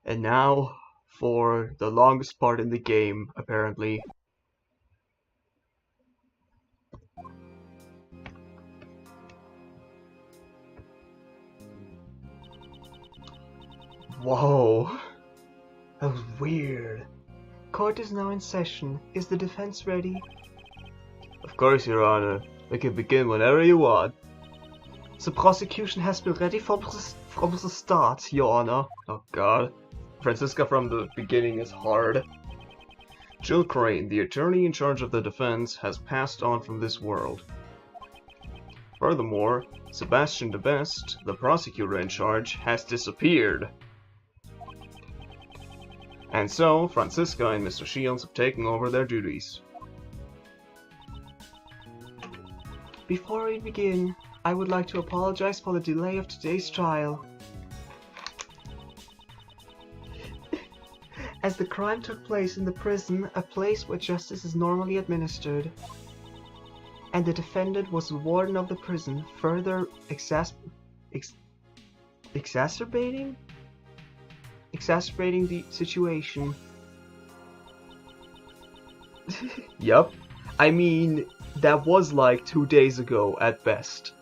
And now for the longest part in the game, apparently. Whoa, that was weird. Court is now in session. Is the defense ready? Of course, Your Honor. We can begin whenever you want. The prosecution has been ready from the start, Your Honor. Oh god. Francisca from the beginning is hard. Jill Crane, the attorney in charge of the defense, has passed on from this world. Furthermore, Sebastian de Best, the prosecutor in charge, has disappeared. And so, Francisca and Mr. Shields have taken over their duties. Before we begin, I would like to apologize for the delay of today's trial. As the crime took place in the prison, a place where justice is normally administered, and the defendant was the warden of the prison, further exacerbating the situation. Yup. I mean, that was like 2 days ago at best.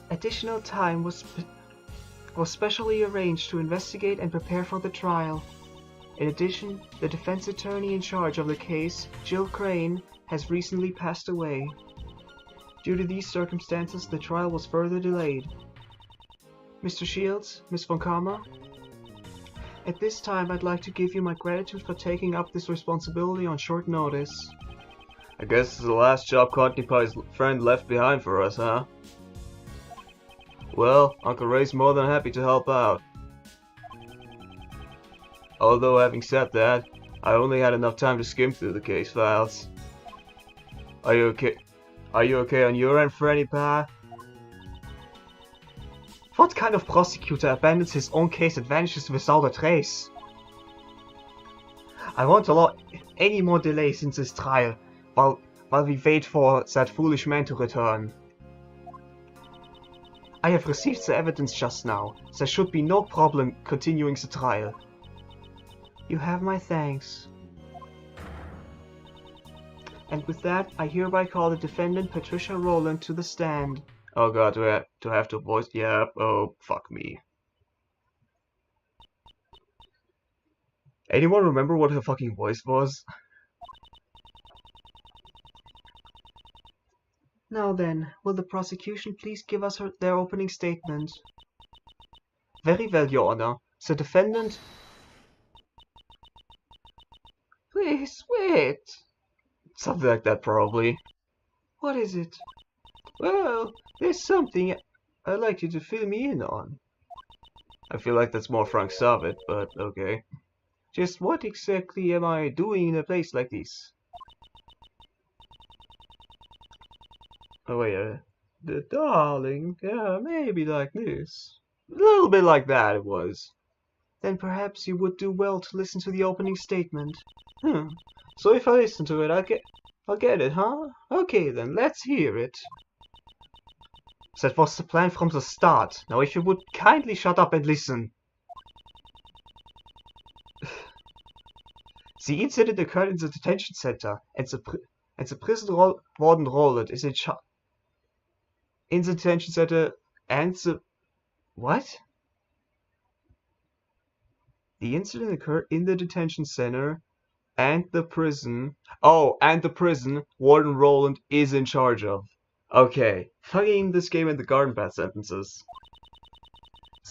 Additional time was specially arranged to investigate and prepare for the trial. In addition, the defense attorney in charge of the case, Jill Crane, has recently passed away. Due to these circumstances, the trial was further delayed. Mr. Shields, Ms. von Karma, at this time I'd like to give you my gratitude for taking up this responsibility on short notice. I guess it's the last job Courtney Pie's friend left behind for us, huh? Well, Uncle Ray's more than happy to help out. Although, having said that, I only had enough time to skim through the case files. Are you okay? Are you okay on your end, Freddy Pie? What kind of prosecutor abandons his own case and vanishes without a trace? I won't allow any more delays in this trial, while we wait for that foolish man to return. I have received the evidence just now. There should be no problem continuing the trial. You have my thanks. And with that, I hereby call the defendant Patricia Rowland to the stand. Oh god, do I have to voice? Yeah, oh, fuck me. Anyone remember what her fucking voice was? Now then, will the prosecution please give us their opening statement? Very well, Your Honor. The defendant... Please, wait. Something like that, probably. What is it? Well, there's something I'd like you to fill me in on. I feel like that's more Frank Savitt, but okay. Just what exactly am I doing in a place like this? Oh wait, the darling, yeah, maybe like this. A little bit like that it was. Then perhaps you would do well to listen to the opening statement. So if I listen to it, I'll get it, huh? Okay then, let's hear it. That was the plan from the start. Now if you would kindly shut up and listen. The incident occurred in the detention center, and the prison warden Rowland is in the detention center, and the... What? The incident occurred in the detention center, and the prison... Oh, and the prison Warden Rowland is in charge of. Okay, fucking this game in the garden path sentences.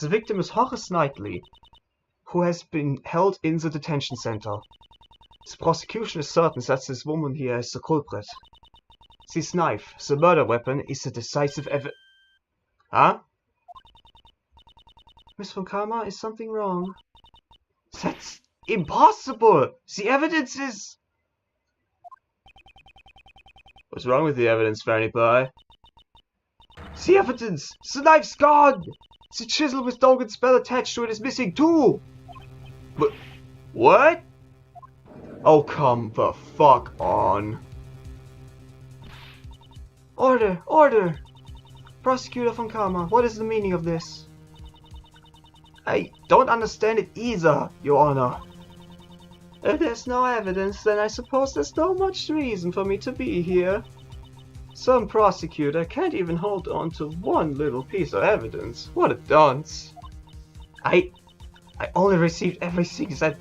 The victim is Horace Knightley, who has been held in the detention center. The prosecution is certain that this woman here is the culprit. This knife, the murder weapon, is the decisive Huh? Miss von Karma, is something wrong? That's impossible! The evidence is... What's wrong with the evidence, Fanny Pie? The evidence! The knife's gone! The chisel with Dogan's spell attached to it is missing too! But... What? Oh, come the fuck on. Order! Order! Prosecutor von Karma, what is the meaning of this? I don't understand it either, Your Honor. If there's no evidence, then I suppose there's not much reason for me to be here. Some prosecutor can't even hold on to one little piece of evidence. What a dunce. I only received everything that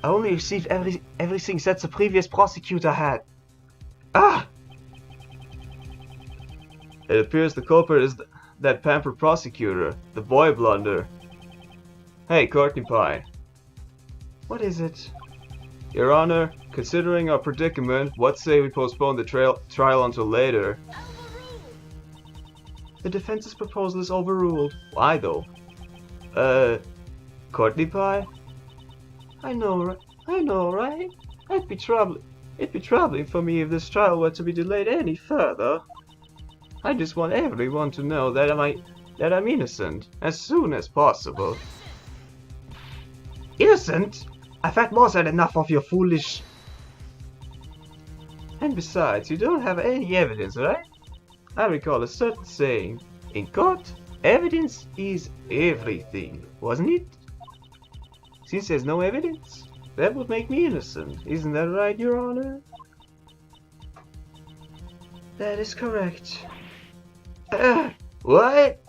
everything that the previous prosecutor had. Ah! It appears the culprit is that pampered prosecutor, the boy blunder. Hey, Courtney Pie. What is it? Your Honor, considering our predicament, what say we postpone the trial until later? The defense's proposal is overruled. Why though? Courtney Pie? I know, right? It'd be troubling for me if this trial were to be delayed any further. I just want everyone to know that I'm innocent as soon as possible. Innocent? I've had more than enough of your foolish... And besides, you don't have any evidence, right? I recall a certain saying, in court, evidence is everything, wasn't it? Since there's no evidence, that would make me innocent, isn't that right, Your Honor? That is correct. What?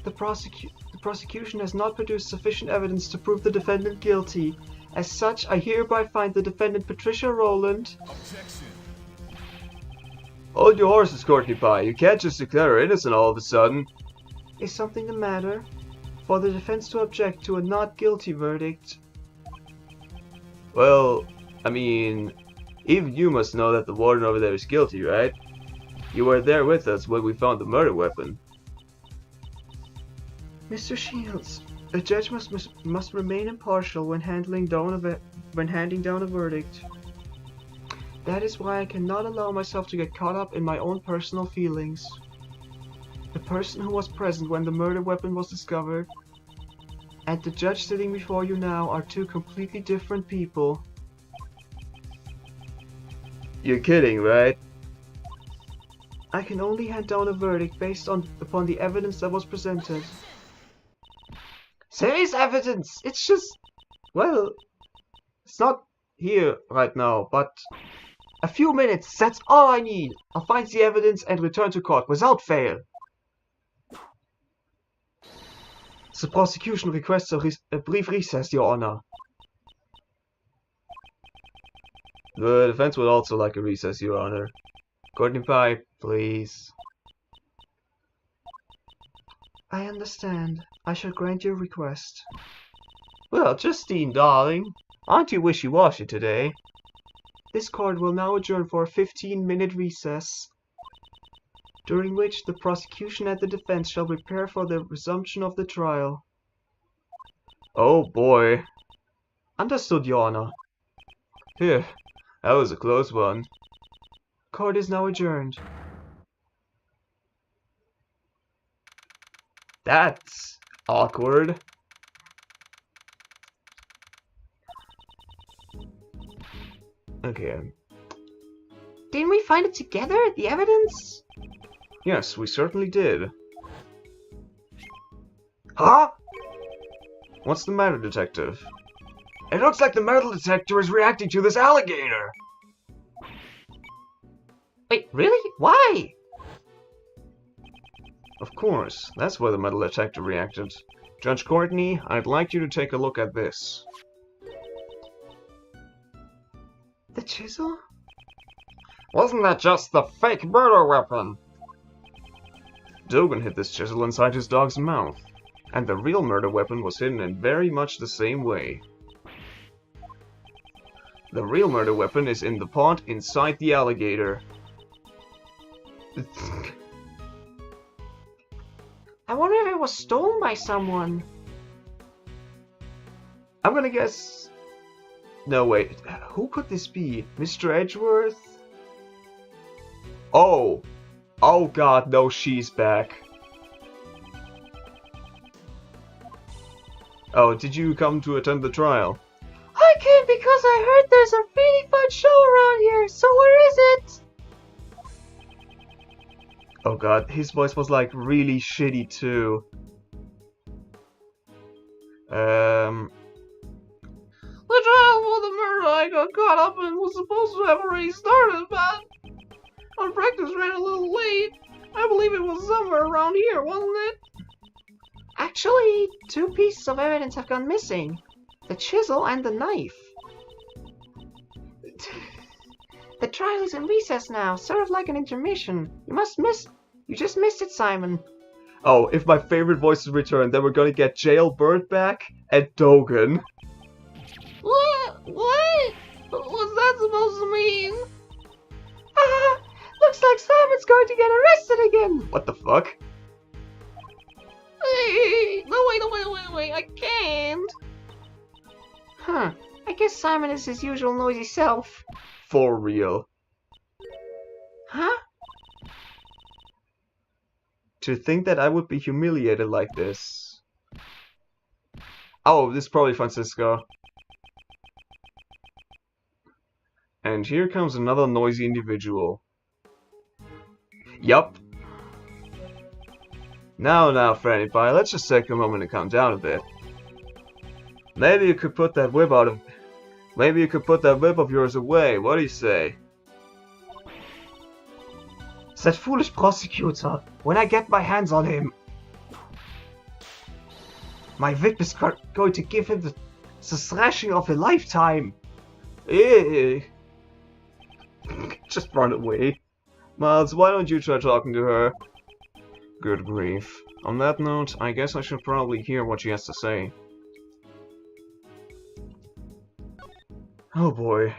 The prosecution has not produced sufficient evidence to prove the defendant guilty. As such, I hereby find the defendant Patricia Rowland... Objection. Hold your horses, Courtney Pie. You can't just declare her innocent all of a sudden. Is something the matter? For the defense to object to a not guilty verdict... Well, I mean... Even you must know that the warden over there is guilty, right? You were there with us when we found the murder weapon. Mr. Shields, a judge must remain impartial when handing down a verdict. That is why I cannot allow myself to get caught up in my own personal feelings. The person who was present when the murder weapon was discovered and the judge sitting before you now are two completely different people. You're kidding, right? I can only hand down a verdict based upon the evidence that was presented. There is evidence! It's just... Well... It's not here right now, but... A few minutes, that's all I need! I'll find the evidence and return to court without fail. The prosecution requests a brief recess, Your Honor. The defense would also like a recess, Your Honor. Courtney Pie, please. I understand. I shall grant your request. Well, Justine, darling, aren't you wishy-washy today? This court will now adjourn for a 15-minute recess, during which the prosecution and the defense shall prepare for the resumption of the trial. Oh boy. Understood, Your Honor. Phew, that was a close one. Court is now adjourned. That's awkward. Okay. Didn't we find it together, the evidence? Yes, we certainly did. Huh? What's the matter, detective? It looks like the metal detector is reacting to this alligator. Wait, really? Why? Of course, that's why the metal detector reacted. Judge Courtney, I'd like you to take a look at this. The chisel? Wasn't that just the fake murder weapon? Dogan hid this chisel inside his dog's mouth, and the real murder weapon was hidden in very much the same way. The real murder weapon is in the pond inside the alligator. I wonder if it was stolen by someone. I'm gonna guess... No, wait. Who could this be? Mr. Edgeworth? Oh! Oh god, no, she's back. Oh, did you come to attend the trial? I came because I heard there's a really fun show around here, so where is it? Oh god, his voice was like really shitty too. The trial for the murder I got caught up in was supposed to have already started, but our practice ran a little late. I believe it was somewhere around here, wasn't it? Actually, 2 pieces of evidence have gone missing. The chisel and the knife. The trial is in recess now, sort of like an intermission. You just missed it, Simon. Oh, if my favorite voices return, then we're gonna get Jailbird back and Dogen. What? What's that supposed to mean? Ah, looks like Simon's going to get arrested again. What the fuck? Hey, no, wait, I can't. Huh, I guess Simon is his usual noisy self. For real. Huh? To think that I would be humiliated like this. Oh, this is probably Francisco. And here comes another noisy individual. Yup. Now, Franny Pie, let's just take a moment to calm down a bit. Maybe you could put that whip of yours away. What do you say? That foolish prosecutor. When I get my hands on him, my whip is going to give him the thrashing of a lifetime. Eh. Just run away. Miles, why don't you try talking to her? Good grief. On that note, I guess I should probably hear what she has to say. Oh boy.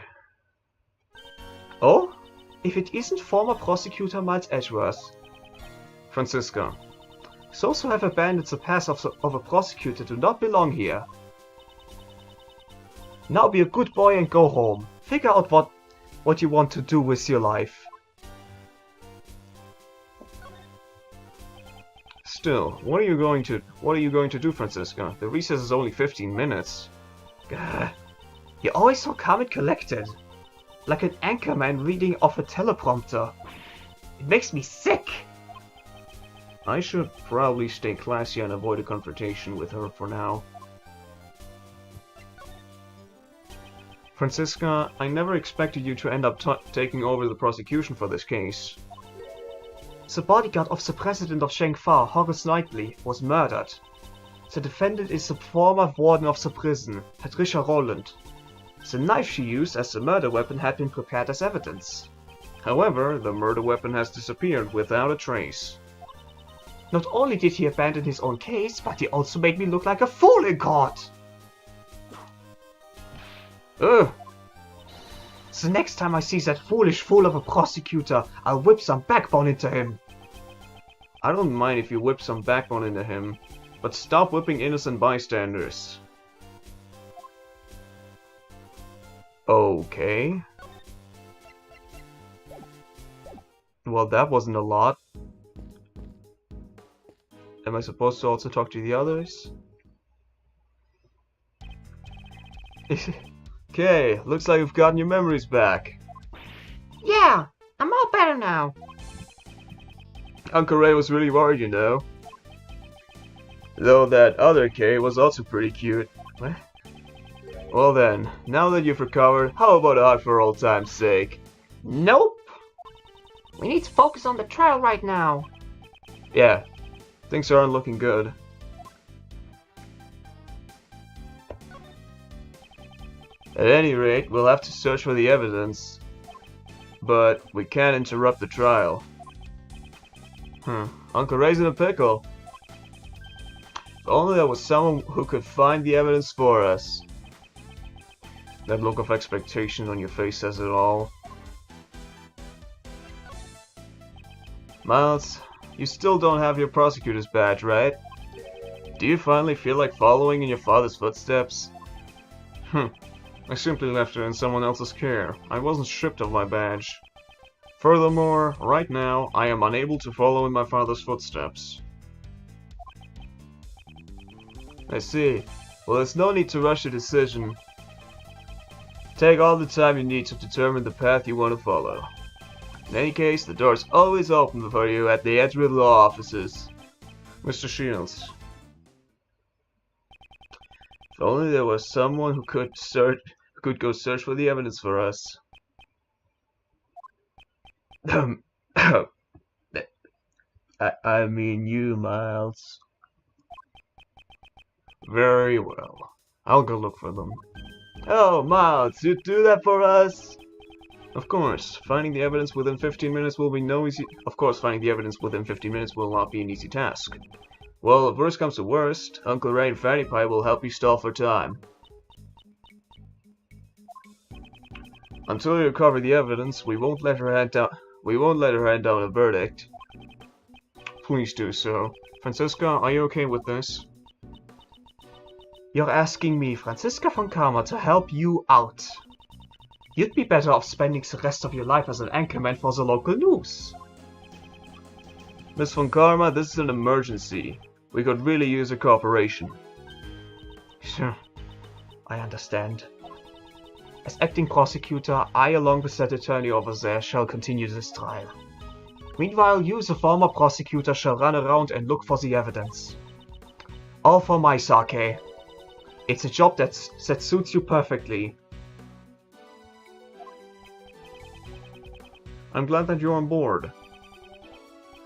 Oh? If it isn't former prosecutor Miles Edgeworth. Francisca. Those who have abandoned the path of a prosecutor do not belong here. Now be a good boy and go home. Figure out what you want to do with your life. Still, what are you going to do, Francisca? The recess is only 15 minutes. Gah. You're always so calm and collected. Like an anchorman reading off a teleprompter. It makes me sick. I should probably stay classy and avoid a confrontation with her for now. Francisca, I never expected you to end up taking over the prosecution for this case. The bodyguard of the president of Shengfa, Horace Knightley, was murdered. The defendant is the former warden of the prison, Patricia Rowland. The knife she used as the murder weapon had been prepared as evidence. However, the murder weapon has disappeared without a trace. Not only did he abandon his own case, but he also made me look like a fool in court! Ugh! The next time I see that foolish fool of a prosecutor, I'll whip some backbone into him. I don't mind if you whip some backbone into him, but stop whipping innocent bystanders. Okay. Well, that wasn't a lot. Am I supposed to also talk to the others? Okay, looks like you've gotten your memories back. Yeah, I'm all better now. Uncle Ray was really worried, you know. Though that other K was also pretty cute. What? Well then, now that you've recovered, how about a hug for old time's sake? Nope. We need to focus on the trial right now. Yeah, things aren't looking good. At any rate, we'll have to search for the evidence. But we can't interrupt the trial. Uncle Ray's in a pickle. If only there was someone who could find the evidence for us. That look of expectation on your face says it all. Miles, you still don't have your prosecutor's badge, right? Do you finally feel like following in your father's footsteps? I simply left her in someone else's care. I wasn't stripped of my badge. Furthermore, right now, I am unable to follow in my father's footsteps. I see. Well, there's no need to rush a decision. Take all the time you need to determine the path you want to follow. In any case, the door's always open for you at the Edgewood Law offices. Mr. Shields. If only there was someone who could go search for the evidence for us. I mean you, Miles. Very well. I'll go look for them. Oh, Miles, you'd do that for us? Of course, finding the evidence within 15 minutes will be no easy. Of course, finding the evidence within 15 minutes will not be an easy task. Well, if worst comes to worst, Uncle Ray and Fatty Pie will help you stall for time. Until you recover the evidence, we won't let her hand down. We won't let her hand down a verdict. Please do so. Franziska, are you okay with this? You're asking me, Franziska von Karma, to help you out. You'd be better off spending the rest of your life as an anchorman for the local news. Miss von Karma, this is an emergency. We could really use your cooperation. Sure, I understand. As acting prosecutor, I, along with that attorney over there, shall continue this trial. Meanwhile, you, the former prosecutor, shall run around and look for the evidence. All for my sake. It's a job that suits you perfectly. I'm glad that you're on board.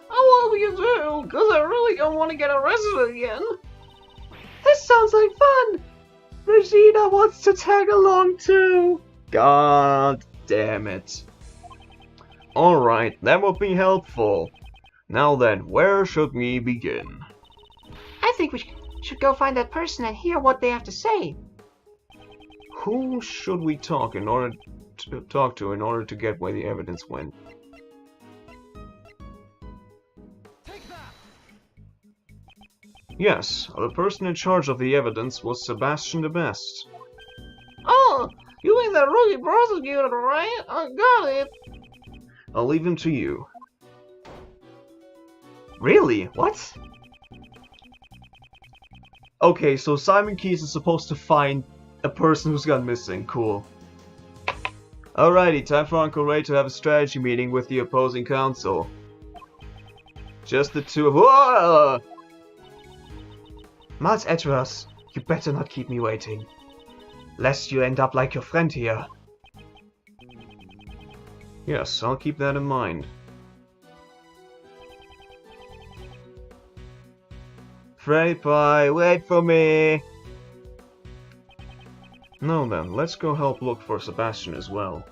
How will you do? Because I really don't want to get arrested again. This sounds like fun! Regina wants to tag along too! God damn it. Alright, that will be helpful. Now then, where should we begin? I think we should go find that person and hear what they have to say. Who should we talk to in order to get where the evidence went? Yes, the person in charge of the evidence was Sebastian the Best. Oh, you mean that rookie prosecutor, right? I got it. I'll leave him to you. Really? What? Okay, so Simon Keyes is supposed to find a person who's gone missing. Cool. Alrighty, time for Uncle Ray to have a strategy meeting with the opposing counsel. Just the two of— Whoa! Miles Edgeworth, you better not keep me waiting. Lest you end up like your friend here. Yes, I'll keep that in mind. Freddy Pie, wait for me! Now then, let's go help look for Sebastian as well.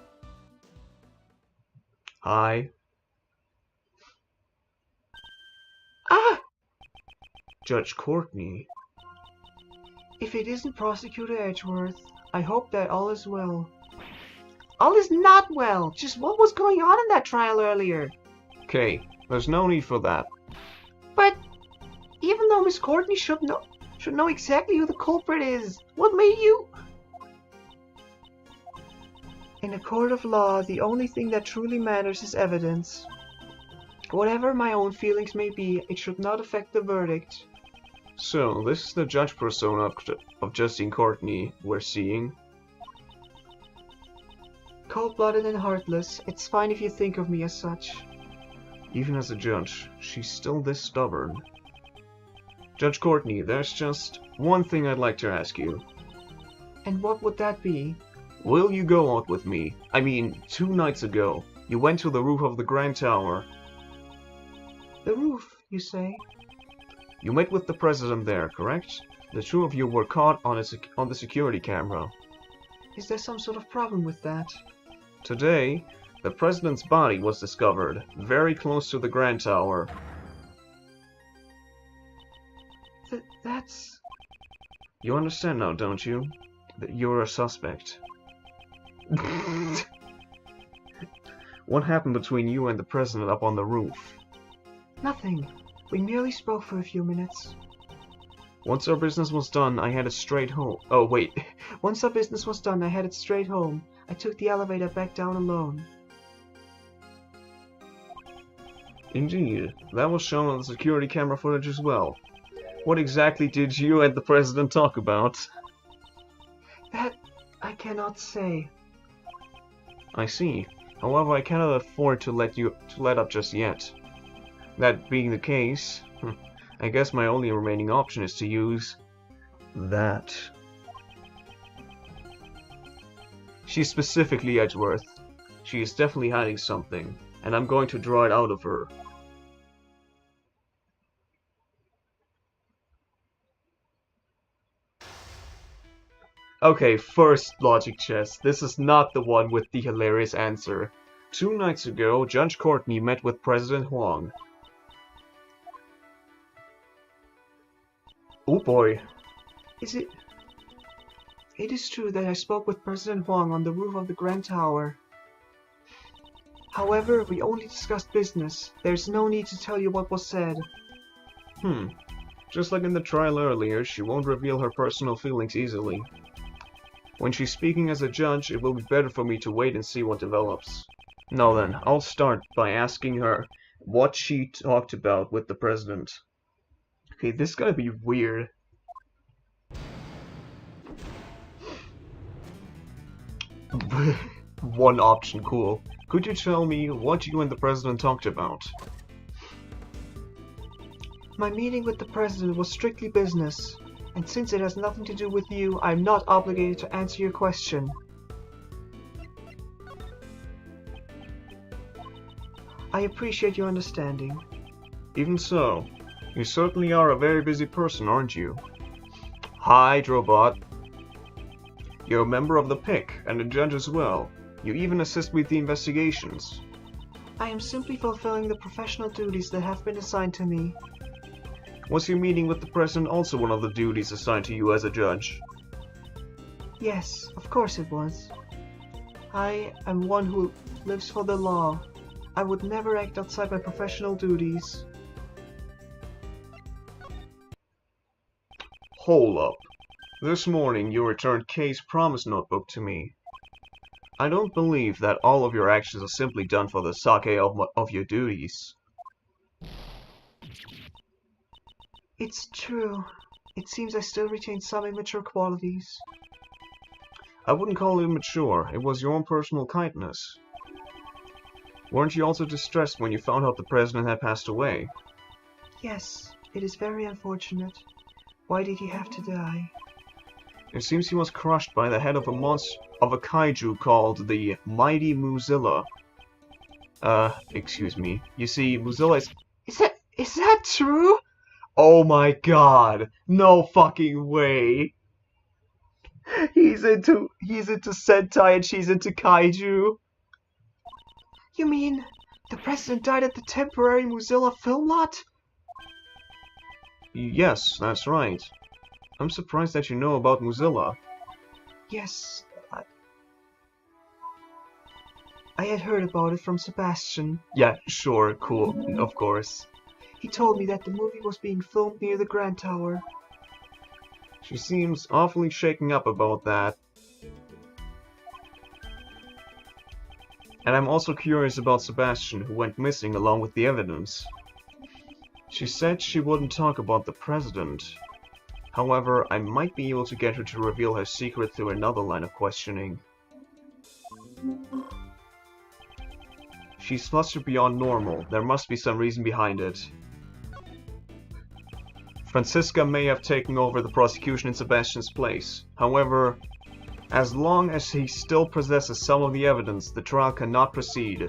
Hi. Ah! Judge Courtney. If it isn't Prosecutor Edgeworth, I hope that all is well. All is not well! Just what was going on in that trial earlier? Okay, there's no need for that. But even though Miss Courtney should know exactly who the culprit is, what made you... In a court of law, the only thing that truly matters is evidence. Whatever my own feelings may be, it should not affect the verdict. So, this is the judge persona of Justine Courtney we're seeing. Cold-blooded and heartless, it's fine if you think of me as such. Even as a judge, she's still this stubborn. Judge Courtney, there's just one thing I'd like to ask you. And what would that be? Will you go out with me? I mean, 2 nights ago, you went to the roof of the Grand Tower. The roof, you say? You met with the president there, correct? The 2 of you were caught on the security camera. Is there some sort of problem with that? Today, the president's body was discovered, very close to the Grand Tower. That's... You understand now, don't you? That you're a suspect. What happened between you and the president up on the roof? Nothing. We merely spoke for a few minutes. Once our business was done, I headed straight home. Oh, wait. Once our business was done, I headed straight home. I took the elevator back down alone. Indeed. That was shown on the security camera footage as well. What exactly did you and the president talk about? That I cannot say. I see. However, I cannot afford to let up just yet. That being the case, I guess my only remaining option is to use that. She's specifically Edgeworth. She is definitely hiding something, and I'm going to draw it out of her. Okay, first logic chess. This is not the one with the hilarious answer. 2 nights ago, Judge Courtney met with President Huang. Oh boy. It is true that I spoke with President Huang on the roof of the Grand Tower. However, we only discussed business. There's no need to tell you what was said. Just like in the trial earlier, she won't reveal her personal feelings easily. When she's speaking as a judge, it will be better for me to wait and see what develops. Now then, I'll start by asking her what she talked about with the president. Okay, this is gonna be weird. One option, cool. Could you tell me what you and the president talked about? My meeting with the president was strictly business, and since it has nothing to do with you, I'm not obligated to answer your question. I appreciate your understanding. Even so, you certainly are a very busy person, aren't you? Hi, Drobot. You're a member of the PIC and a judge as well. You even assist with the investigations. I am simply fulfilling the professional duties that have been assigned to me. Was your meeting with the president also one of the duties assigned to you as a judge? Yes, of course it was. I am one who lives for the law. I would never act outside my professional duties. Hold up. This morning you returned Kay's promise notebook to me. I don't believe that all of your actions are simply done for the sake of your duties. It's true. It seems I still retain some immature qualities. I wouldn't call it immature. It was your own personal kindness. Weren't you also distressed when you found out the president had passed away? Yes, it is very unfortunate. Why did he have to die? It seems he was crushed by the head of a kaiju called the Mighty Muzilla. Excuse me. You see, Muzilla Is that true? Oh my god! No fucking way! He's into Sentai and she's into kaiju. You mean the president died at the temporary Mozilla film lot? Yes, that's right. I'm surprised that you know about Mozilla. Yes, I had heard about it from Sebastian. Yeah, sure, cool, of course. He told me that the movie was being filmed near the Grand Tower. She seems awfully shaken up about that. And I'm also curious about Sebastian, who went missing along with the evidence. She said she wouldn't talk about the president. However, I might be able to get her to reveal her secret through another line of questioning. She's flustered beyond normal. There must be some reason behind it. Franziska may have taken over the prosecution in Sebastian's place. However, as long as he still possesses some of the evidence, the trial cannot proceed.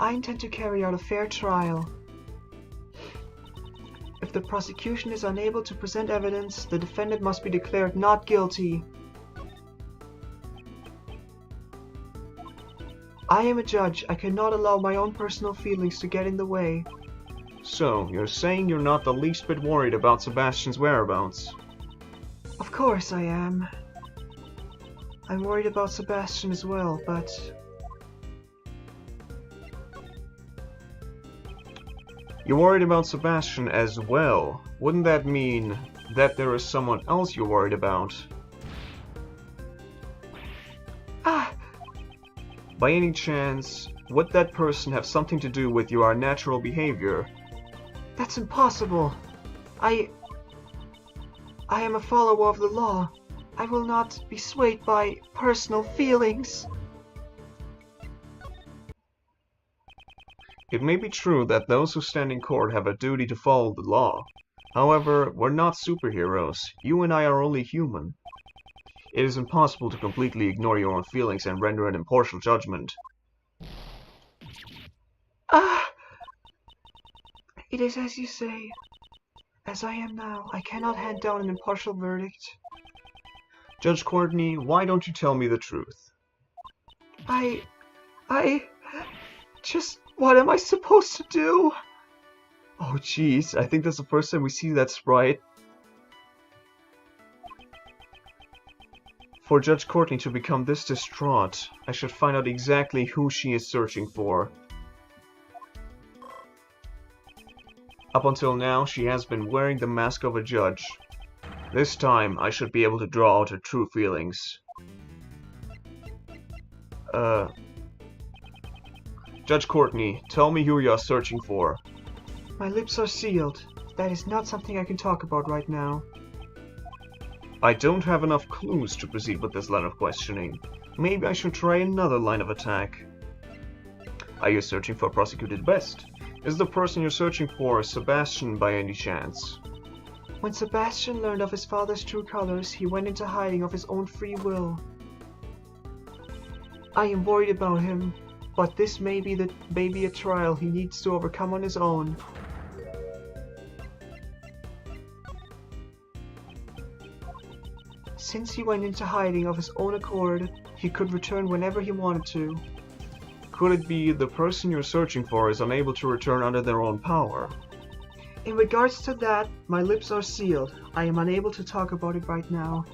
I intend to carry out a fair trial. If the prosecution is unable to present evidence, the defendant must be declared not guilty. I am a judge. I cannot allow my own personal feelings to get in the way. So, you're saying you're not the least bit worried about Sebastian's whereabouts? Of course I am. I'm worried about Sebastian as well, but... You're worried about Sebastian as well. Wouldn't that mean that there is someone else you're worried about? Ah! By any chance, would that person have something to do with your unnatural behavior? That's impossible. I am a follower of the law. I will not be swayed by personal feelings. It may be true that those who stand in court have a duty to follow the law. However, we're not superheroes. You and I are only human. It is impossible to completely ignore your own feelings and render an impartial judgment. Ah! It is as you say. As I am now, I cannot hand down an impartial verdict. Judge Courtney, why don't you tell me the truth? Just, what am I supposed to do? Oh jeez, I think that's the first time we see that sprite. For Judge Courtney to become this distraught, I should find out exactly who she is searching for. Up until now, she has been wearing the mask of a judge. This time, I should be able to draw out her true feelings. Judge Courtney, tell me who you are searching for. My lips are sealed. That is not something I can talk about right now. I don't have enough clues to proceed with this line of questioning. Maybe I should try another line of attack. Are you searching for Prosecuted Best? Is the person you're searching for Sebastian by any chance? When Sebastian learned of his father's true colors, he went into hiding of his own free will. I am worried about him, but this may be a trial he needs to overcome on his own. Since he went into hiding of his own accord, he could return whenever he wanted to. Could it be the person you're searching for is unable to return under their own power? In regards to that, my lips are sealed. I am unable to talk about it right now.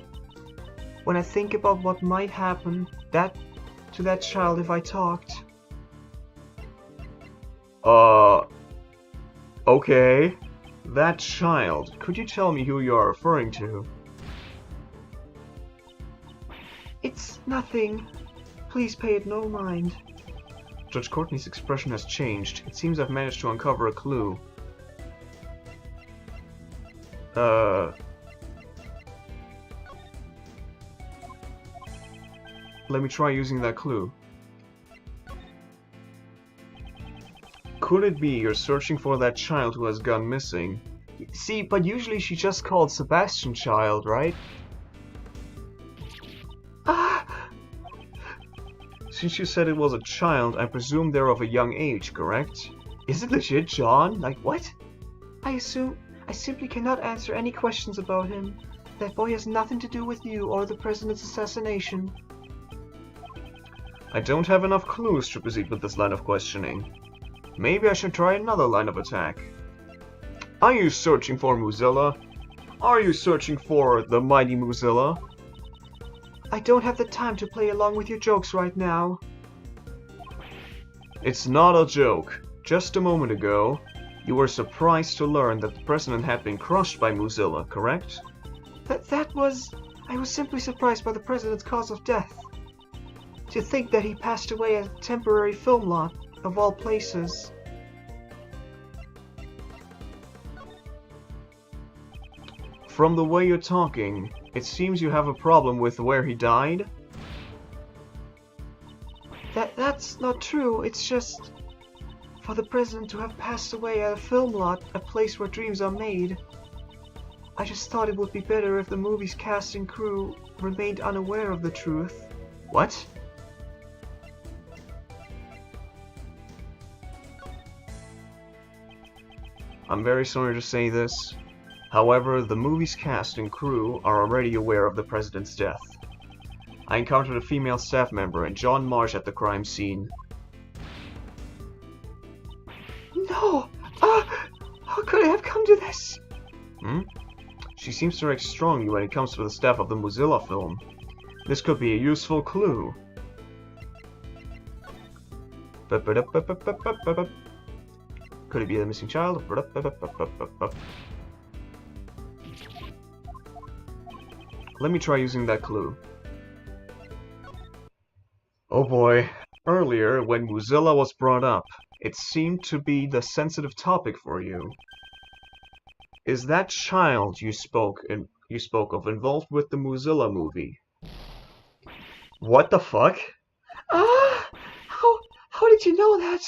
When I think about what might happen to that child if I talked. Okay. That child. Could you tell me who you are referring to? It's nothing. Please pay it no mind. Judge Courtney's expression has changed. It seems I've managed to uncover a clue. Let me try using that clue. Could it be you're searching for that child who has gone missing? See, but usually she just called Sebastian child, right? Ah! Since you said it was a child, I presume they're of a young age, correct? Is it legit John? Like, what? I simply cannot answer any questions about him. That boy has nothing to do with you or the president's assassination. I don't have enough clues to proceed with this line of questioning. Maybe I should try another line of attack. Are you searching for Mozilla? Are you searching for the mighty Mozilla? I don't have the time to play along with your jokes right now. It's not a joke. Just a moment ago, you were surprised to learn that the president had been crushed by Mozilla, correct? I was simply surprised by the president's cause of death. To think that he passed away at a temporary film lot, of all places. From the way you're talking, it seems you have a problem with where he died? That's not true. It's just for the president to have passed away at a film lot, a place where dreams are made. I just thought it would be better if the movie's cast and crew remained unaware of the truth. What? I'm very sorry to say this. However, the movie's cast and crew are already aware of the president's death. I encountered a female staff member and John Marsh at the crime scene. No! How could I have come to this? She seems to react strongly when it comes to the staff of the Mozilla film. This could be a useful clue. Could it be the missing child? Let me try using that clue. Oh boy. Earlier, when Mozilla was brought up, it seemed to be the sensitive topic for you. Is that child you spoke of involved with the Mozilla movie? What the fuck? How did you know that?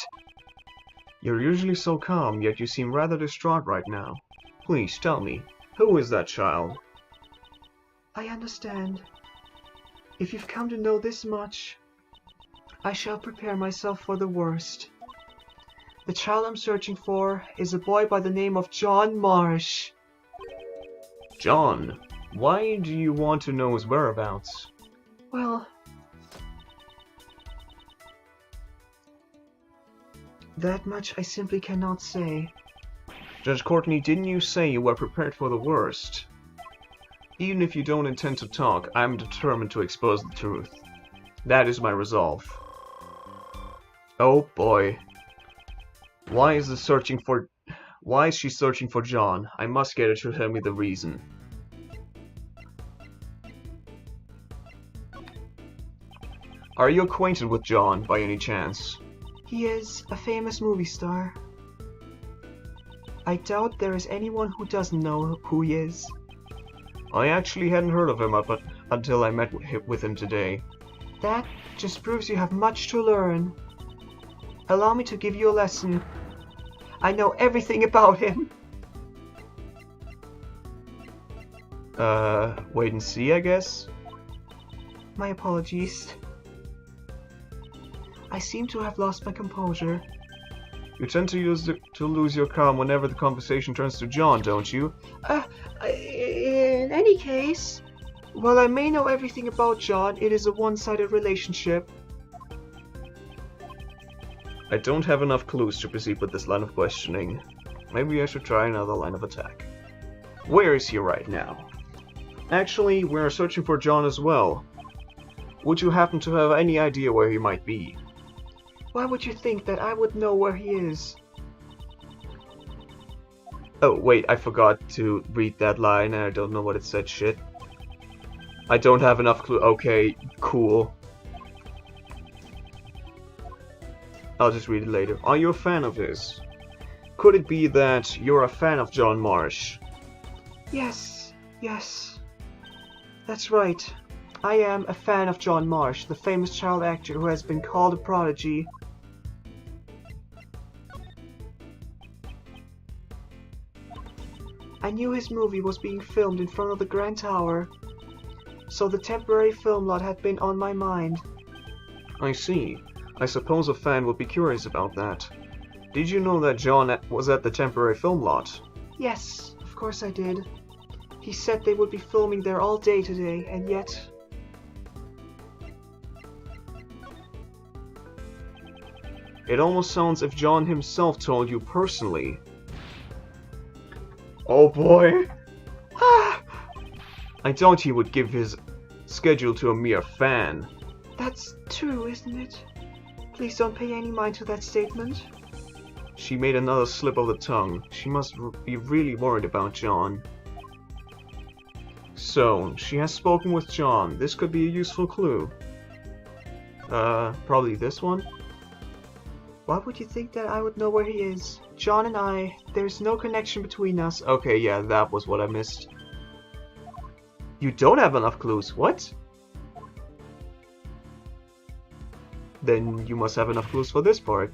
You're usually so calm, yet you seem rather distraught right now. Please tell me, who is that child? I understand. If you've come to know this much, I shall prepare myself for the worst. The child I'm searching for is a boy by the name of John Marsh. John, why do you want to know his whereabouts? Well, that much I simply cannot say. Judge Courtney, didn't you say you were prepared for the worst? Even if you don't intend to talk, I'm determined to expose the truth. That is my resolve. Oh boy. Why is she searching for John? I must get her to tell me the reason. Are you acquainted with John, by any chance? He is a famous movie star. I doubt there is anyone who doesn't know who he is. I actually hadn't heard of him up until I met with him today. That just proves you have much to learn. Allow me to give you a lesson. I know everything about him. Wait and see, I guess? My apologies. I seem to have lost my composure. You tend to lose your calm whenever the conversation turns to John, don't you? In any case, while I may know everything about John, it is a one-sided relationship. I don't have enough clues to proceed with this line of questioning. Maybe I should try another line of attack. Where is he right now? Actually, we're searching for John as well. Would you happen to have any idea where he might be? Why would you think that I would know where he is? Oh, wait, I forgot to read that line and I don't know what it said, shit. I don't have enough clue. Okay, cool. I'll just read it later. Are you a fan of his? Could it be that you're a fan of John Marsh? Yes. That's right. I am a fan of John Marsh, the famous child actor who has been called a prodigy. I knew his movie was being filmed in front of the Grand Tower, so the temporary film lot had been on my mind. I see. I suppose a fan would be curious about that. Did you know that John was at the temporary film lot? Yes, of course I did. He said they would be filming there all day today, and yet... It almost sounds as if John himself told you personally. Oh boy! I doubt he would give his schedule to a mere fan. That's true, isn't it? Please don't pay any mind to that statement. She made another slip of the tongue. She must be really worried about John. So, she has spoken with John. This could be a useful clue. Probably this one? Why would you think that I would know where he is? John and I, there's no connection between us. Okay, yeah, that was what I missed. You don't have enough clues, what? Then you must have enough clues for this part.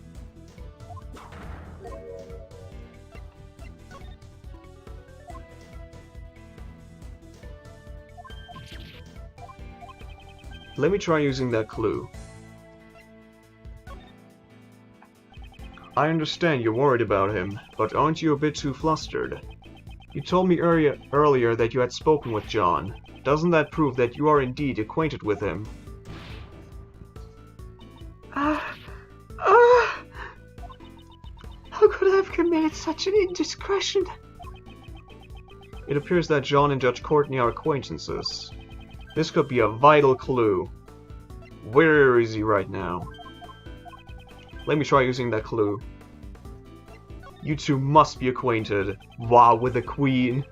Let me try using that clue. I understand you're worried about him, but aren't you a bit too flustered? You told me earlier that you had spoken with John. Doesn't that prove that you are indeed acquainted with him? How could I have committed such an indiscretion? It appears that John and Judge Courtney are acquaintances. This could be a vital clue. Where is he right now? Let me try using that clue. You two must be acquainted. Wow, with the Queen.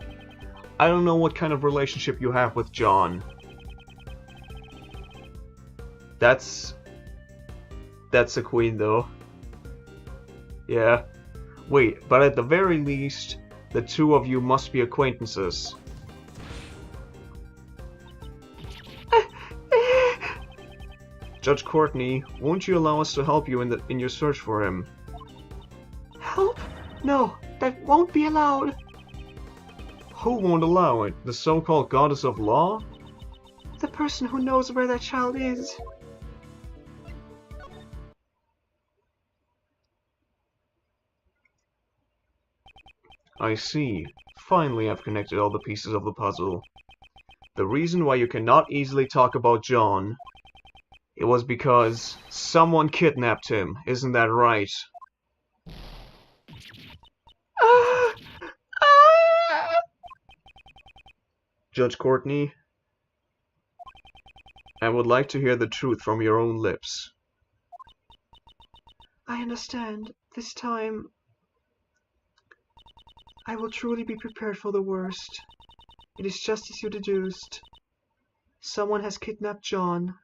I don't know what kind of relationship you have with John. That's a Queen, though. Yeah. Wait, but at the very least, the two of you must be acquaintances. Judge Courtney, won't you allow us to help you in your search for him? No, that won't be allowed. Who won't allow it? The so-called goddess of law? The person who knows where that child is. I see. Finally, I've connected all the pieces of the puzzle. The reason why you cannot easily talk about John, it was because someone kidnapped him. Isn't that right? Judge Courtney, I would like to hear the truth from your own lips. I understand. This time, I will truly be prepared for the worst. It is just as you deduced. Someone has kidnapped John.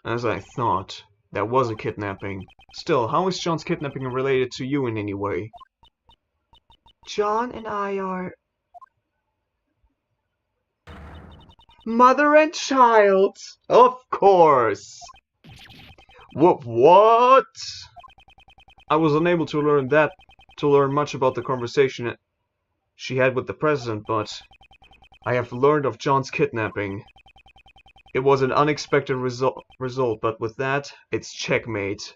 As I thought, that was a kidnapping. Still, how is John's kidnapping related to you in any way? John and I are mother and child. Of course! What? I was unable to learn much about the conversation she had with the president, but I have learned of John's kidnapping. It was an unexpected result, but with that, it's checkmate.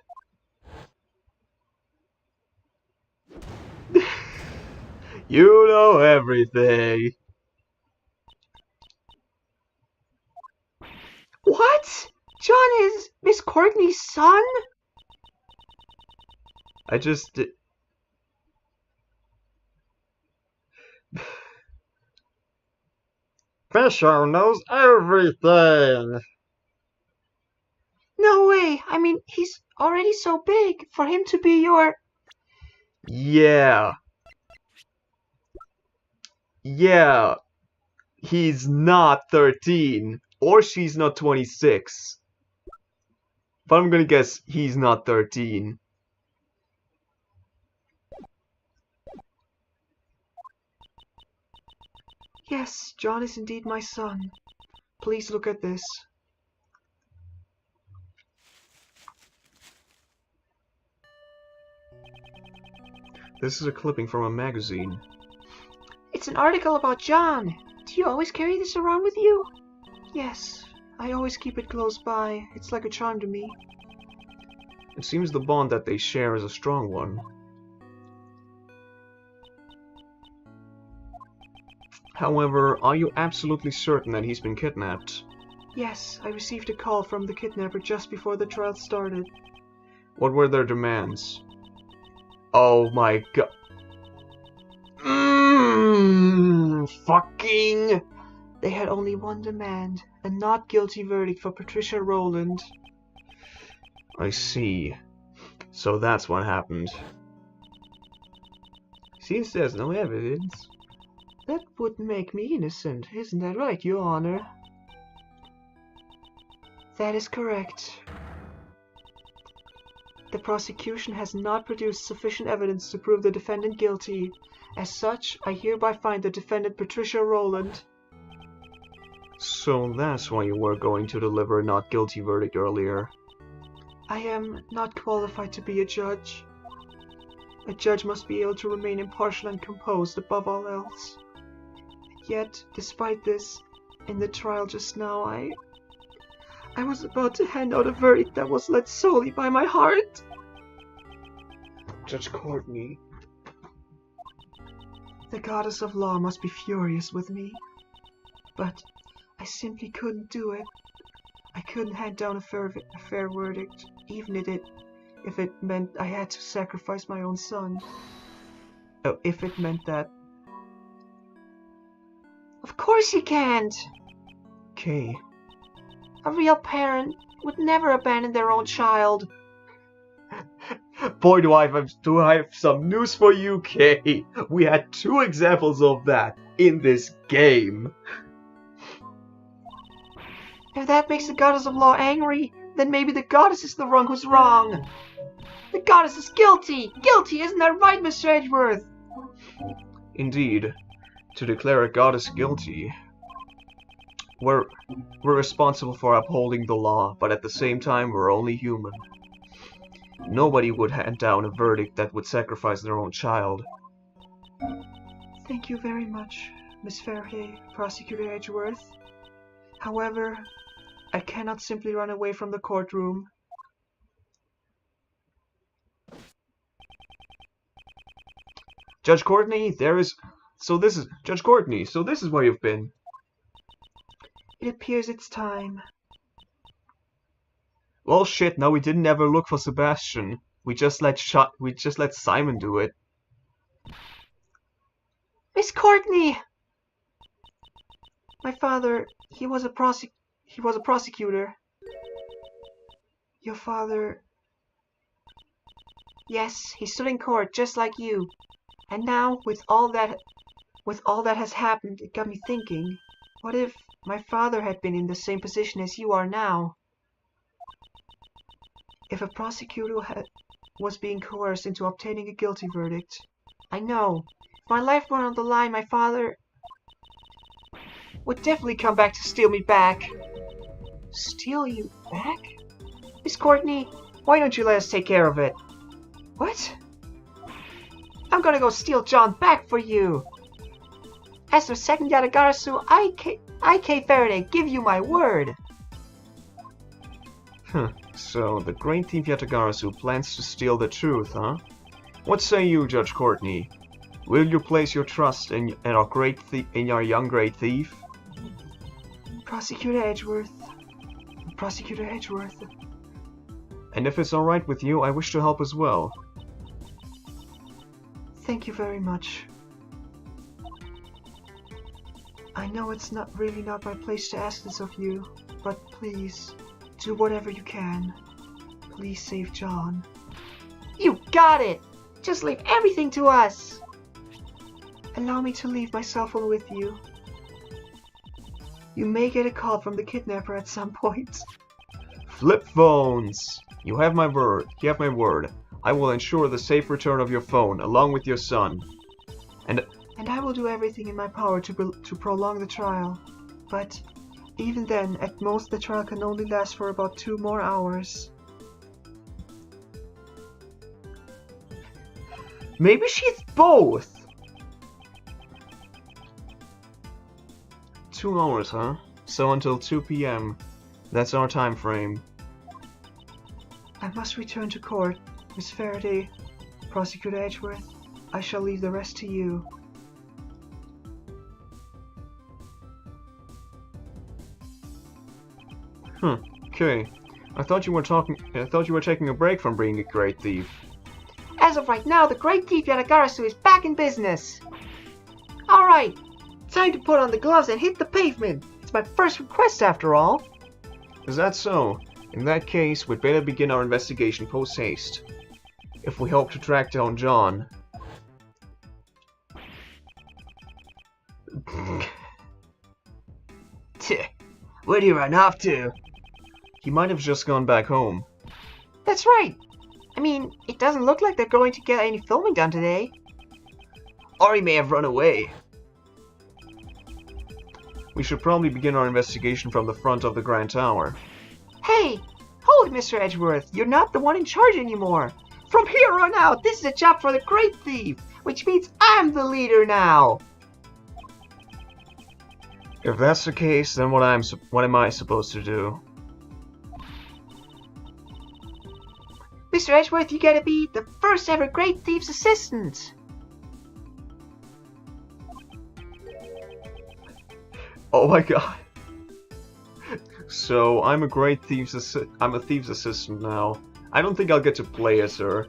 You know everything. What? John is Miss Courtney's son? I just... Fisher knows everything. No way. I mean, he's already so big for him to be your... Yeah. Yeah. He's not 13. Or she's not 26. But I'm gonna guess he's not 13. Yes, John is indeed my son. Please look at this. This is a clipping from a magazine. It's an article about John. Do you always carry this around with you? Yes, I always keep it close by. It's like a charm to me. It seems the bond that they share is a strong one. However, are you absolutely certain that he's been kidnapped? Yes, I received a call from the kidnapper just before the trial started. What were their demands? Oh my god. Fucking... They had only one demand, a not guilty verdict for Patricia Rowland. I see. So that's what happened. Since there's no evidence, that would make me innocent, isn't that right, Your Honor? That is correct. The prosecution has not produced sufficient evidence to prove the defendant guilty. As such, I hereby find the defendant Patricia Rowland. So that's why you were going to deliver a not guilty verdict earlier. I am not qualified to be a judge. A judge must be able to remain impartial and composed above all else. Yet, despite this, in the trial just now, I was about to hand out a verdict that was led solely by my heart. Judge Courtney. The goddess of law must be furious with me. But I simply couldn't do it. I couldn't hand down a fair verdict, even if it meant I had to sacrifice my own son. Oh, if it meant that. Of course you can't! Kay. A real parent would never abandon their own child. Boy, do I have some news for you, Kay. We had 2 examples of that in this game. If that makes the goddess of law angry, then maybe the goddess is the one who's wrong. The goddess is guilty! Guilty, isn't that right, Mr. Edgeworth? Indeed. To declare a goddess guilty, we're responsible for upholding the law, but at the same time, we're only human. Nobody would hand down a verdict that would sacrifice their own child. Thank you very much, Miss Faraday, Prosecutor Edgeworth. However, I cannot simply run away from the courtroom. Judge Courtney, Judge Courtney, so this is where you've been. It appears it's time. Well, shit, now we didn't ever look for Sebastian. We just let Simon do it. Miss Courtney! My father, he was a prosecutor. Your father... Yes, he stood in court just like you. And now, with all that has happened, it got me thinking, what if my father had been in the same position as you are now? If a prosecutor was being coerced into obtaining a guilty verdict, I know, if my life were on the line, my father would definitely come back to steal me back. Steal you back? Miss Courtney, why don't you let us take care of it? What? I'm gonna go steal John back for you! As the second Yatagarasu, I.K. Faraday, give you my word! So, the great thief Yatagarasu plans to steal the truth, huh? What say you, Judge Courtney? Will you place your trust in our young great thief? Prosecutor Edgeworth. Prosecutor Edgeworth. And if it's alright with you, I wish to help as well. Thank you very much. I know it's not my place to ask this of you, but please, do whatever you can. Please save John. You got it! Just leave everything to us! Allow me to leave my cell phone with you. You may get a call from the kidnapper at some point. Flip phones! You have my word. I will ensure the safe return of your phone, along with your son. And I will do everything in my power to prolong the trial. But even then, at most the trial can only last for about 2 more hours. Maybe she's both! 2 hours, huh? So until 2 p.m. That's our time frame. I must return to court. Miss Faraday, Prosecutor Edgeworth, I shall leave the rest to you. Okay. I thought you were taking a break from being a great thief. As of right now, the great thief Yatagarasu is back in business. Alright, time to put on the gloves and hit the pavement. It's my first request after all. Is that so? In that case, we'd better begin our investigation post-haste. If we hope to track down John. Where do you run off to? He might have just gone back home. That's right. I mean, it doesn't look like they're going to get any filming done today. Or he may have run away. We should probably begin our investigation from the front of the Grand Tower. Hey! Hold it, Mr. Edgeworth. You're not the one in charge anymore. From here on out, this is a job for the Great Thief, which means I'm the leader now. If that's the case, then what am I supposed to do? Mr. Edgeworth, you gotta be the first ever Great Thief's assistant. Oh my god. So, I'm a thief's assistant now. I don't think I'll get to play as her.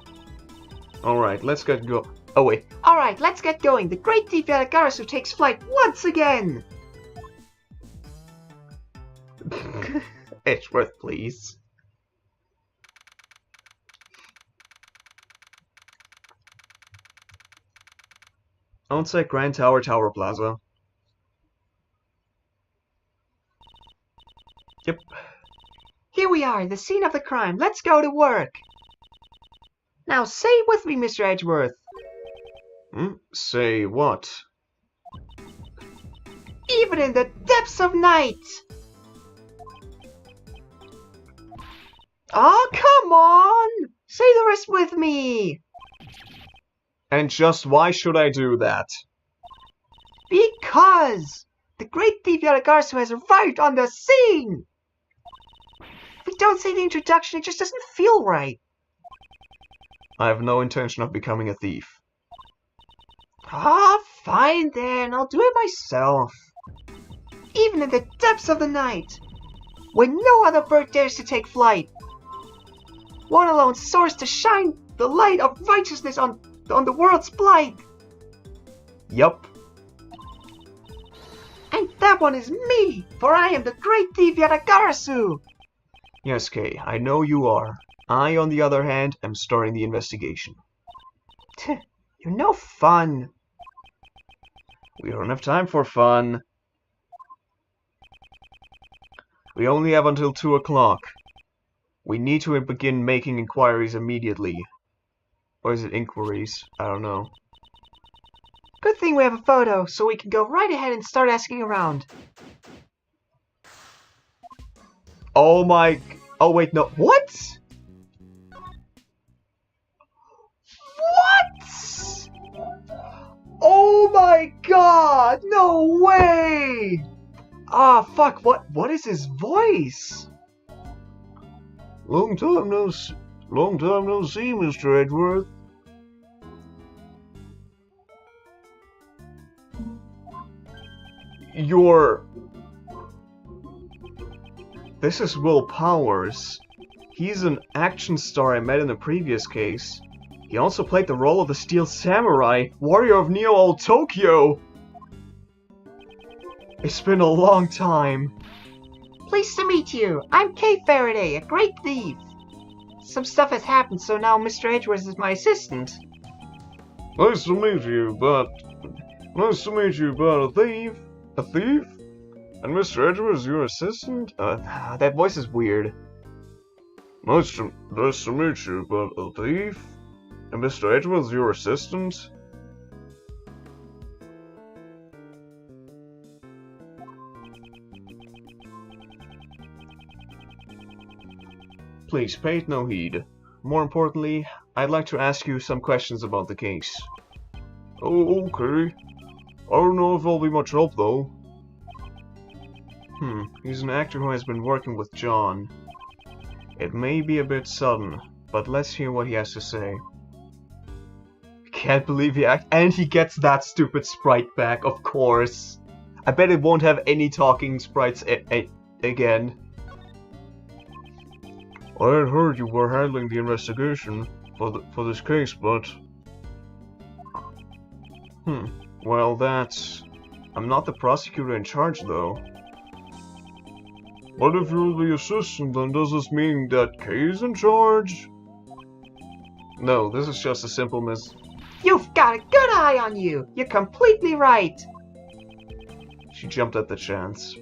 Alright, let's get go- Oh wait. Alright, let's get going. The Great Thief Yatagarasu takes flight once again! Edgeworth, please. Outside Grand Tower, Tower Plaza. Yep. Here we are, the scene of the crime. Let's go to work. Now say it with me, Mr. Edgeworth. Say what? Even in the depths of night! Oh, come on! Say the rest with me! And just why should I do that? Because the great thief Yadagarsu has arrived on the scene! If we don't say the introduction, it just doesn't feel right. I have no intention of becoming a thief. Ah, fine then, I'll do it myself. Even in the depths of the night, when no other bird dares to take flight, one alone soars to shine the light of righteousness on the world's blight. Yup. And that one is me, for I am the great thief Yadagarasu. Yes, Kay, I know you are. I, on the other hand, am starting the investigation. You're no fun. We don't have time for fun. We only have until 2 o'clock. We need to begin making inquiries immediately. Or is it inquiries? I don't know. Good thing we have a photo, so we can go right ahead and start asking around. Oh my... Oh wait, no. What? What? Oh my god! No way! Ah, fuck, what is his voice? Long time no see, Mr. Edgeworth. This is Will Powers. He's an action star I met in a previous case. He also played the role of the Steel Samurai, warrior of Neo Old Tokyo. It's been a long time. Pleased to meet you. I'm Kay Faraday, a great thief. Some stuff has happened, so now Mr. Edgeworth is my assistant. Nice to meet you, but a thief? A thief? And Mr. Edgeworth is your assistant? That voice is weird. Nice to meet you, but a thief? And Mr. Edgeworth is your assistant? Please pay it no heed. More importantly, I'd like to ask you some questions about the case. Oh, okay. I don't know if I'll be much help, though. He's an actor who has been working with John. It may be a bit sudden, but let's hear what he has to say. Can't believe he and he gets that stupid sprite back, of course. I bet it won't have any talking sprites again. I had heard you were handling the investigation for this case, but... Well, that's... I'm not the prosecutor in charge, though. But if you're the assistant, then does this mean that Kay's in charge? No, this is just a simple You've got a good eye on you! You're completely right! She jumped at the chance.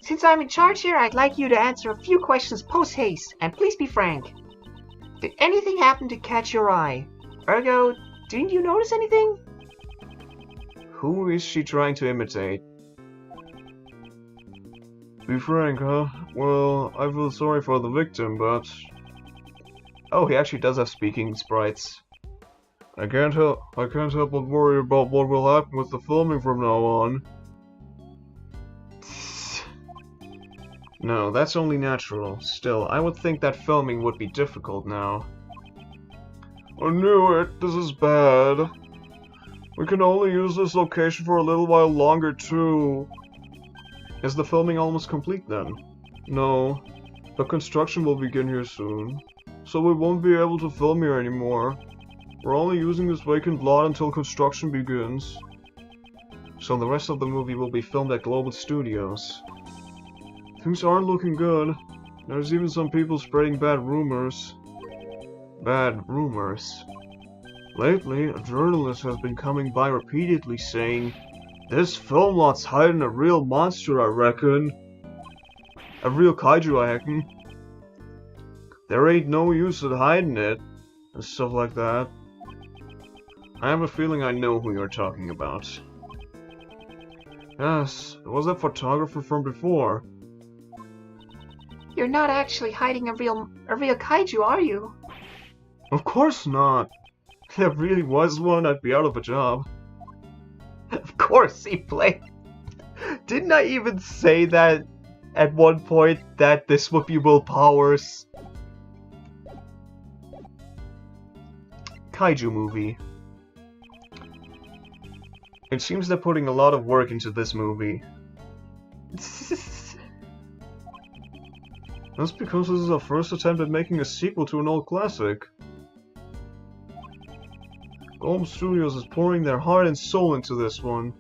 Since I'm in charge here, I'd like you to answer a few questions post-haste, and please be frank. Did anything happen to catch your eye? Ergo, didn't you notice anything? Who is she trying to imitate? Be frank, huh? Well, I feel sorry for the victim, but... Oh, he actually does have speaking sprites. I can't help but worry about what will happen with the filming from now on. No, that's only natural. Still, I would think that filming would be difficult now. I knew it. This is bad. We can only use this location for a little while longer, too. Is the filming almost complete then? No, but construction will begin here soon, so we won't be able to film here anymore. We're only using this vacant lot until construction begins. So the rest of the movie will be filmed at Global Studios. Things aren't looking good. There's even some people spreading bad rumors. Bad rumors? Lately, a journalist has been coming by repeatedly saying, "This film lot's hiding a real monster, I reckon. A real kaiju, I reckon. There ain't no use in hiding it," and stuff like that. I have a feeling I know who you're talking about. Yes, it was that photographer from before. You're not actually hiding a real kaiju, are you? Of course not. If there really was one, I'd be out of a job. Of course he played. Didn't I even say that at one point that this would be Will Powers? Kaiju movie. It seems they're putting a lot of work into this movie. That's because this is our first attempt at making a sequel to an old classic. Golem Studios is pouring their heart and soul into this one.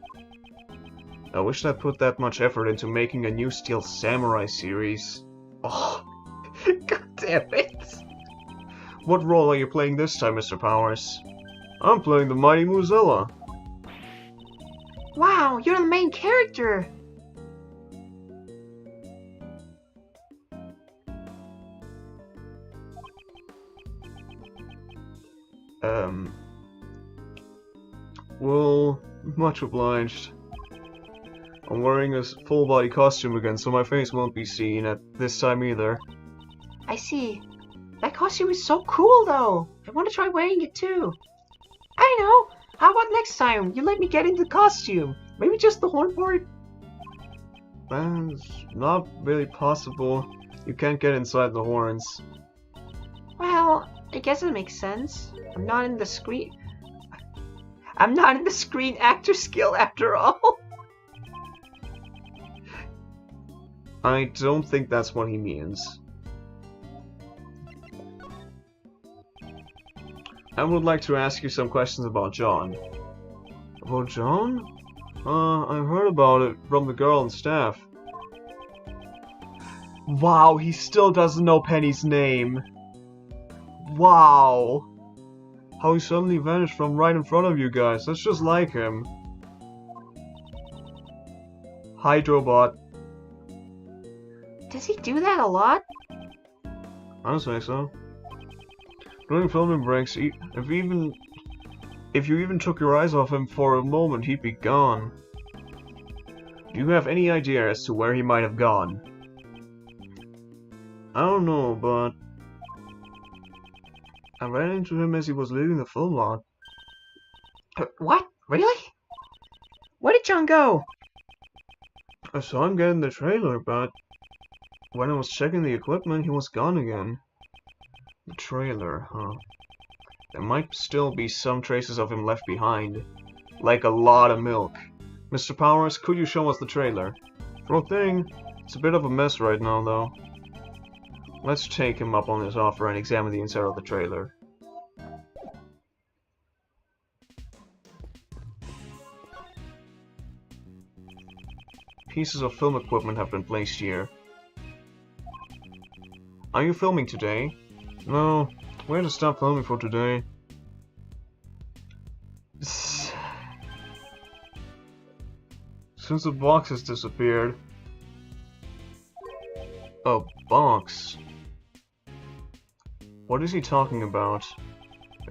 I wish they put that much effort into making a new Steel Samurai series. Oh, god damn it! What role are you playing this time, Mr. Powers? I'm playing the Mighty Muzilla. Wow, you're the main character! Well, much obliged. I'm wearing a full body costume again, so my face won't be seen at this time either. I see. That costume is so cool, though. I want to try wearing it, too. I know! How about next time you let me get into the costume? Maybe just the horn part? That's not really possible. You can't get inside the horns. Well, I guess it makes sense. I'm not in the screen actor skill after all. I don't think that's what he means. I would like to ask you some questions about John. About John? I heard about it from the girl on staff. Wow, he still doesn't know Penny's name. Wow. How he suddenly vanished from right in front of you guys. That's just like him. Hydrobot. Does he do that a lot? I don't think so. During filming breaks, if you even took your eyes off him for a moment, he'd be gone. Do you have any idea as to where he might have gone? I don't know, but I ran into him as he was leaving the film lot. What? Really? Where did John go? I saw him get in the trailer, but when I was checking the equipment, he was gone again. The trailer, huh? There might still be some traces of him left behind. Like a lot of milk. Mr. Powers, could you show us the trailer? Sure thing. It's a bit of a mess right now, though. Let's take him up on his offer and examine the inside of the trailer. Pieces of film equipment have been placed here. Are you filming today? No, we had to stop filming for today. Since the box has disappeared. A box? What is he talking about?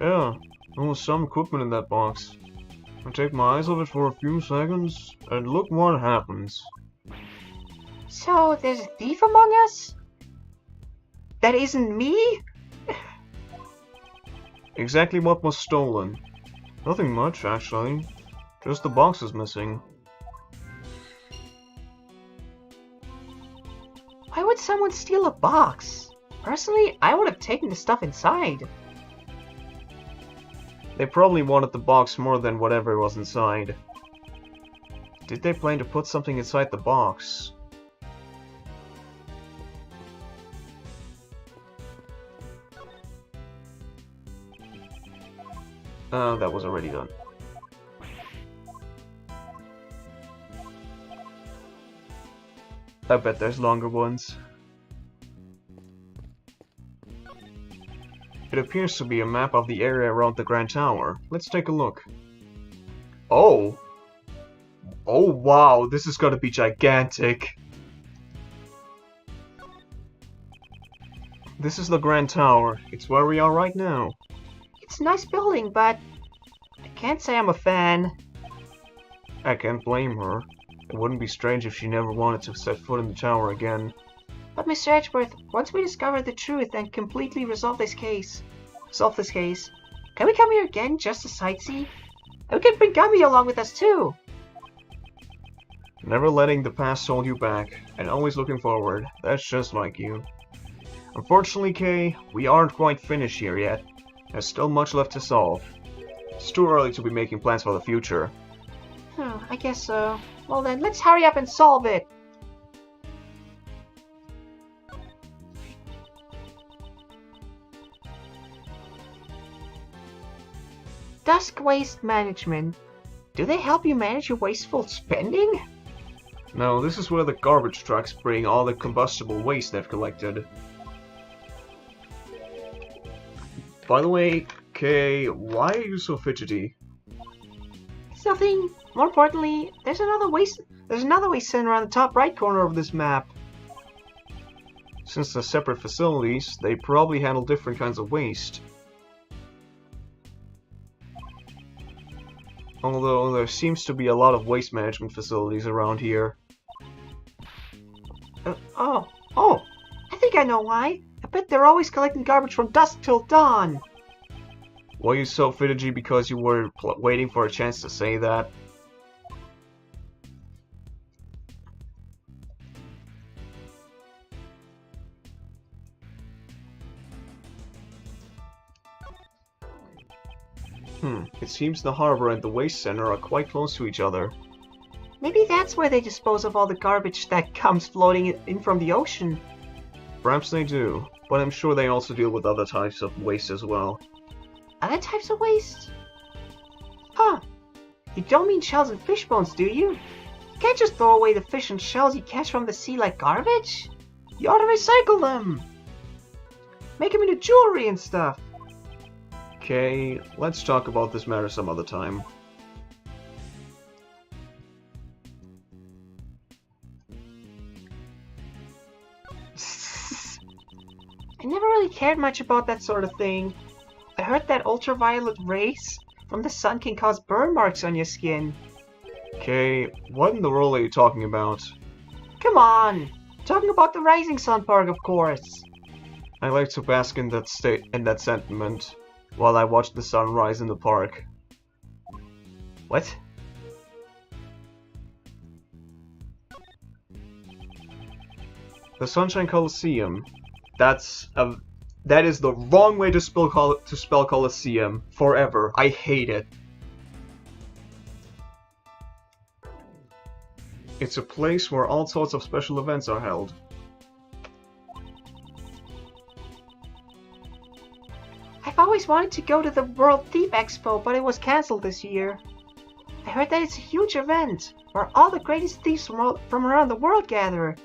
Yeah, there was some equipment in that box. I take my eyes off it for a few seconds, and look what happens. So, there's a thief among us? That isn't me? Exactly what was stolen. Nothing much, actually. Just the box is missing. Why would someone steal a box? Personally, I would have taken the stuff inside. They probably wanted the box more than whatever was inside. Did they plan to put something inside the box? That was already done. I bet there's longer ones. It appears to be a map of the area around the Grand Tower. Let's take a look. Oh! Oh wow, this is gonna be gigantic! This is the Grand Tower. It's where we are right now. It's a nice building, but I can't say I'm a fan. I can't blame her. It wouldn't be strange if she never wanted to set foot in the tower again. But Mr. Edgeworth, once we discover the truth and completely resolve this case, solve this case. Can we come here again just to sightsee? And we can bring Gummy along with us too. Never letting the past hold you back, and always looking forward. That's just like you. Unfortunately, Kay, we aren't quite finished here yet. There's still much left to solve. It's too early to be making plans for the future. I guess so. Well then, let's hurry up and solve it. Dusk Waste Management. Do they help you manage your wasteful spending? No, this is where the garbage trucks bring all the combustible waste they've collected. By the way, Kay, why are you so fidgety? It's nothing. More importantly, there's another waste center on the top right corner of this map. Since they're separate facilities, they probably handle different kinds of waste. Although there seems to be a lot of waste management facilities around here. Oh, I think I know why. I bet they're always collecting garbage from dusk till dawn. Were you so fidgety because you were waiting for a chance to say that? It seems the harbor and the waste center are quite close to each other. Maybe that's where they dispose of all the garbage that comes floating in from the ocean. Perhaps they do, but I'm sure they also deal with other types of waste as well. Other types of waste? Huh. You don't mean shells and fish bones, do you? You can't just throw away the fish and shells you catch from the sea like garbage. You ought to recycle them. Make them into jewelry and stuff. Okay, let's talk about this matter some other time. I never really cared much about that sort of thing. I heard that ultraviolet rays from the sun can cause burn marks on your skin. Okay, what in the world are you talking about? Come on! Talking about the Rising Sun Park, of course. I like to bask in that sentiment while I watch the sun rise in the park. What? The Sunshine Coliseum. That is the wrong way to spell Coliseum forever. I hate it. It's a place where all sorts of special events are held. I've always wanted to go to the World Thief Expo, but it was cancelled this year. I heard that it's a huge event, where all the greatest thieves from around the world gather.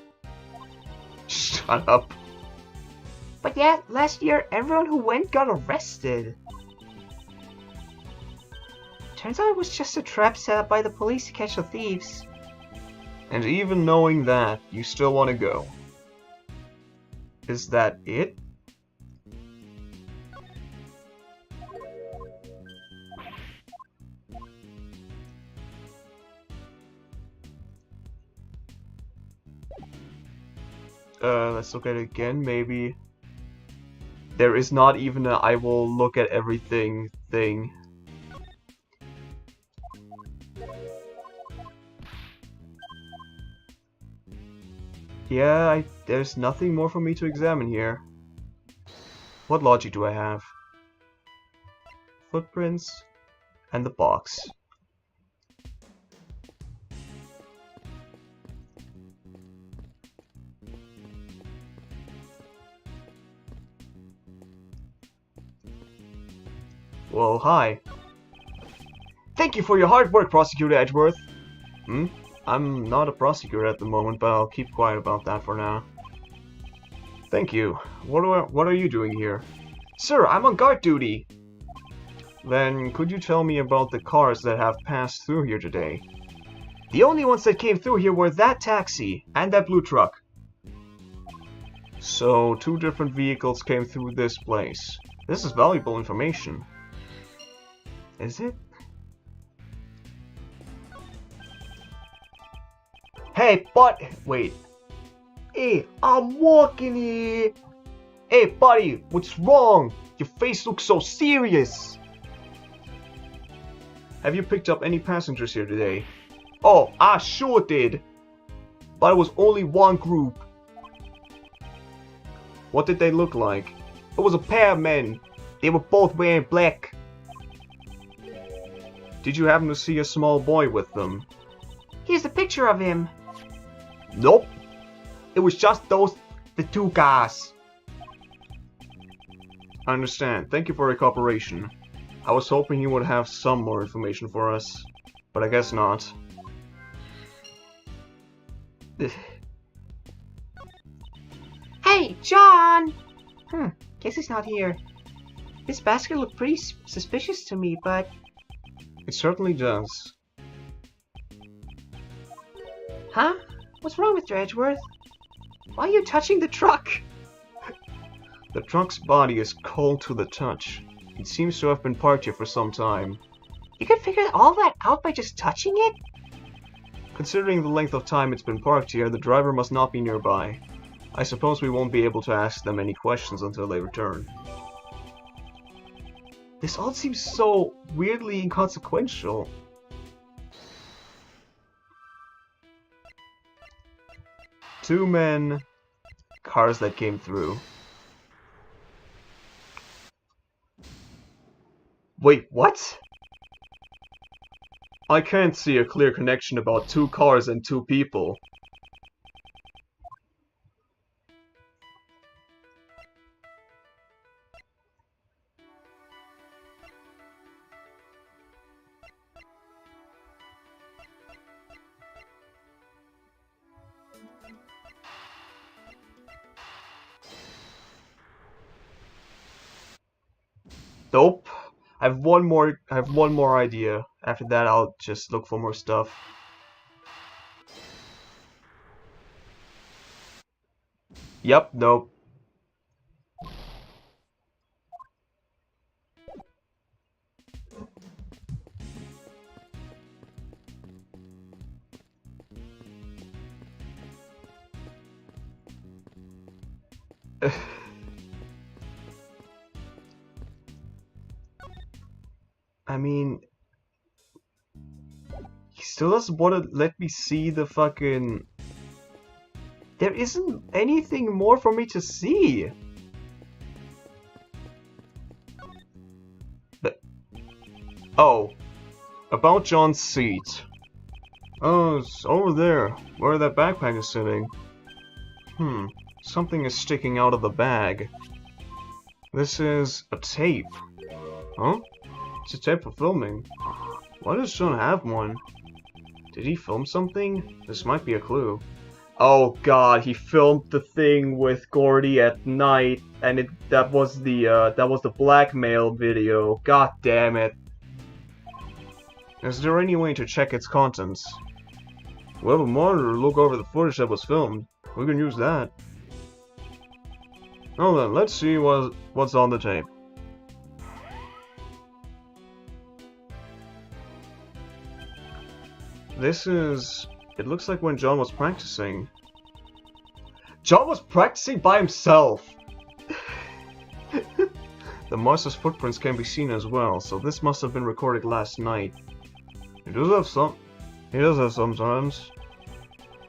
Shut up. But yeah, last year everyone who went got arrested. Turns out it was just a trap set up by the police to catch the thieves. And even knowing that, you still want to go. Is that it? Let's look at it again, maybe. There is not even a I will look at everything thing. Yeah, there's nothing more for me to examine here. What logic do I have? Footprints and the box. Well, hi. Thank you for your hard work, Prosecutor Edgeworth. I'm not a prosecutor at the moment, but I'll keep quiet about that for now. Thank you. What are you doing here? Sir, I'm on guard duty. Then, could you tell me about the cars that have passed through here today? The only ones that came through here were that taxi and that blue truck. So, 2 different vehicles came through this place. This is valuable information. Is it? Hey, but wait. Hey, I'm walking here. Hey, buddy, what's wrong? Your face looks so serious. Have you picked up any passengers here today? Oh, I sure did. But it was only one group. What did they look like? It was a pair of men. They were both wearing black. Did you happen to see a small boy with them? Here's the picture of him. Nope. It was just the two guys. I understand. Thank you for your cooperation. I was hoping you would have some more information for us, but I guess not. Hey, John! Guess he's not here. This basket looked pretty suspicious to me, but... It certainly does. Huh? What's wrong, Mr. Edgeworth? Why are you touching the truck? The truck's body is cold to the touch. It seems to have been parked here for some time. You could figure all that out by just touching it? Considering the length of time it's been parked here, the driver must not be nearby. I suppose we won't be able to ask them any questions until they return. This all seems so weirdly inconsequential. Two men, cars that came through. Wait, what? I can't see a clear connection about two cars and two people. Nope. I have one more idea. After that, I'll just look for more stuff. Yep, nope. I mean, he still doesn't want to let me see the fucking... There isn't anything more for me to see. But... Oh. About John's seat. Oh, it's over there, where that backpack is sitting. Something is sticking out of the bag. This is a tape. Huh? It's a tape for filming. Why does John have one? Did he film something? This might be a clue. Oh god, he filmed the thing with Gordy at night, and that was the blackmail video. God damn it. Is there any way to check its contents? We have a monitor to look over the footage that was filmed. We can use that. Well then, let's see what's on the tape. This is... It looks like when John was practicing. John was practicing by himself! The monster's footprints can be seen as well, so this must have been recorded last night. He does have sometimes.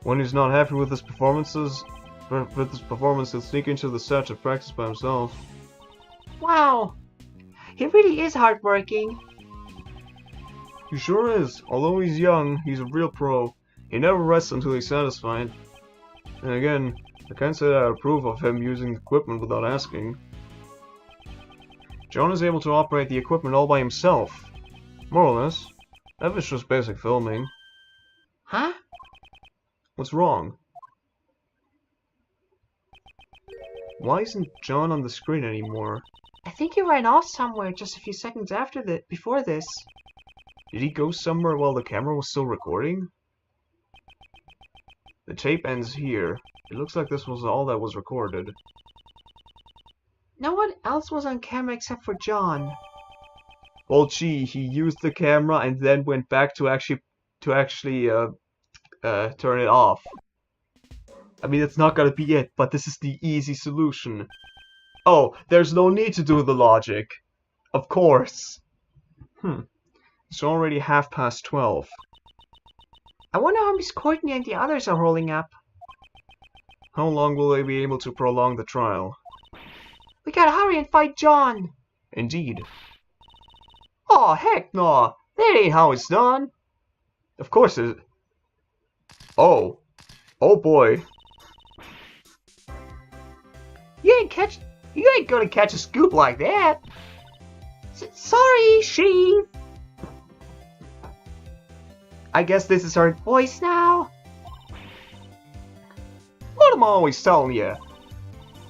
When he's not happy with his performances, he'll sneak into the set to practice by himself. Wow! He really is hardworking. He sure is. Although he's young, he's a real pro. He never rests until he's satisfied. And again, I can't say that I approve of him using equipment without asking. John is able to operate the equipment all by himself. More or less. That was just basic filming. Huh? What's wrong? Why isn't John on the screen anymore? I think he ran off somewhere just a few seconds before this. Did he go somewhere while the camera was still recording? The tape ends here. It looks like this was all that was recorded. No one else was on camera except for John. Well, gee, he used the camera and then went back to actually turn it off. I mean, it's not gonna be it, but this is the easy solution. Oh, there's no need to do the logic. Of course. It's already 12:30. I wonder how Miss Courtney and the others are holding up. How long will they be able to prolong the trial? We gotta hurry and fight John. Indeed. Oh, heck no. That ain't how it's done. Of course it... Oh. Oh boy. You ain't gonna catch a scoop like that. Sorry, Sheev. I guess this is her Voice now. What am I always telling you?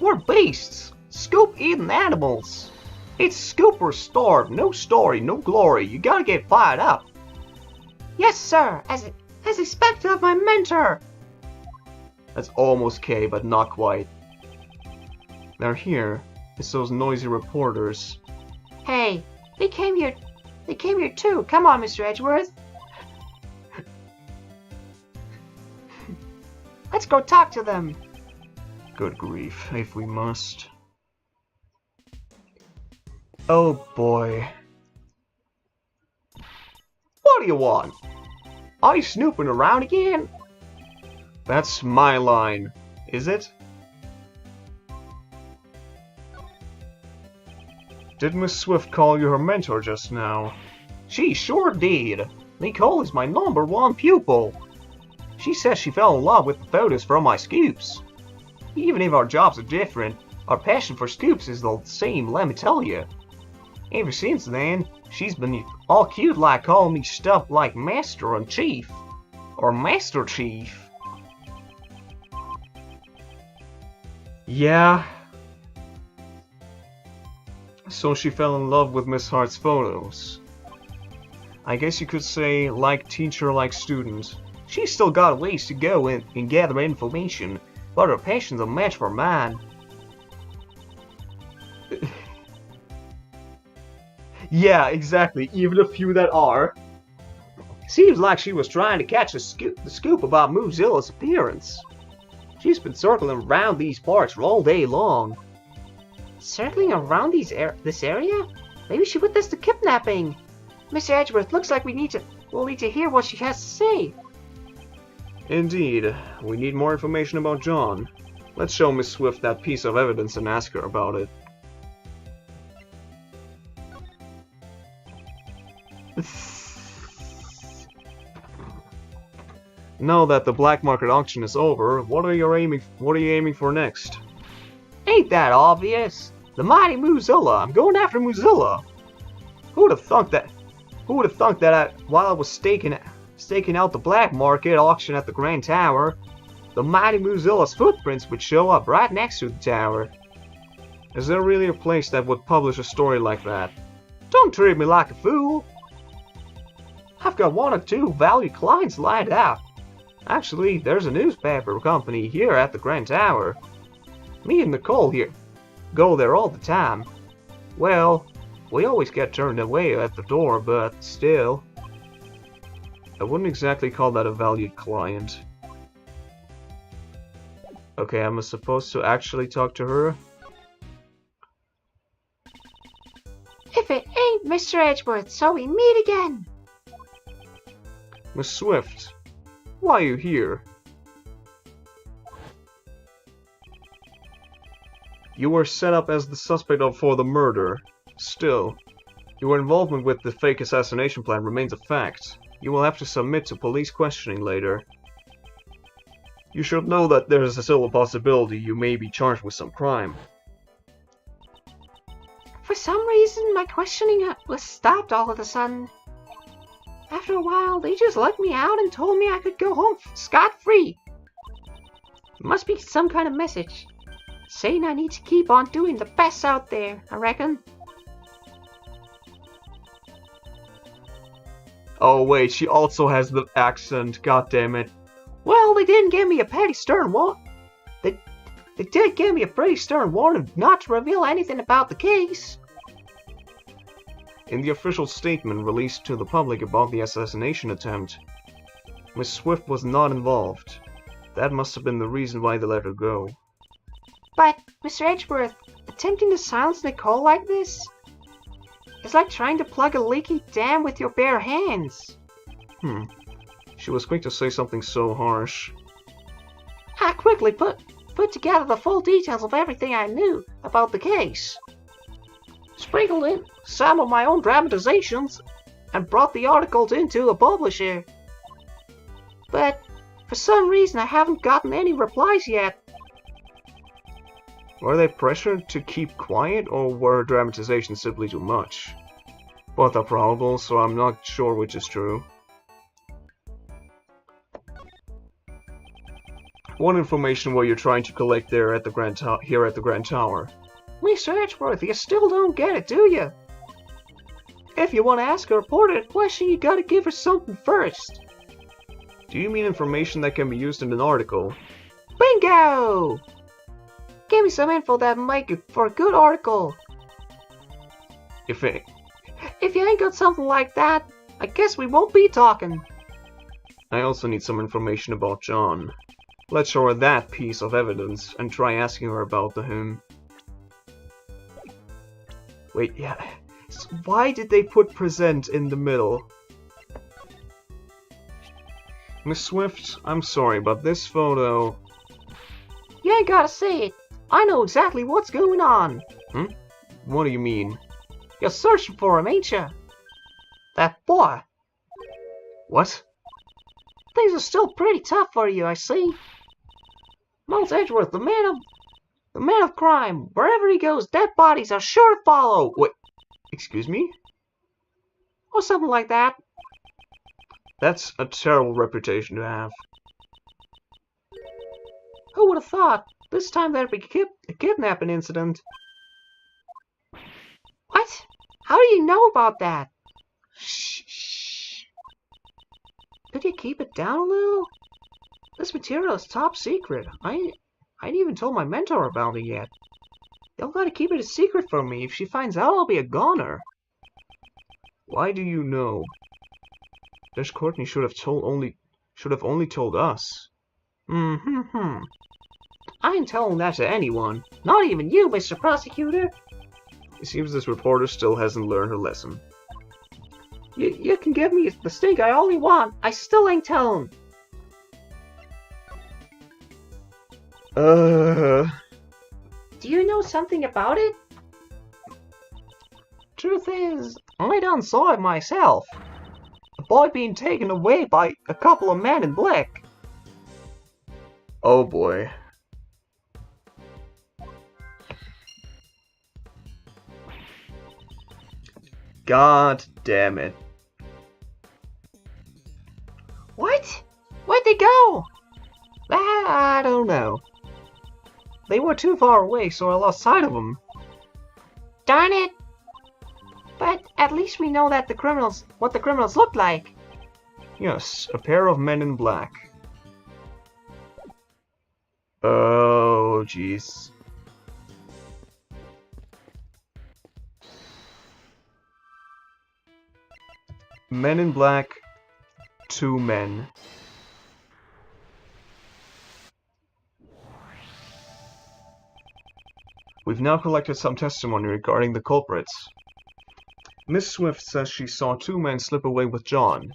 We're beasts. Scoop-eating animals. It's scoop or starve. No story, no glory. You gotta get fired up. Yes, sir. As expected of my mentor. That's almost K, but not quite. They're here. It's those noisy reporters. Hey, they came here too. Come on, Mr. Edgeworth. Let's go talk to them. Good grief, if we must. Oh boy. What do you want? Are you snooping around again? That's my line, is it? Did Miss Swift call you her mentor just now? She sure did. Nicole is my #1 pupil. She says she fell in love with the photos from my scoops. Even if our jobs are different, our passion for scoops is the same, let me tell you. Ever since then, she's been all cute like calling me stuff like Master and Chief. Or Master Chief. Yeah. So she fell in love with Miss Hart's photos. I guess you could say, like teacher, like student. She's still got a ways to go in gather information, but her passion's a match for mine. Yeah, exactly, even a few that are. Seems like she was trying to catch the scoop about Moozilla's appearance. She's been circling around these parts all day long. Circling around this area? Maybe she witnessed the kidnapping. Mr. Edgeworth, looks like we'll need to hear what she has to say. Indeed. We need more information about John. Let's show Miss Swift that piece of evidence and ask her about it. Now that the black market auction is over, what are you aiming for next? Ain't that obvious? The mighty Moozilla. I'm going after Moozilla. Who would have thunk that while I was staking out the black market auction at the Grand Tower, the mighty Moozilla's footprints would show up right next to the tower. Is there really a place that would publish a story like that? Don't treat me like a fool. I've got 1 or 2 valued clients lined up. Actually, there's a newspaper company here at the Grand Tower. Me and Nicole here go there all the time. Well, we always get turned away at the door, but still. I wouldn't exactly call that a valued client. Okay, am I supposed to actually talk to her? If it ain't Mr. Edgeworth, so we meet again. Miss Swift, why are you here? You were set up as the suspect for the murder. Still, your involvement with the fake assassination plan remains a fact. You will have to submit to police questioning later. You should know that there is still a possibility you may be charged with some crime. For some reason, my questioning was stopped all of a sudden. After a while, they just let me out and told me I could go home scot-free. Must be some kind of message, saying I need to keep on doing the best out there, I reckon. Oh wait, she also has the accent, god damn it. Well, they didn't give me a pretty stern warning. They did give me a pretty stern warning not to reveal anything about the case. In the official statement released to the public about the assassination attempt, Miss Swift was not involved. That must have been the reason why they let her go. But, Mr. Edgeworth, the attempting to silence Nicole like this? It's like trying to plug a leaky dam with your bare hands. She was quick to say something so harsh. I quickly put together the full details of everything I knew about the case. Sprinkled in some of my own dramatizations and brought the articles into a publisher. But for some reason I haven't gotten any replies yet. Were they pressured to keep quiet, or were dramatizations simply too much? Both are probable, so I'm not sure which is true. What information were you trying to collect there at the here at the Grand Tower? Mr. Edgeworth, you still don't get it, do you? If you want to ask a reporter a question, you gotta give her something first. Do you mean information that can be used in an article? Bingo! Give me some info that might make for a good article. If you ain't got something like that, I guess we won't be talking. I also need some information about John. Let's show her that piece of evidence and try asking her about him. Wait, yeah. Why did they put present in the middle? Miss Swift, I'm sorry, but this photo... You ain't gotta say it. I know exactly what's going on. What do you mean? You're searching for him, ain't you? That boy. What? Things are still pretty tough for you, I see. Miles Edgeworth, the man of crime. Wherever he goes, dead bodies are sure to follow. Wait, excuse me? Or something like that. That's a terrible reputation to have. Who would have thought? This time there'd be a kidnapping incident. What? How do you know about that? Shh. Could you keep it down a little? This material is top secret. I ain't even told my mentor about it yet. Y'all gotta keep it a secret from me. If she finds out, I'll be a goner. Why do you know? Judge Courtney should have only told us. I ain't telling that to anyone. Not even you, Mr. Prosecutor. It seems this reporter still hasn't learned her lesson. You can give me the stink I only want. I still ain't telling. Do you know something about it? Truth is, I done saw it myself. A boy being taken away by a couple of men in black. Oh boy. God damn it. What? Where'd they go? I don't know. They were too far away, so I lost sight of them. Darn it! But at least we know that what the criminals looked like. Yes, a pair of men in black. Oh, jeez. Men in black, 2 men. We've now collected some testimony regarding the culprits. Miss Swift says she saw 2 men slip away with John.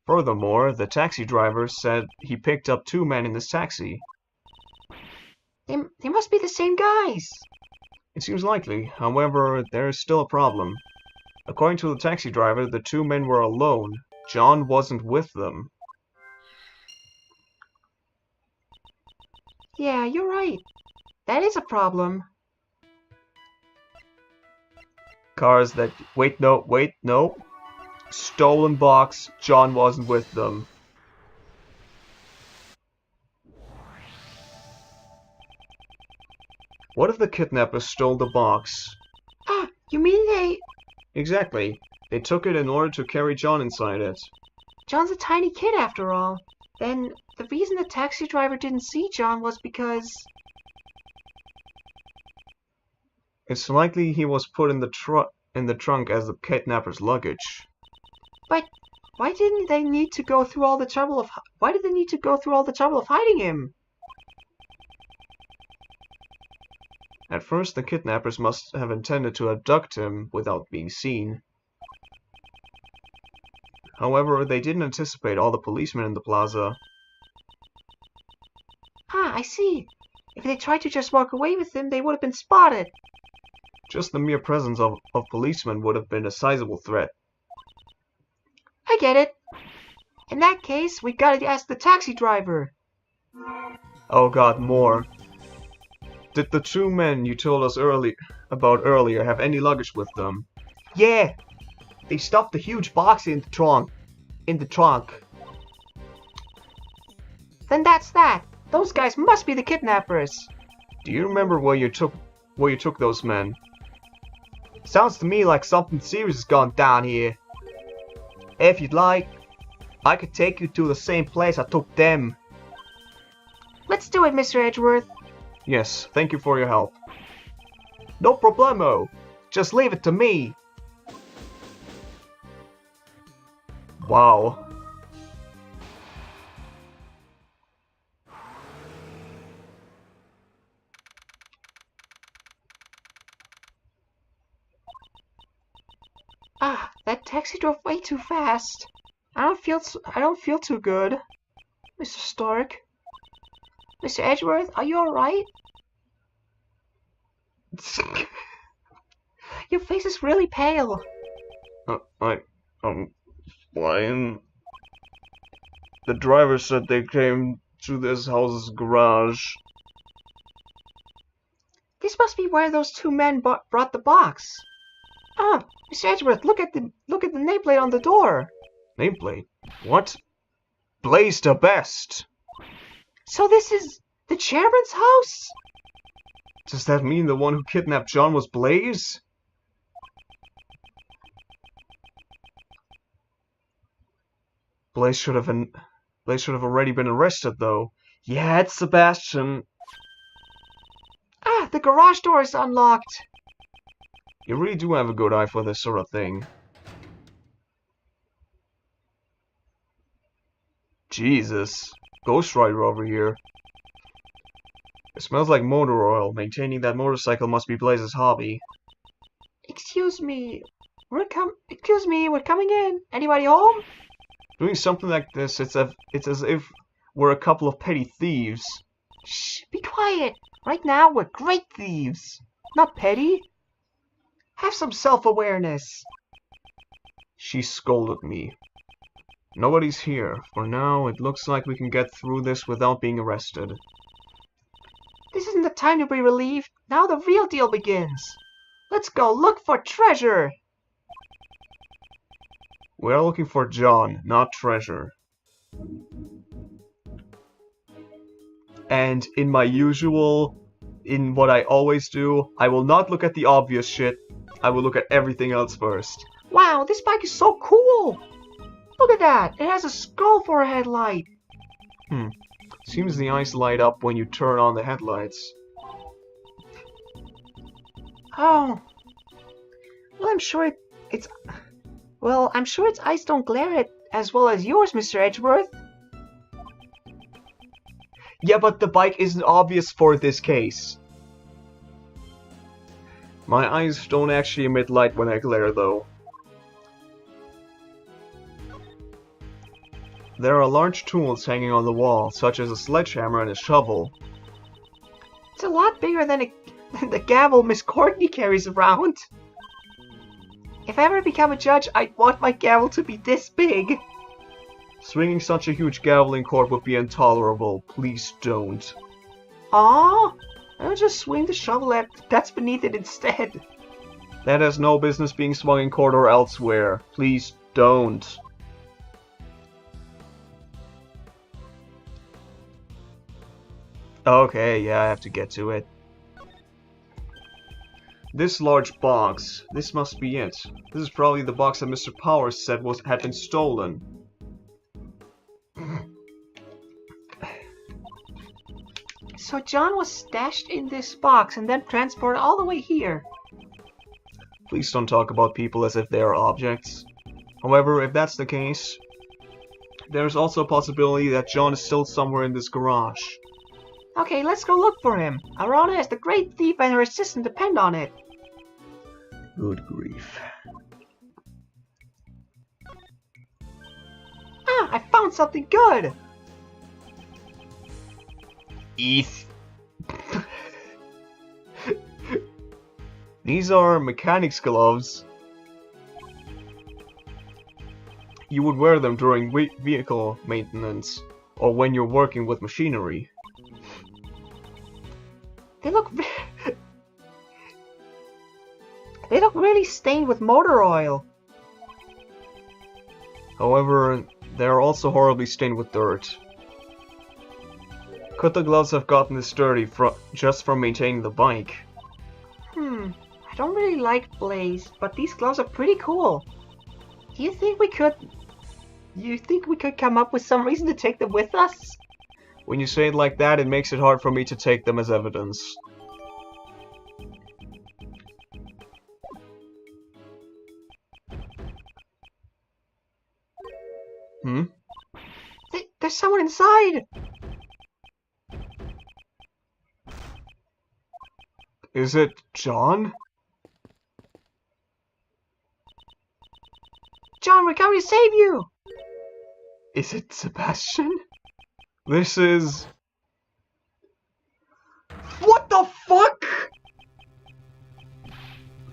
Furthermore, the taxi driver said he picked up 2 men in this taxi. They must be the same guys. It seems likely. However, there is still a problem. According to the taxi driver, the 2 men were alone. John wasn't with them. Yeah, you're right. That is a problem. Cars that... Wait, no. Stolen box. John wasn't with them. What if the kidnappers stole the box? Ah, you mean they... Exactly. They took it in order to carry John inside it. John's a tiny kid after all. Then the reason the taxi driver didn't see John was because... It's likely he was put in the trunk as the kidnapper's luggage. But why didn't they need to go through all the trouble of... Why did they need to go through all the trouble of hiding him? At first, the kidnappers must have intended to abduct him without being seen. However, they didn't anticipate all the policemen in the plaza. Ah, I see. If they tried to just walk away with him, they would have been spotted. Just the mere presence of policemen would have been a sizable threat. I get it. In that case, we gotta ask the taxi driver. Oh god, more. Did the two men you told us earlier have any luggage with them? Yeah, they stuffed a huge box in the trunk. Then that's that. Those guys must be the kidnappers. Do you remember where you took those men? Sounds to me like something serious has gone down here. If you'd like, I could take you to the same place I took them. Let's do it, Mr. Edgeworth. Yes, thank you for your help. No problemo. Just leave it to me. Wow. Ah, that taxi drove way too fast. I don't feel too good. Mr. Stark. Mr. Edgeworth, are you alright? Your face is really pale. I'm fine. The driver said they came to this house's garage. This must be where those two men brought the box. Ah, Mr. Edgeworth, look at the nameplate on the door. Nameplate? What? Blaze the best! So this is the chairman's house? Does that mean the one who kidnapped John was Blaze? Blaze should have already been arrested, though. Yeah, it's Sebastian. Ah, the garage door is unlocked. You really do have a good eye for this sort of thing. Jesus. Ghost Rider over here. It smells like motor oil. Maintaining that motorcycle must be Blaze's hobby. Excuse me, we're coming in. Anybody home? Doing something like this, it's as if we're a couple of petty thieves. Shh, be quiet. Right now, we're great thieves. Not petty. Have some self-awareness. She scolded me. Nobody's here. For now, it looks like we can get through this without being arrested. This isn't the time to be relieved. Now the real deal begins. Let's go look for treasure. We're looking for John, not treasure. And in what I always do, I will not look at the obvious shit. I will look at everything else first. Wow, this bike is so cool. Look at that. It has a skull for a headlight. Seems the eyes light up when you turn on the headlights. Oh. Well, I'm sure its eyes don't glare as well as yours, Mr. Edgeworth. Yeah, but the bike isn't obvious for this case. My eyes don't actually emit light when I glare, though. There are large tools hanging on the wall, such as a sledgehammer and a shovel. It's a lot bigger than the gavel Miss Courtney carries around. If I ever become a judge, I'd want my gavel to be this big. Swinging such a huge gavel in court would be intolerable. Please don't. Aw, I'll just swing the shovel that's beneath it instead. That has no business being swung in court or elsewhere. Please don't. Okay, yeah, I have to get to it. This large box. This must be it. This is probably the box that Mr. Powers said had been stolen. So John was stashed in this box and then transported all the way here. Please don't talk about people as if they are objects. However, if that's the case, there's also a possibility that John is still somewhere in this garage. Okay, let's go look for him. Arana is the great thief and her assistant depend on it. Good grief. Ah, I found something good! ETH. These are mechanics gloves. You would wear them during vehicle maintenance, or when you're working with machinery. They look... they look really stained with motor oil. However, they are also horribly stained with dirt. Could the gloves have gotten this dirty just from maintaining the bike? I don't really like Blaze, but these gloves are pretty cool. Do you think we could... come up with some reason to take them with us? When you say it like that, it makes it hard for me to take them as evidence. There's someone inside! Is it John? John, we're coming to save you! Is it Sebastian? This is... What the fuck?!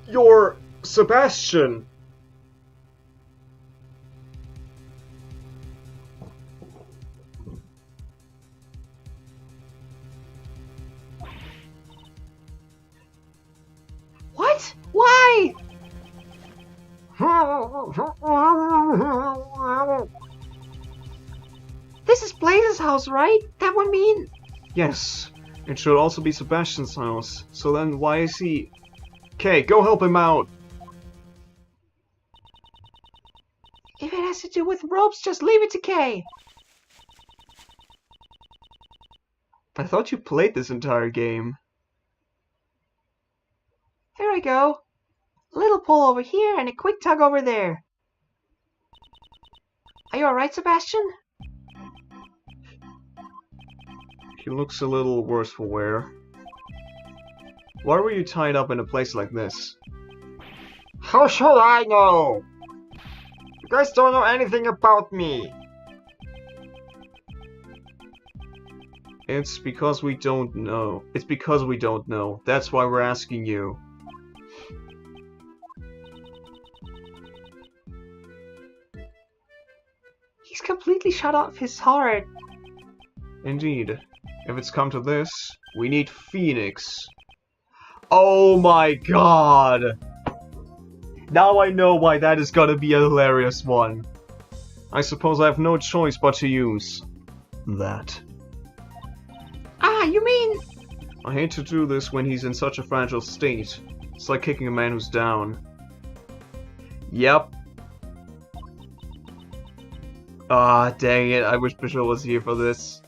You're Sebastian! What? Why? This is Blaze's house, right? That would mean... Yes, it should also be Sebastian's house. So then why is he... Okay, go help him out! If it has to do with ropes, just leave it to Kay. I thought you played this entire game. Here I go. A little pull over here and a quick tug over there. Are you alright, Sebastian? He looks a little worse for wear. Why were you tied up in a place like this? How should I know? You guys don't know anything about me. It's because we don't know. It's because we don't know. That's why we're asking you. He's completely shut off his heart. Indeed. If it's come to this, we need Phoenix. Oh my god! Now I know why that is gonna be a hilarious one. I suppose I have no choice but to use that. Ah, you mean... I hate to do this when he's in such a fragile state. It's like kicking a man who's down. Yep. Ah, dang it, I wish Bishop was here for this.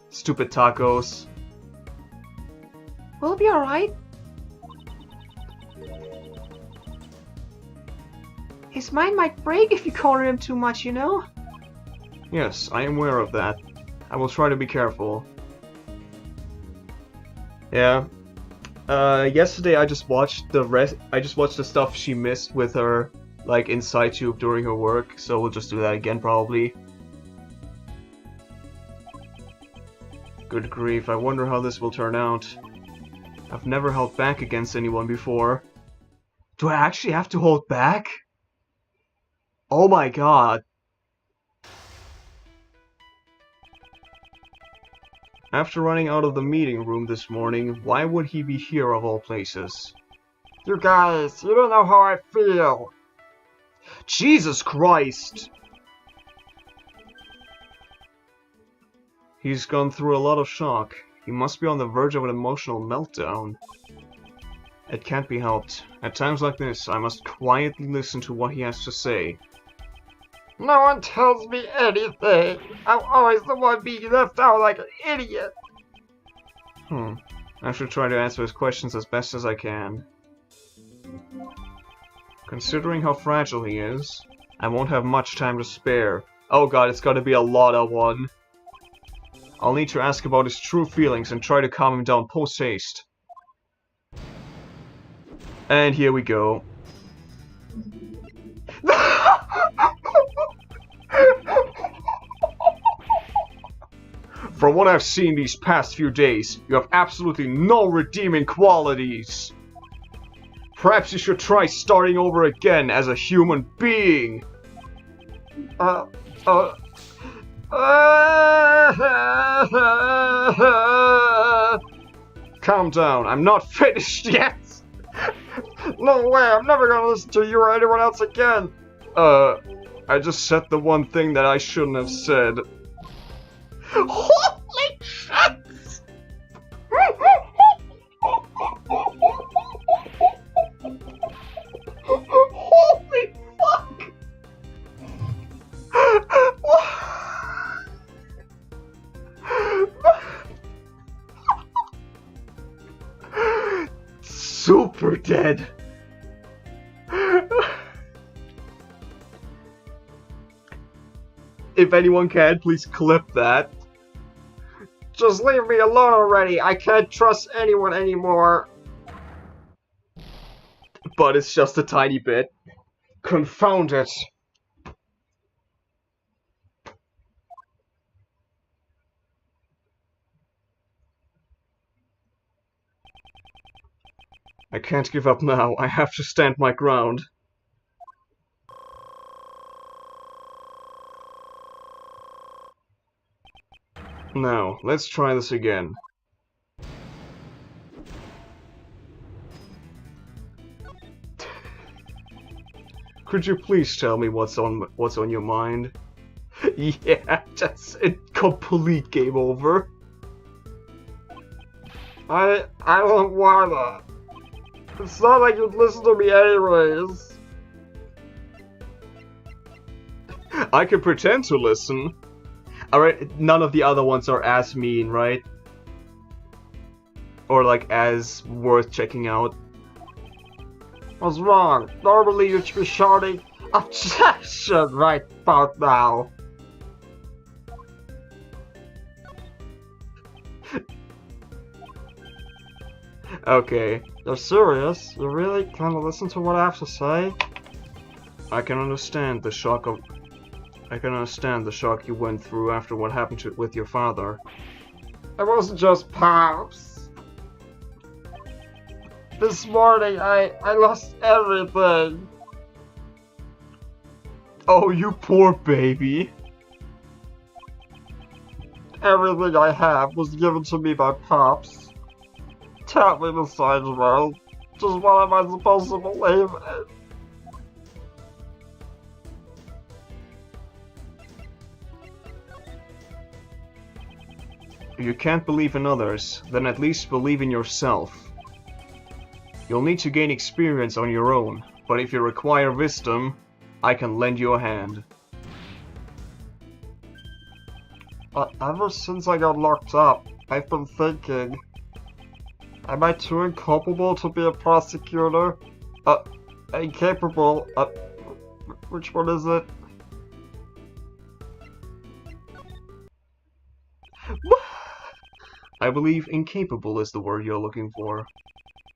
Stupid tacos. We'll be alright. His mind might break if you corner him too much, you know? Yes, I am aware of that. I will try to be careful. Yeah. Yesterday I just watched the stuff she missed with her, like, inside tube during her work, so we'll just do that again probably. Good grief, I wonder how this will turn out. I've never held back against anyone before. Do I actually have to hold back? Oh my god. After running out of the meeting room this morning, why would he be here of all places? You guys, you don't know how I feel. Jesus Christ! He's gone through a lot of shock. He must be on the verge of an emotional meltdown. It can't be helped. At times like this, I must quietly listen to what he has to say. No one tells me anything. I'm always the one being left out like an idiot. I should try to answer his questions as best as I can. Considering how fragile he is, I won't have much time to spare. Oh god, it's gotta be a lot of one. I'll need to ask about his true feelings and try to calm him down post-haste. And here we go. From what I've seen these past few days, you have absolutely no redeeming qualities. Perhaps you should try starting over again as a human being. Calm down, I'm not finished yet. No way, I'm never gonna listen to you or anyone else again. I just said the one thing that I shouldn't have said. Holy shit! Holy fuck! Super dead. If anyone can, please clip that. Just leave me alone already. I can't trust anyone anymore. But it's just a tiny bit. Confound it. I can't give up now. I have to stand my ground. Now, let's try this again. Could you please tell me what's on your mind? Yeah, that's a complete game over. I don't wanna. It's not like you'd listen to me anyways. I can pretend to listen. Alright, none of the other ones are as mean, right? Or like as worth checking out. What's wrong? Normally you'd be shouting objection right about now. Okay, You're serious? You really can't listen to what I have to say? I can understand the shock you went through after what happened with your father. It wasn't just Pops. This morning I lost everything. Oh, you poor baby. Everything I have was given to me by Pops. Tell me, Miss Angelo, just what am I supposed to believe in? If you can't believe in others, then at least believe in yourself. You'll need to gain experience on your own, but if you require wisdom, I can lend you a hand. Ever since I got locked up, I've been thinking, am I too incapable to be a prosecutor? Incapable, which one is it? I believe incapable is the word you're looking for.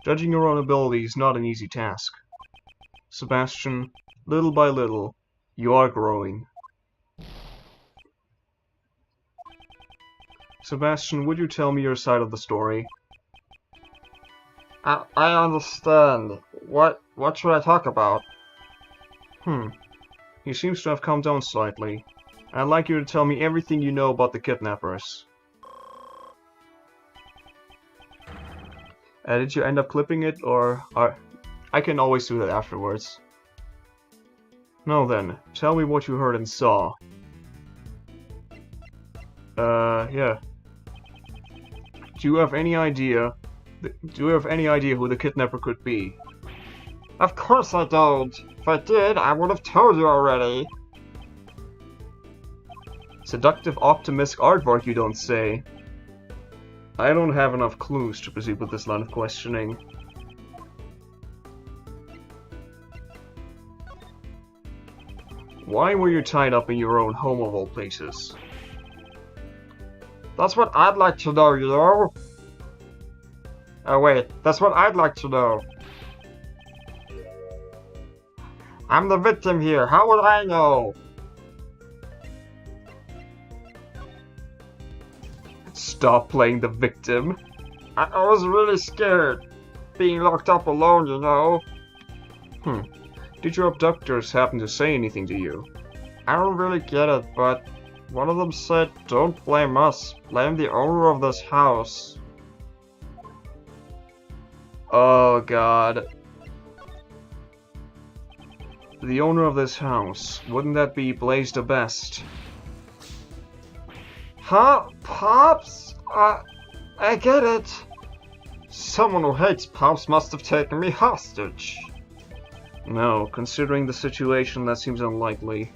Judging your own ability is not an easy task. Sebastian, little by little, you are growing. Sebastian, would you tell me your side of the story? I understand. What should I talk about? He seems to have calmed down slightly. I'd like you to tell me everything you know about the kidnappers. Did you end up clipping it, or... I can always do that afterwards. Now then, tell me what you heard and saw. Yeah. Do you have any idea who the kidnapper could be? Of course I don't. If I did, I would have told you already. Seductive optimistic artwork, you don't say. I don't have enough clues to proceed with this line of questioning. Why were you tied up in your own home of all places? That's what I'd like to know, you know? Oh wait, that's what I'd like to know. I'm the victim here, how would I know? Stop playing the victim. I was really scared. Being locked up alone, you know? Did your abductors happen to say anything to you? I don't really get it, but one of them said, don't blame us, blame the owner of this house. Oh god. The owner of this house, wouldn't that be Blaze the Best? Huh? Pops? I get it. Someone who hates Pops must have taken me hostage. No, considering the situation, that seems unlikely.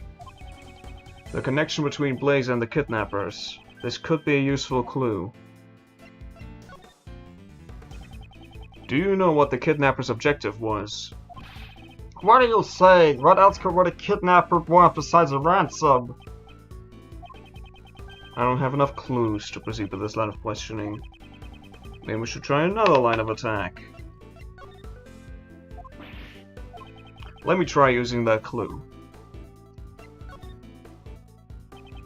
The connection between Blaze and the kidnappers. This could be a useful clue. Do you know what the kidnappers' objective was? What are you saying? What else could a kidnapper want besides a ransom? I don't have enough clues to proceed with this line of questioning. Maybe we should try another line of attack. Let me try using that clue.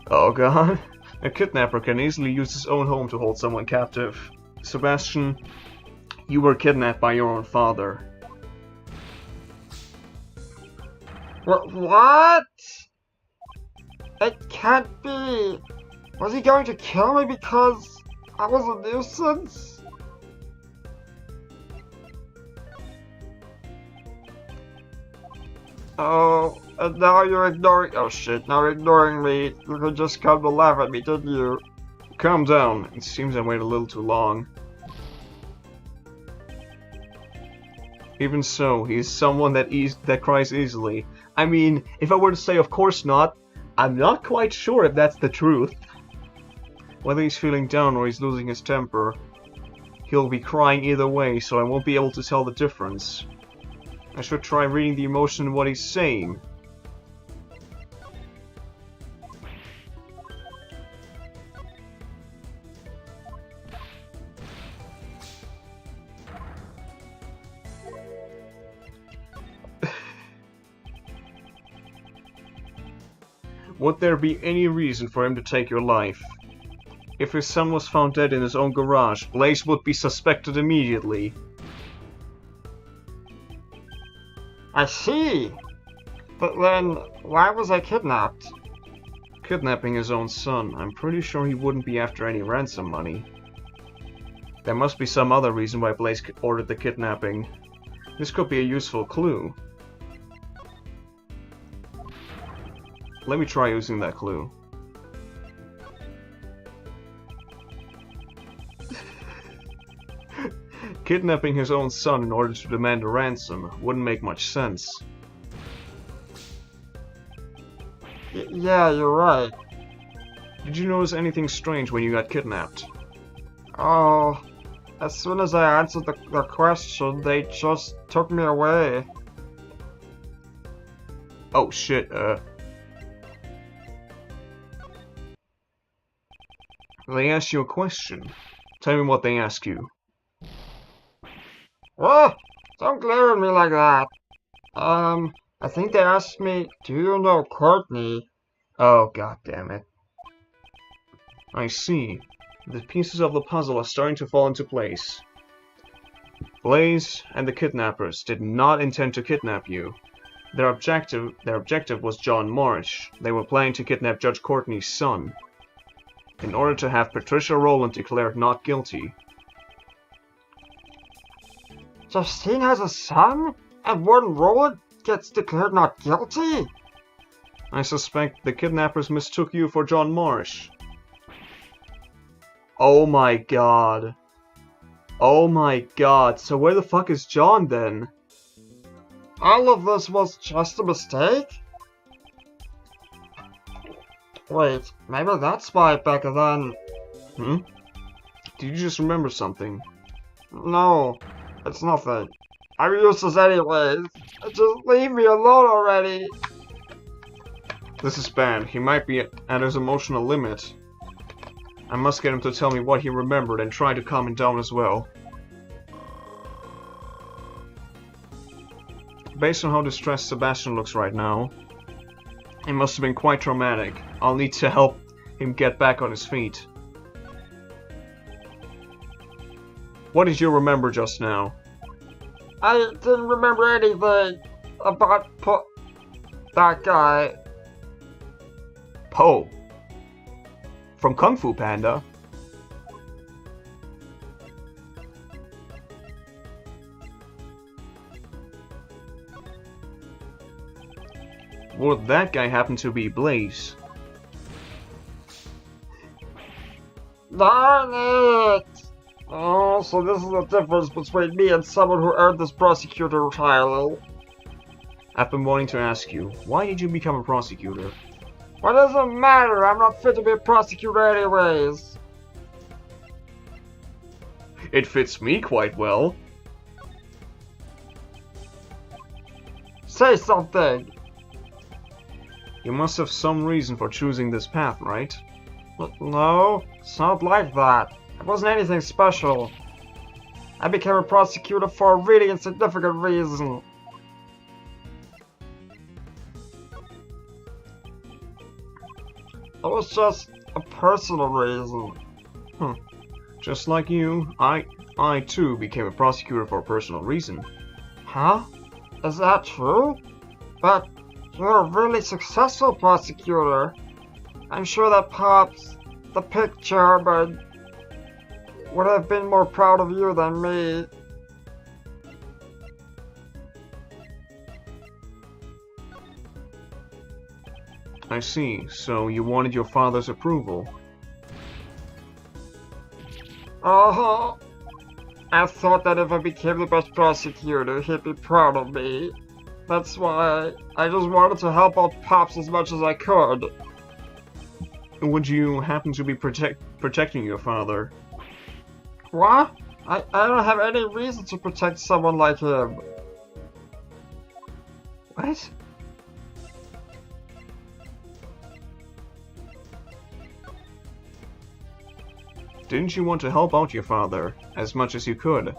Oh god, a kidnapper can easily use his own home to hold someone captive. Sebastian, you were kidnapped by your own father. What? It can't be. Was he going to kill me because I was a nuisance? Oh, and now you're ignoring- oh shit, now you're ignoring me. You could just come to laugh at me, didn't you? Calm down, it seems I waited a little too long. Even so, he is someone that cries easily. I mean, if I were to say of course not, I'm not quite sure if that's the truth. Whether he's feeling down or he's losing his temper, he'll be crying either way, so I won't be able to tell the difference. I should try reading the emotion in what he's saying. Would there be any reason for him to take your life? If his son was found dead in his own garage, Blaze would be suspected immediately. I see! But then, why was I kidnapped? Kidnapping his own son, I'm pretty sure he wouldn't be after any ransom money. There must be some other reason why Blaze ordered the kidnapping. This could be a useful clue. Let me try using that clue. Kidnapping his own son in order to demand a ransom wouldn't make much sense. Yeah, you're right. Did you notice anything strange when you got kidnapped? Oh, as soon as I answered the question, they just took me away. Oh shit, They asked you a question. Tell me what they asked you. Oh, don't glare at me like that. I think they asked me, do you know Courtney? Oh, god damn it. I see. The pieces of the puzzle are starting to fall into place. Blaze and the kidnappers did not intend to kidnap you. Their objective was John Marsh. They were planning to kidnap Judge Courtney's son, in order to have Patricia Rowland declared not guilty. Justine has a son? And Warden Rowland gets declared not guilty? I suspect the kidnappers mistook you for John Marsh. Oh my god. Oh my god, so where the fuck is John then? All of this was just a mistake? Wait, maybe that's why back then... Did you just remember something? No, it's nothing. I'm useless anyways. Just leave me alone already. This is bad. He might be at his emotional limit. I must get him to tell me what he remembered and try to calm him down as well. Based on how distressed Sebastian looks right now, it must have been quite traumatic. I'll need to help him get back on his feet. What did you remember just now? I didn't remember anything about that guy. Po. From Kung Fu Panda. Would that guy happen to be Blaze? Darn it! Oh, so this is the difference between me and someone who earned this prosecutor title. I've been wanting to ask you, why did you become a prosecutor? What does it matter? I'm not fit to be a prosecutor anyways. It fits me quite well. Say something! You must have some reason for choosing this path, right? No, it's not like that. It wasn't anything special. I became a prosecutor for a really insignificant reason. It was just a personal reason. Just like you, I too became a prosecutor for a personal reason. Huh? Is that true? But you're a really successful prosecutor. I'm sure that Pops, the pig chairman, would have been more proud of you than me. I see, so you wanted your father's approval. Uh-huh. I thought that if I became the best prosecutor, he'd be proud of me. That's why I just wanted to help out Pops as much as I could. Would you happen to be protecting your father? What? I don't have any reason to protect someone like him. What? Didn't you want to help out your father as much as you could?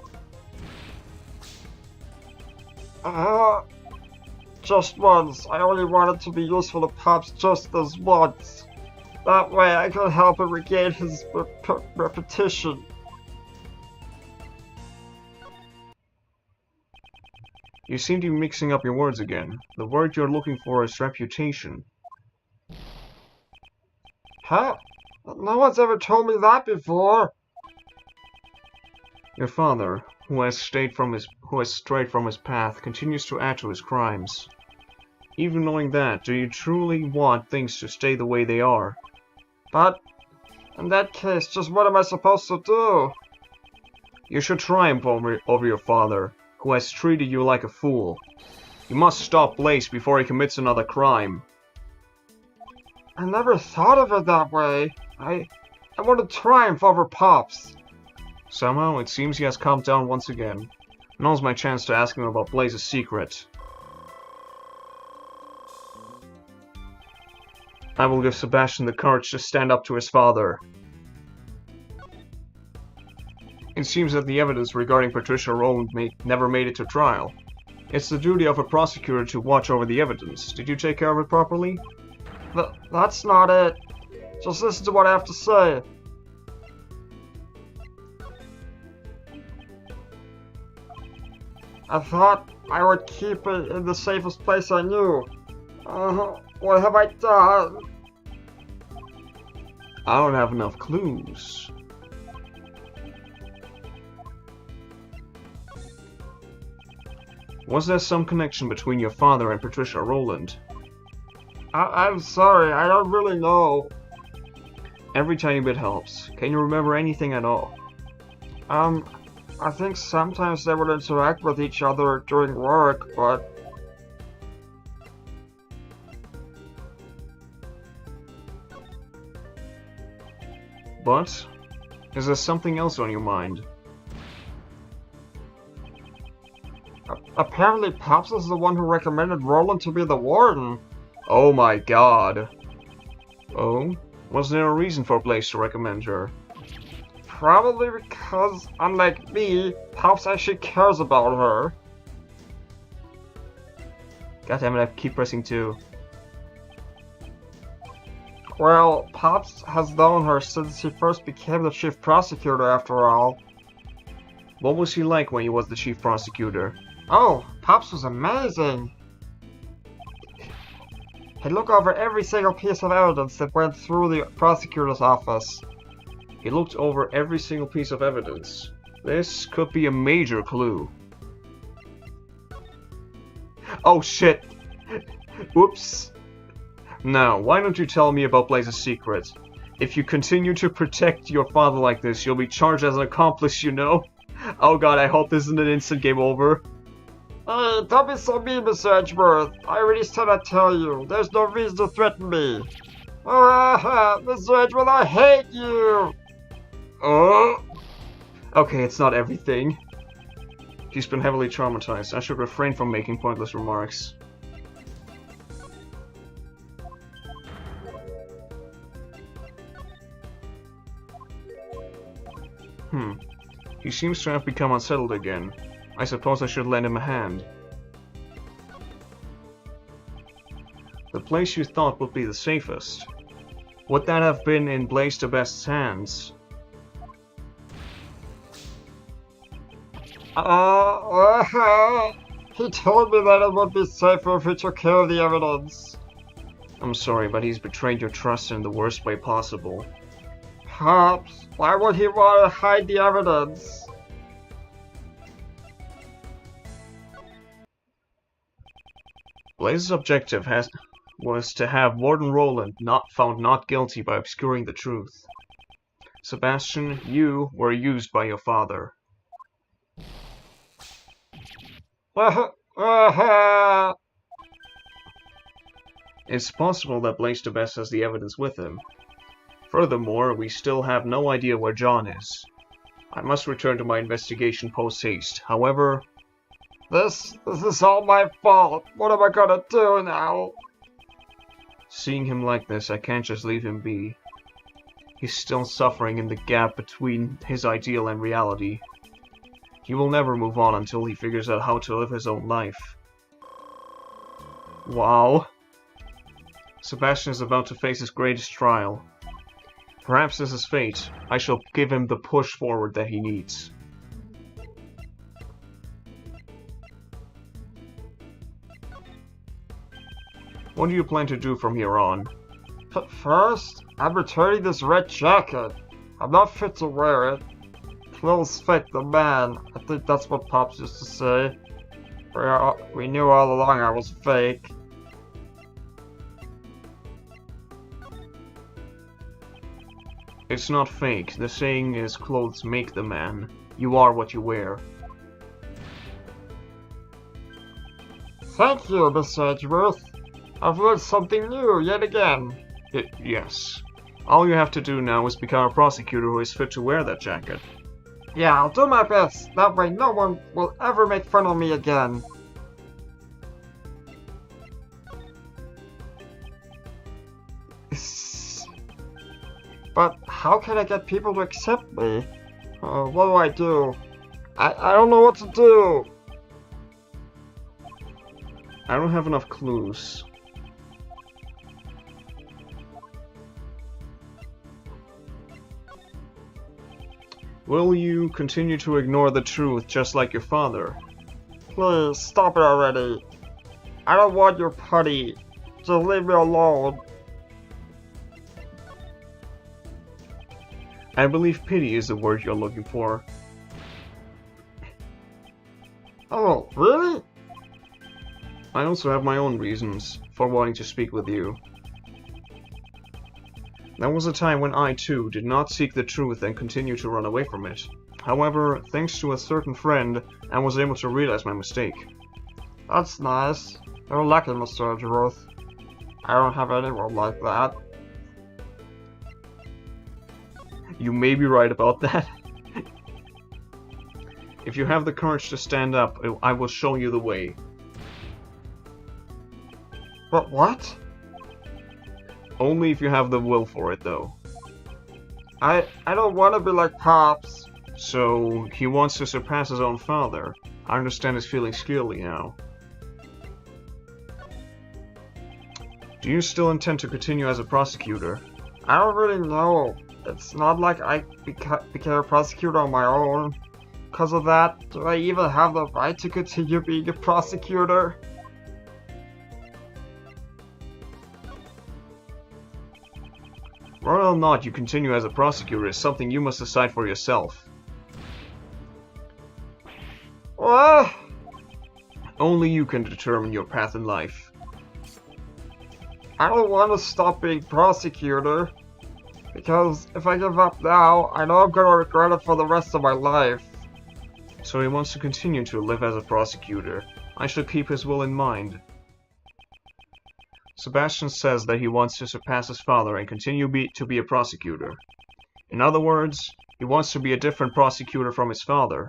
Just once. I only wanted to be useful to Pops just this once. That way I could help him regain his reputation. You seem to be mixing up your words again. The word you're looking for is reputation. Huh? No one's ever told me that before. Your father, who has strayed from his path, continues to add to his crimes. Even knowing that, do you truly want things to stay the way they are? But, in that case, just what am I supposed to do? You should triumph over your father, who has treated you like a fool. You must stop Blaze before he commits another crime. I never thought of it that way. I want to triumph over Pops. Somehow, it seems he has calmed down once again. Now's my chance to ask him about Blaze's secret. I will give Sebastian the courage to stand up to his father. It seems that the evidence regarding Patricia Rowland never made it to trial. It's the duty of a prosecutor to watch over the evidence. Did you take care of it properly? That's not it. Just listen to what I have to say. I thought I would keep it in the safest place I knew. What have I done? I don't have enough clues. Was there some connection between your father and Patricia Rowland? I'm sorry, I don't really know. Every tiny bit helps. Can you remember anything at all? I think sometimes they would interact with each other during work, but... But, is there something else on your mind? Apparently Pops is the one who recommended Roland to be the warden. Oh my god. Oh? Was there a reason for Blaze to recommend her? Probably because, unlike me, Pops actually cares about her. God damn it, I keep pressing 2. Well, Pops has known her since he first became the chief prosecutor, after all. What was he like when he was the chief prosecutor? Oh, Pops was amazing! He'd look over every single piece of evidence that went through the prosecutor's office. He looked over every single piece of evidence. This could be a major clue. Oh shit! Whoops! Now, why don't you tell me about Blaze's secret? If you continue to protect your father like this, you'll be charged as an accomplice, you know? Oh god, I hope this isn't an instant game over. Hey, don't be so mean, Mr. Edgeworth. I already said I'd tell you. There's no reason to threaten me. Mr. Edgeworth, I hate you! Okay, it's not everything. He's been heavily traumatized. I should refrain from making pointless remarks. He seems to have become unsettled again. I suppose I should lend him a hand. The place you thought would be the safest. Would that have been in Blaze the Best's hands? He told me that it would be safer if he took care of the evidence. I'm sorry, but he's betrayed your trust in the worst way possible. Pops, why would he want to hide the evidence? Blaze's objective was to have Warden Roland found not guilty by obscuring the truth. Sebastian, you were used by your father. It's possible that Blaze the Best has the evidence with him. Furthermore, we still have no idea where John is. I must return to my investigation post-haste. However... This is all my fault. What am I gonna do now? Seeing him like this, I can't just leave him be. He's still suffering in the gap between his ideal and reality. He will never move on until he figures out how to live his own life. Wow. Sebastian is about to face his greatest trial. Perhaps this is fate. I shall give him the push forward that he needs. What do you plan to do from here on? But first, I'm returning this red jacket. I'm not fit to wear it. Clothes fit the man. I think that's what Pops used to say. We knew all along I was fake. It's not fake. The saying is clothes make the man. You are what you wear. Thank you, Mr. Edgeworth. I've learned something new yet again. Yes. All you have to do now is become a prosecutor who is fit to wear that jacket. Yeah, I'll do my best. That way no one will ever make fun of me again. But how can I get people to accept me? What do? I don't know what to do. I don't have enough clues. Will you continue to ignore the truth just like your father? Please, stop it already. I don't want your putty. Just leave me alone. I believe pity is the word you're looking for. Oh, really? I also have my own reasons for wanting to speak with you. There was a time when I, too, did not seek the truth and continued to run away from it. However, thanks to a certain friend, I was able to realize my mistake. That's nice. You're lucky, Mr. Edgeworth. I don't have anyone like that. You may be right about that. If you have the courage to stand up, I will show you the way. But what? Only if you have the will for it, though. I don't want to be like Pops. So, he wants to surpass his own father. I understand his feelings clearly now. Do you still intend to continue as a prosecutor? I don't really know. It's not like I became a prosecutor on my own. Because of that, do I even have the right to continue being a prosecutor? Whether or not you continue as a prosecutor is something you must decide for yourself. What? Only you can determine your path in life. I don't want to stop being prosecutor. Because if I give up now, I know I'm gonna regret it for the rest of my life. So he wants to continue to live as a prosecutor. I shall keep his will in mind. Sebastian says that he wants to surpass his father and continue to be a prosecutor. In other words, he wants to be a different prosecutor from his father.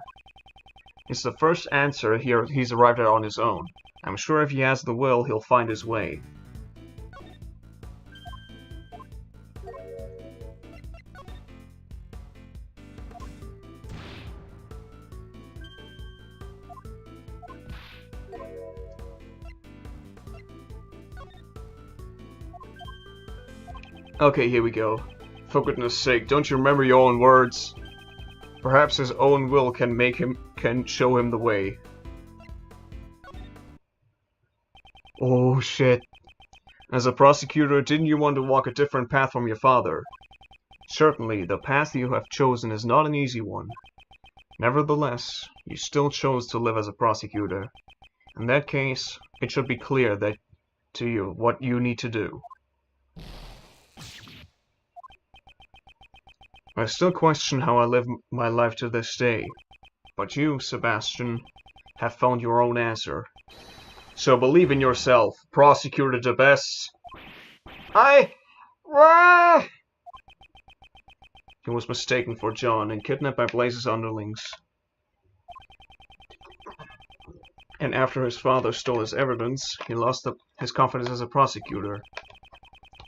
It's the first answer he's arrived at on his own. I'm sure if he has the will, he'll find his way. Okay, here we go. For goodness sake, don't you remember your own words? Perhaps his own will can show him the way. Oh shit. As a prosecutor, didn't you want to walk a different path from your father? Certainly, the path you have chosen is not an easy one. Nevertheless, you still chose to live as a prosecutor. In that case, it should be clear to you what you need to do. I still question how I live my life to this day, but you, Sebastian, have found your own answer. So believe in yourself, prosecutor the best. He was mistaken for John and kidnapped by Blaze's underlings. And after his father stole his evidence, he lost his confidence as a prosecutor.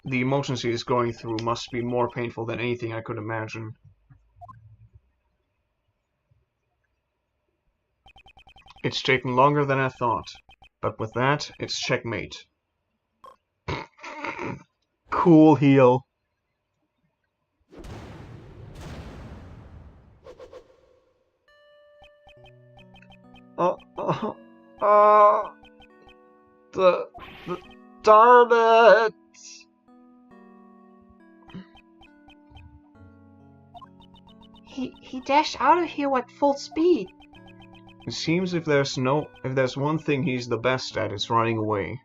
The emotions he is going through must be more painful than anything I could imagine. It's taken longer than I thought, but with that, it's checkmate. Cool heel. Darn it! He dashed out of here at full speed. It seems if there's one thing he's the best at, it's running away.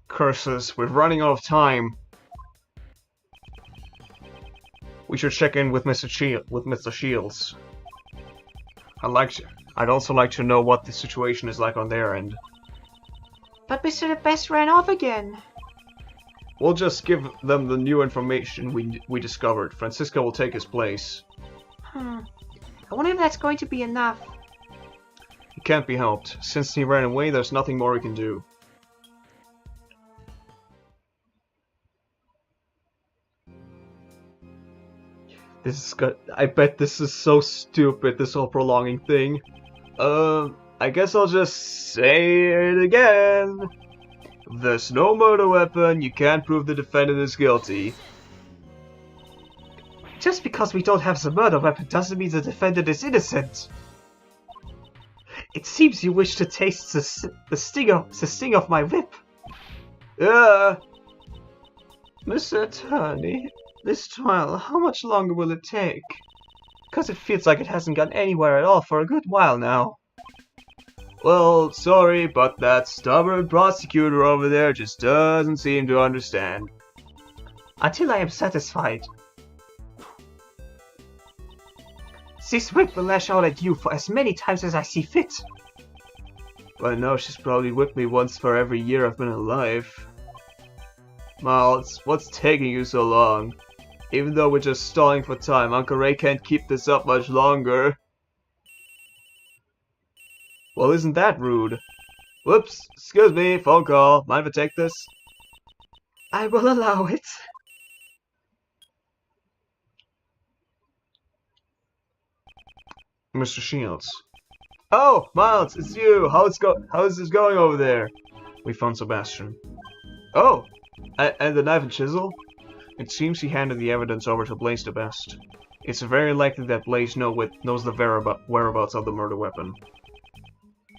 Curses, we're running out of time. We should check in with Mr. Shields. I'd also like to know what the situation is like on their end. But Mr. the Best ran off again. We'll just give them the new information we discovered. Francisco will take his place. I wonder if that's going to be enough. It can't be helped. Since he ran away, there's nothing more we can do. This is good. I bet this is so stupid, this whole prolonging thing. I guess I'll just say it again. If there's no murder weapon, you can't prove the defendant is guilty. Just because we don't have the murder weapon doesn't mean the defendant is innocent. It seems you wish to taste the sting of my whip. Mr. Attorney, this trial, how much longer will it take? Because it feels like it hasn't gone anywhere at all for a good while now. Well, sorry, but that stubborn prosecutor over there just doesn't seem to understand. Until I am satisfied. This whip will lash out at you for as many times as I see fit. By now she's probably whipped me once for every year I've been alive. Miles, what's taking you so long? Even though we're just stalling for time, Uncle Ray can't keep this up much longer. Well, isn't that rude? Whoops, excuse me, phone call. Mind if I take this? I will allow it. Mr. Shields. Oh, Miles, it's you. How's this going over there? We found Sebastian. Oh, and the knife and chisel? It seems he handed the evidence over to Blaze the Best. It's very likely that Blaze knows the whereabouts of the murder weapon.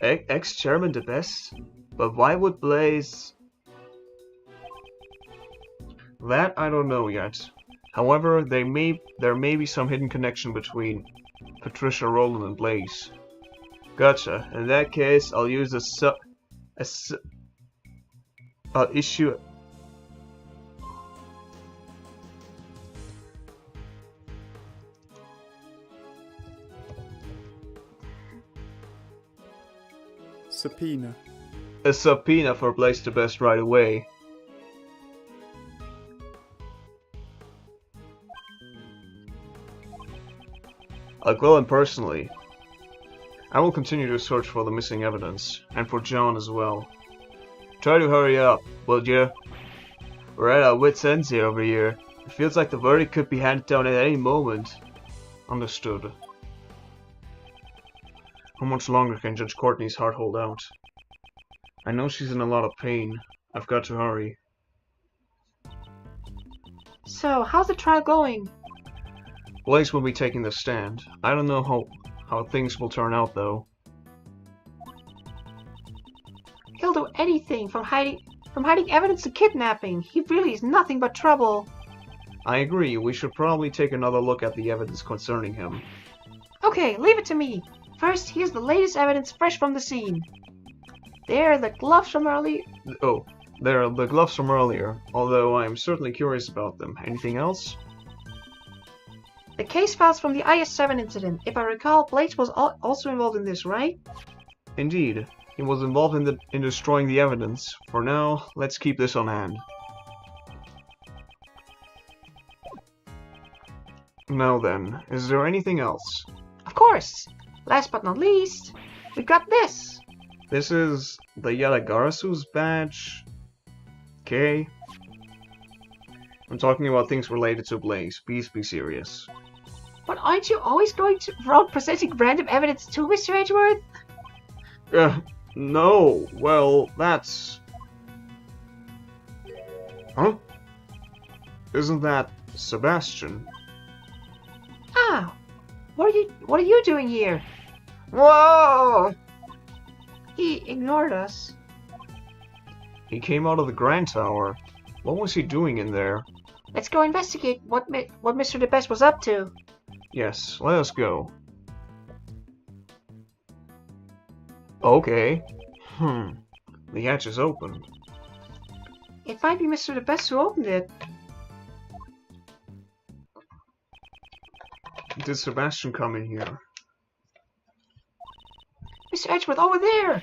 Ex-Chairman the Best? But why would Blaze... That I don't know yet. However, there may be some hidden connection between Patricia Rowland and Blaze. Gotcha. In that case, I'll use I'll issue... Subpoena. a subpoena for Blaze the Best right away. I'll call him personally. I will continue to search for the missing evidence, and for John as well. Try to hurry up, will you? We're at our wits' ends here over here. It feels like the verdict could be handed down at any moment. Understood. How much longer can Judge Courtney's heart hold out? I know she's in a lot of pain. I've got to hurry. So, how's the trial going? Blaze will be taking the stand. I don't know how things will turn out, though. He'll do anything from hiding evidence to kidnapping. He really is nothing but trouble. I agree. We should probably take another look at the evidence concerning him. Okay, leave it to me. First, here's the latest evidence fresh from the scene. There are the gloves from earlier. Oh, there are the gloves from earlier, although I am certainly curious about them. Anything else? The case files from the IS-7 incident. If I recall, Blaze was also involved in this, right? Indeed. He was involved in destroying the evidence. For now, let's keep this on hand. Now then, is there anything else? Of course. Last but not least, we've got this. This is the Yadagarasu's badge. Okay. I'm talking about things related to Blaze. Please be serious. But aren't you always going around presenting random evidence too, Mr. Edgeworth? No. Well, that's... Huh? Isn't that Sebastian? Ah, what are you doing here? Whoa! He ignored us. He came out of the Grand Tower. What was he doing in there? Let's go investigate what Mr. the Best was up to. Yes, let us go. Okay. The hatch is open. It might be Mr. the Best who opened it. Did Sebastian come in here? Mr. Edgeworth, over there!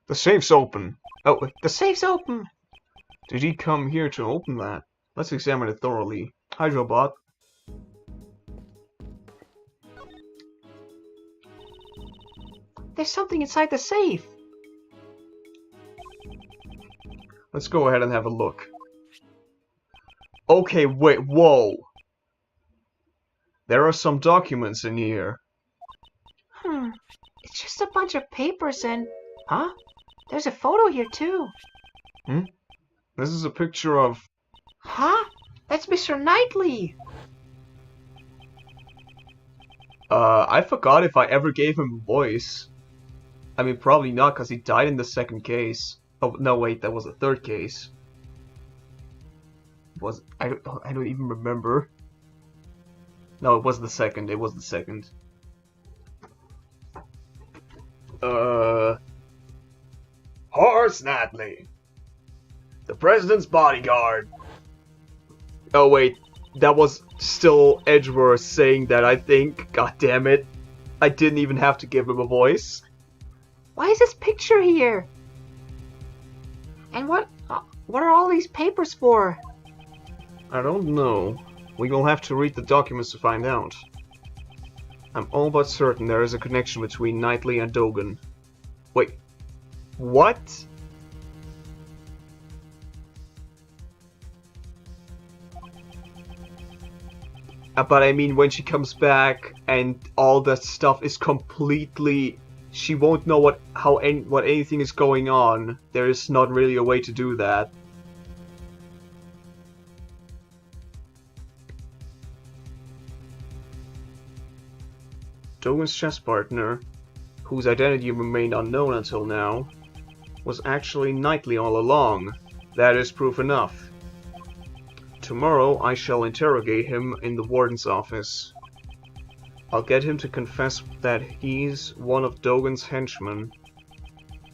The safe's open. Oh, The safe's open! did he come here to open that? Let's examine it thoroughly. Hydrobot. There's something inside the safe. Let's go ahead and have a look. Okay, wait, whoa! There are some documents in here. It's just a bunch of papers and... Huh? There's a photo here too. This is a picture of... Huh? That's Mr. Knightley! I forgot if I ever gave him a voice. I mean, probably not, because he died in the second case. Oh, no, wait, that was the third case. I don't even remember. No, it was the second. It was the second. Horace Knightley, the president's bodyguard. Oh, wait. That was still Edgeworth saying that, I think. God damn it. I didn't even have to give him a voice. Why is this picture here? And what are all these papers for? I don't know. We will have to read the documents to find out. I'm all but certain there is a connection between Knightley and Dogen. Wait, what? But I mean, when she comes back and all that stuff is completely, she won't know what anything is going on. There is not really a way to do that. Dogen's chess partner, whose identity remained unknown until now, was actually Knightley all along. That is proof enough. Tomorrow I shall interrogate him in the warden's office. I'll get him to confess that he's one of Dogen's henchmen.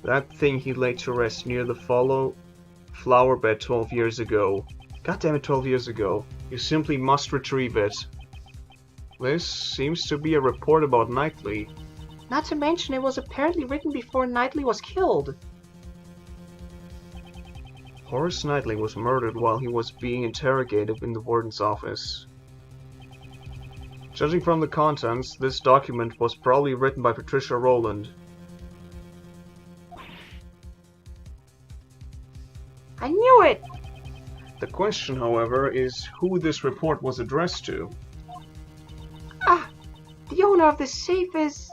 That thing he laid to rest near the flower bed 12 years ago. God damn it, 12 years ago. You simply must retrieve it. This seems to be a report about Knightley. Not to mention it was apparently written before Knightley was killed. Horace Knightley was murdered while he was being interrogated in the warden's office. Judging from the contents, this document was probably written by Patricia Rowland. I knew it! The question, however, is who this report was addressed to. Ah! The owner of this safe is...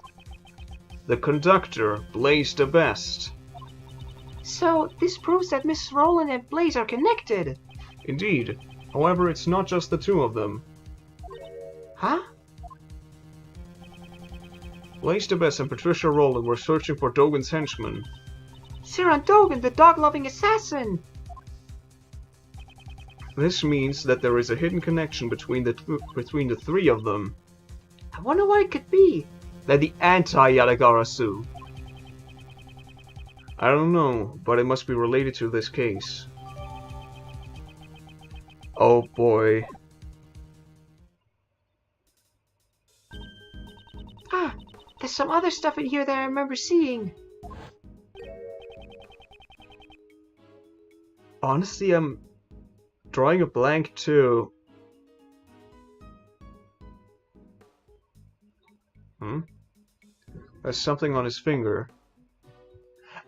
The conductor, Blaze the Best. So, this proves that Miss Rowland and Blaze are connected! Indeed. However, it's not just the two of them. Huh? Blaze the Best and Patricia Rowland were searching for Dogen's henchmen. Siran Dogen, the dog-loving assassin! This means that there is a hidden connection between the three of them. I wonder what it could be. They're the anti-Yadagarasu. I don't know, but it must be related to this case. Oh boy. Ah, there's some other stuff in here that I remember seeing. Honestly, I'm drawing a blank too. There's something on his finger.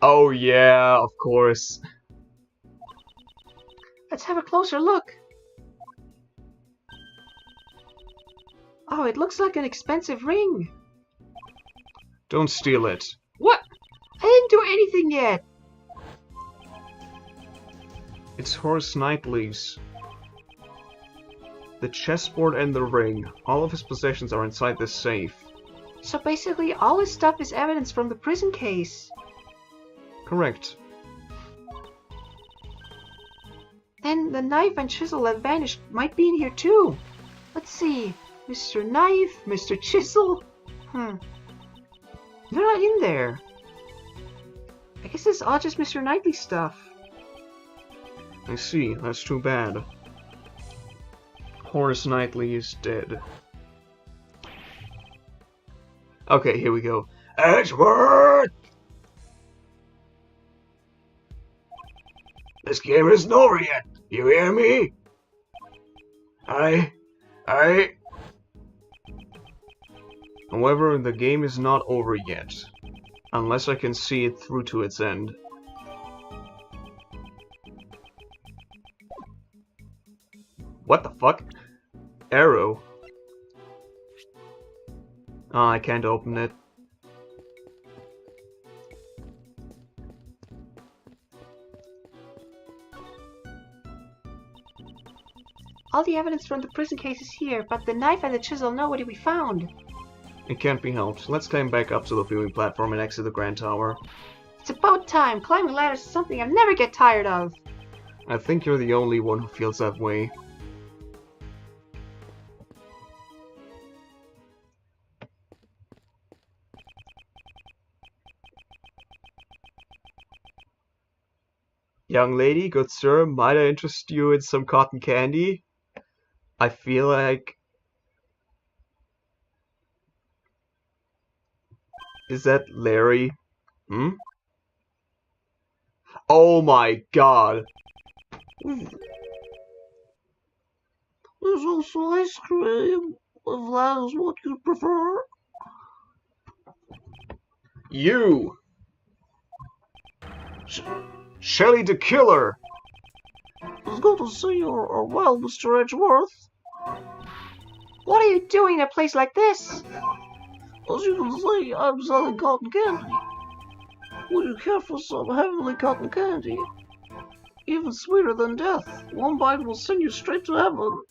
Oh yeah, of course. Let's have a closer look. Oh, it looks like an expensive ring. Don't steal it. What? I didn't do anything yet. It's Horace Knightley's. The chessboard and the ring. All of his possessions are inside this safe. So basically all his stuff is evidence from the prison case. Correct. Then the knife and chisel that vanished might be in here too. Let's see. Mr. Knife, Mr. Chisel. They're not in there. I guess it's all just Mr. Knightley stuff. I see. That's too bad. Horace Knightley is dead. Okay, here we go. Edgeworth! This game isn't over yet. You hear me? However, the game is not over yet. Unless I can see it through to its end. What the fuck? Arrow. Ah, I can't open it. All the evidence from the prison case is here, but the knife and the chisel nowhere to be found. It can't be helped. Let's climb back up to the viewing platform and exit the Grand Tower. It's about time. Climbing ladders is something I never get tired of. I think you're the only one who feels that way. Young lady, good sir, might I interest you in some cotton candy? I feel like... Is that Larry? Oh my god! There's also ice cream, if that is what you prefer. You! Shelly the Killer! It's good to see you, or well, Mr. Edgeworth. What are you doing in a place like this? As you can see, I'm selling cotton candy. Would you care for some heavenly cotton candy? Even sweeter than death. One bite will send you straight to heaven.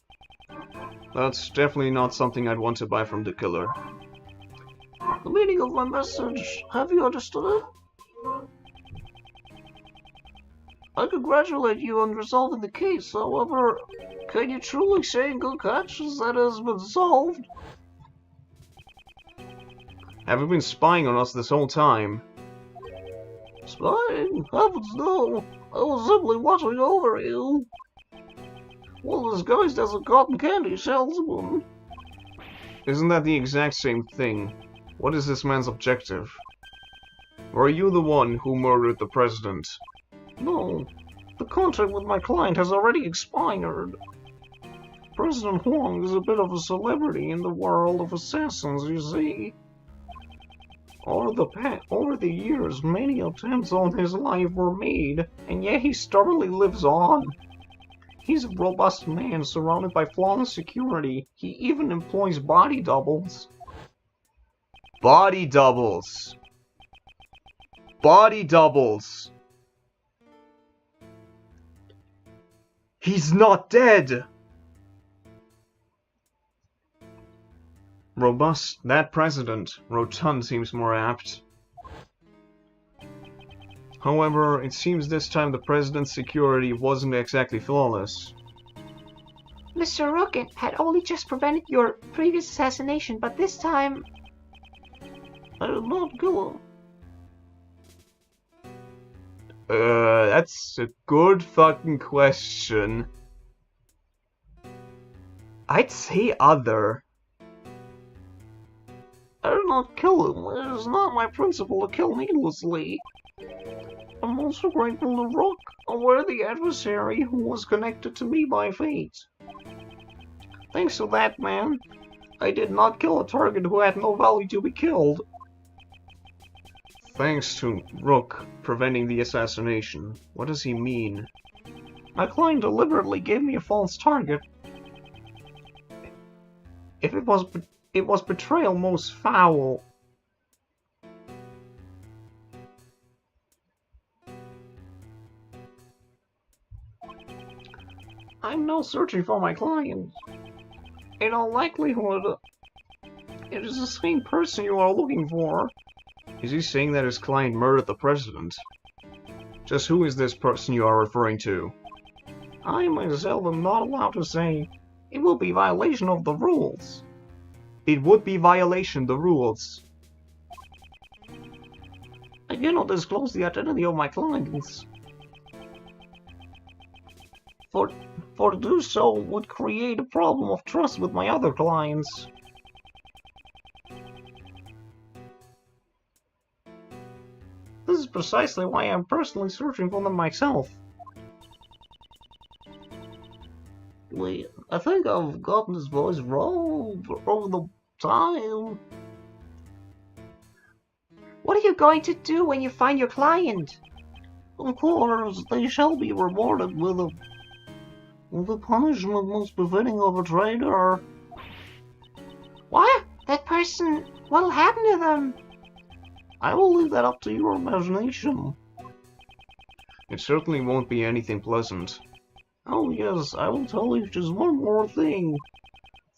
That's definitely not something I'd want to buy from the killer. The meaning of my message, have you understood it? I congratulate you on resolving the case, however, can you truly say in good conscience that it has been solved? Have you been spying on us this whole time? Spying? Heavens no! I was simply watching over you. Well disguised as a cotton candy salesman. Isn't that the exact same thing? What is this man's objective? Were you the one who murdered the president? No, the contract with my client has already expired. President Huang is a bit of a celebrity in the world of assassins, you see. Over the years, many attempts on his life were made, and yet he stubbornly lives on. He's a robust man surrounded by flawless security. He even employs body doubles. Body doubles! Body doubles! He's not dead! Robust, that president. Rotund seems more apt. However, it seems this time the president's security wasn't exactly flawless. Mr. Rookin had only just prevented your previous assassination, but this time... I did not kill him. That's a good fucking question. I'd say other. I did not kill him. It is not my principle to kill needlessly. I'm also grateful to Rook, a worthy adversary who was connected to me by fate. Thanks to that man, I did not kill a target who had no value to be killed. Thanks to Rook preventing the assassination. What does he mean? My client deliberately gave me a false target. If it was betrayal most foul. I'm now searching for my client. In all likelihood, it is the same person you are looking for. Is he saying that his client murdered the president? Just who is this person you are referring to? I myself am not allowed to say. It will be violation of the rules. It would be violation the rules. I cannot disclose the identity of my clients. For to do so would create a problem of trust with my other clients. This is precisely why I'm personally searching for them myself. Wait, I think I've gotten his voice wrong over the time. What are you going to do when you find your client? Of course, they shall be rewarded with the punishment most befitting of a traitor. What? That person... What'll happen to them? I will leave that up to your imagination. It certainly won't be anything pleasant. Oh yes, I will tell you just one more thing.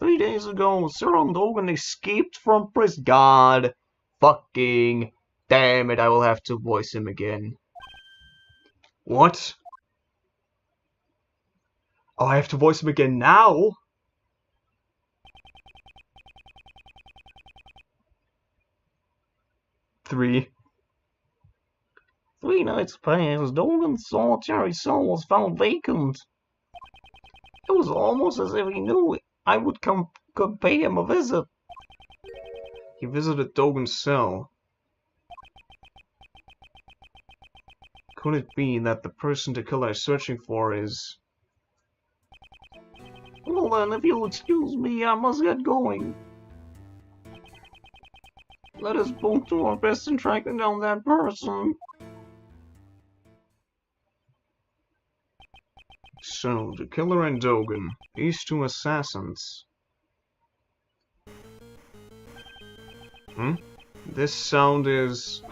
3 days ago, Sir Dogan escaped from prison. God fucking damn it, I will have to voice him again. What? Oh, I have to voice him again now? Three nights passed, Dogan's solitary cell was found vacant. It was almost as if he knew I would could pay him a visit. He visited Dogan's cell. Could it be that the person the killer is searching for is... Well, Hold on, if you'll excuse me, I must get going. Let us both do our best in tracking down that person. So, the killer and Dogen, these two assassins. This sound is...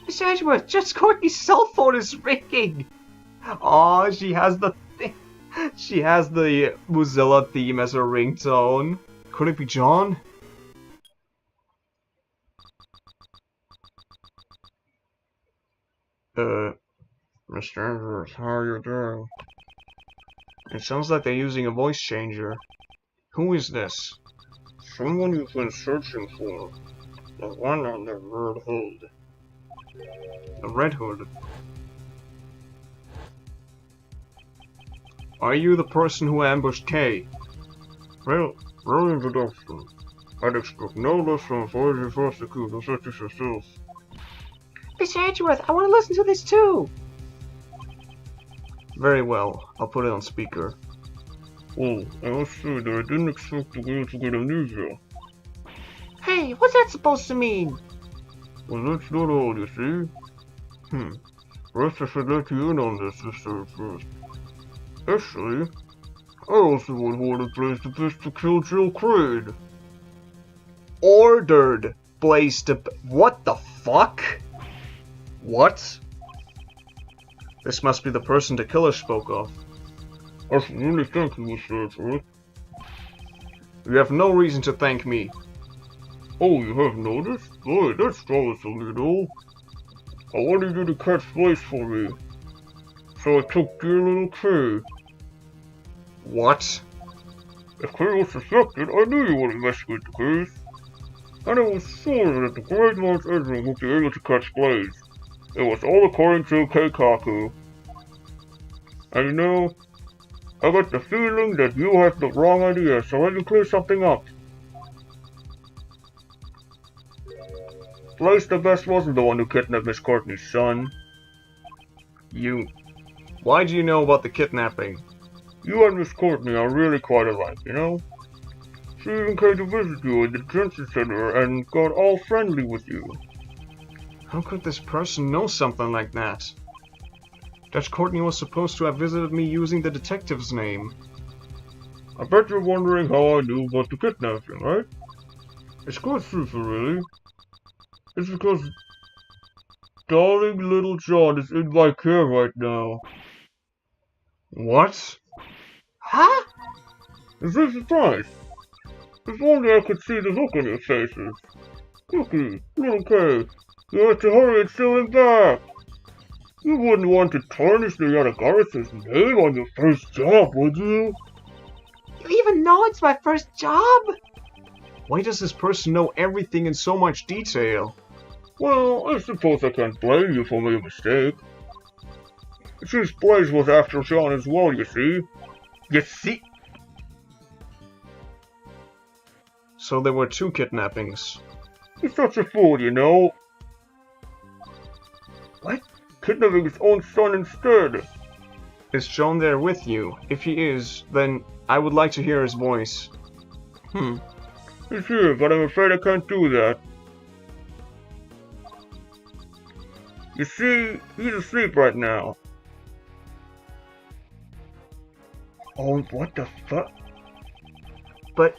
Miss Edgeworth, just Courtney's cell phone is ringing. Oh, she has the Mozilla theme as her ringtone. Could it be John? Mr. Edgeworth, how are you doing? It sounds like they're using a voice changer. Who is this? Someone you've been searching for. The one on the red hood. The Red Hood. Are you the person who ambushed Kay? Well, very introduction. I'd expect no less from a foreign prosecutor such as yourself. Miss Edgeworth, I want to listen to this too. Very well, I'll put it on speaker. Oh, I must say that I didn't expect the girl to get amnesia. Hey, what's that supposed to mean? Well, that's not all, you see. Perhaps I should let you in on this, Mr. First. Actually, I also would want to place the best to kill Jill Creed. Ordered Blaze to... What the fuck? What? This must be the person the killer spoke of. I should really thank you, Mr. Edgeworth. You have no reason to thank me. Oh, you have noticed? Boy, that's troublesome, you know. I wanted you to catch Blaze for me. So I took dear little Kay. What? If Kay was suspected, I knew you would investigate the case. And I was sure that the great Lord Edward would be able to catch Blaze. It was all according to Keikaku. And you know, I got the feeling that you had the wrong idea, so let me clear something up. Blaze the Best wasn't the one who kidnapped Miss Courtney's son. Why do you know about the kidnapping? You and Miss Courtney are really quite alike, you know? She even came to visit you at the detention center and got all friendly with you. How could this person know something like that? Judge Courtney was supposed to have visited me using the detective's name. I bet you're wondering how I knew about the kidnapping, right? It's quite simple, really. It's because darling little John is in my care right now. What? Huh? Is this a surprise? If only I could see the look on your faces. Cookie, little Kay, you have to hurry and send him back. You wouldn't want to tarnish the Yatagara's name on your first job, would you? You even know it's my first job? Why does this person know everything in so much detail? Well, I suppose I can't blame you for my mistake. It seems Blaze was after John as well, you see. You see? So there were two kidnappings. He's such a fool, you know. What? Kidnapping his own son instead. Is John there with you? If he is, then I would like to hear his voice. He's here, but I'm afraid I can't do that. You see, he's asleep right now. Oh, what the fuck? But...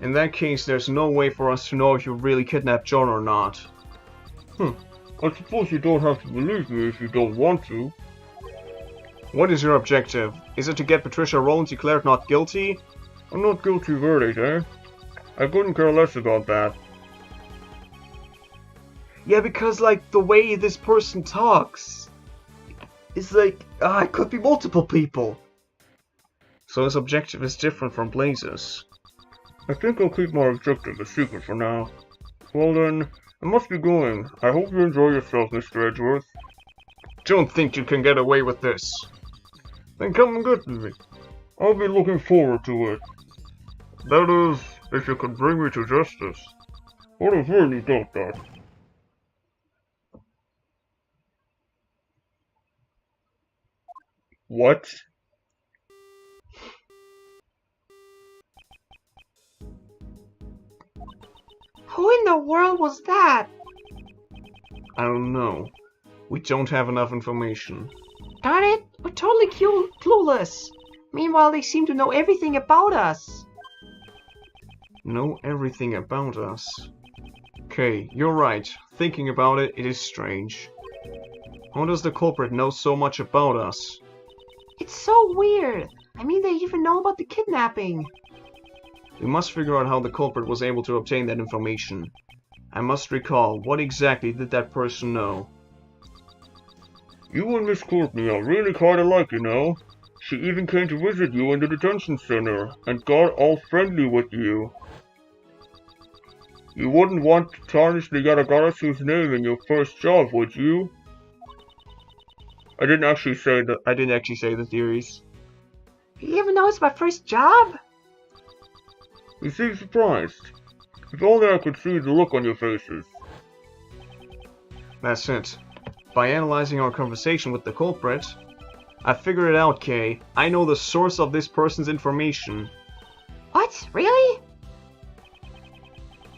in that case, there's no way for us to know if you really kidnapped John or not. I suppose you don't have to believe me if you don't want to. What is your objective? Is it to get Patricia Rowland declared not guilty? I'm not guilty verdict, eh? I couldn't care less about that. Yeah, because, like, the way this person talks... it's like, it could be multiple people. So his objective is different from Blaze's. I think I'll keep my objective a secret for now. Well then, I must be going. I hope you enjoy yourself, Mr. Edgeworth. Don't think you can get away with this. Then come and get me. I'll be looking forward to it. That is, if you can bring me to justice. But I really doubt that. What? Who in the world was that? I don't know. We don't have enough information. Darn it, we're totally clueless. Meanwhile, they seem to know everything about us. Know everything about us. Okay, you're right. Thinking about it, it is strange. How does the culprit know so much about us? It's so weird. I mean, they even know about the kidnapping. We must figure out how the culprit was able to obtain that information. I must recall, what exactly did that person know? You and Miss Courtney are really quite alike, you know. She even came to visit you in the detention center and got all friendly with you. You wouldn't want to tarnish the Yatagarasu's name in your first job, would you? I didn't actually say the theories. You even know it's my first job? You seem surprised. If only I could see the look on your faces. That's it. By analyzing our conversation with the culprit, I figured it out, Kay. I know the source of this person's information. What? Really?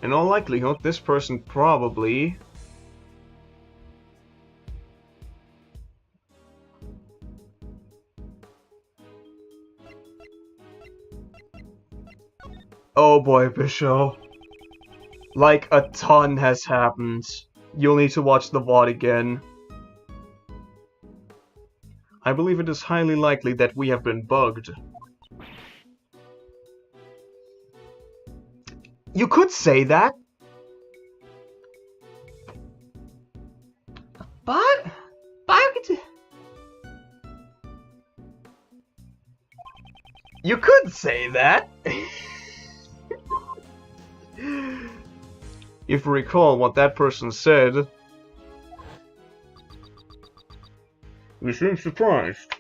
In all likelihood, this person probably... Oh boy, Bishop. Like, a ton has happened. You'll need to watch the VOD again. I believe it is highly likely that we have been bugged. You could say that. But You could say that. If you recall what that person said... You seem surprised.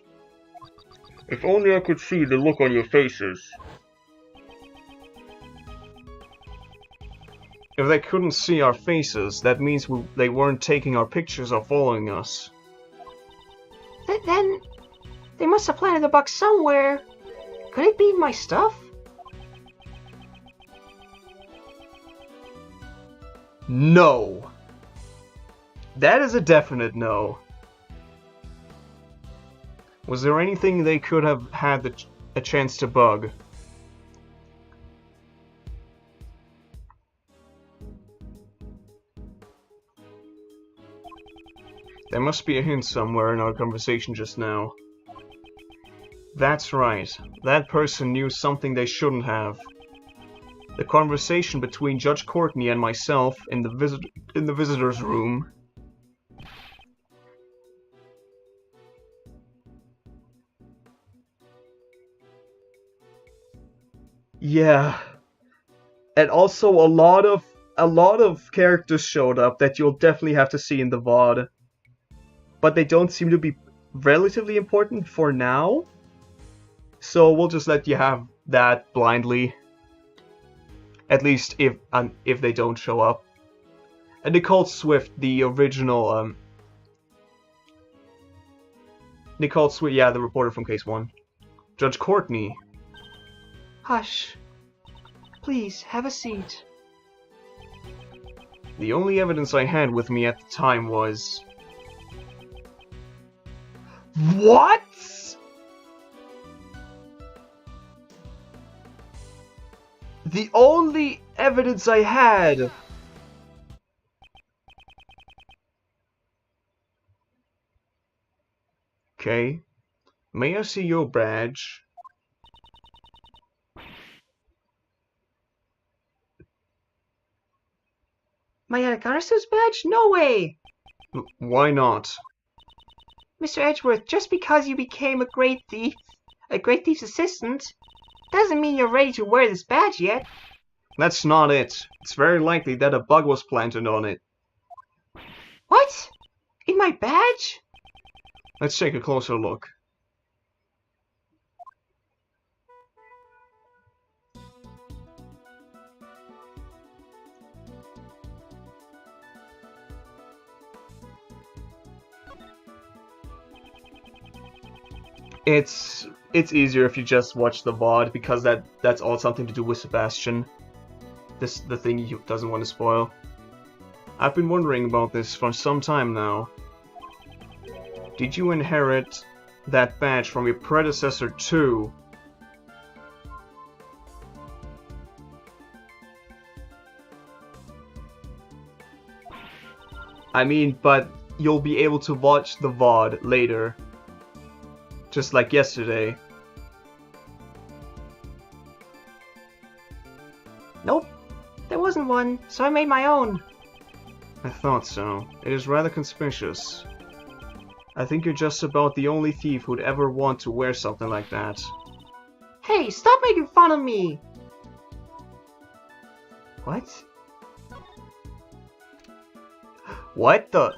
If only I could see the look on your faces. If they couldn't see our faces, that means they weren't taking our pictures or following us. then they must have planted the bug somewhere. Could it be in my stuff? No. That is a definite no. Was there anything they could have had a chance to bug? There must be a hint somewhere in our conversation just now. That's right. That person knew something they shouldn't have. The conversation between Judge Courtney and myself in the visitor's room. Yeah. And also a lot of characters showed up that you'll definitely have to see in the VOD. But they don't seem to be relatively important for now. So we'll just let you have that blindly. At least if they don't show up. And Nicole Swift, the original Nicole Swift, yeah, the reporter from Case 1. Judge Courtney. Hush. Please, have a seat. The only evidence I had with me at the time was... What?! The only evidence I had... Okay. May I see your badge? My Yatagarasu's badge? No way! Why not? Mr. Edgeworth, just because you became a great thief's assistant, doesn't mean you're ready to wear this badge yet. That's not it. It's very likely that a bug was planted on it. What? In my badge? Let's take a closer look. It's easier if you just watch the VOD, because that's all something to do with Sebastian. the thing he doesn't want to spoil. I've been wondering about this for some time now. Did you inherit that badge from your predecessor too? I mean, but you'll be able to watch the VOD later. Just like yesterday. Nope, there wasn't one, so I made my own. I thought so. It is rather conspicuous. I think you're just about the only thief who'd ever want to wear something like that. Hey, stop making fun of me! What? What the?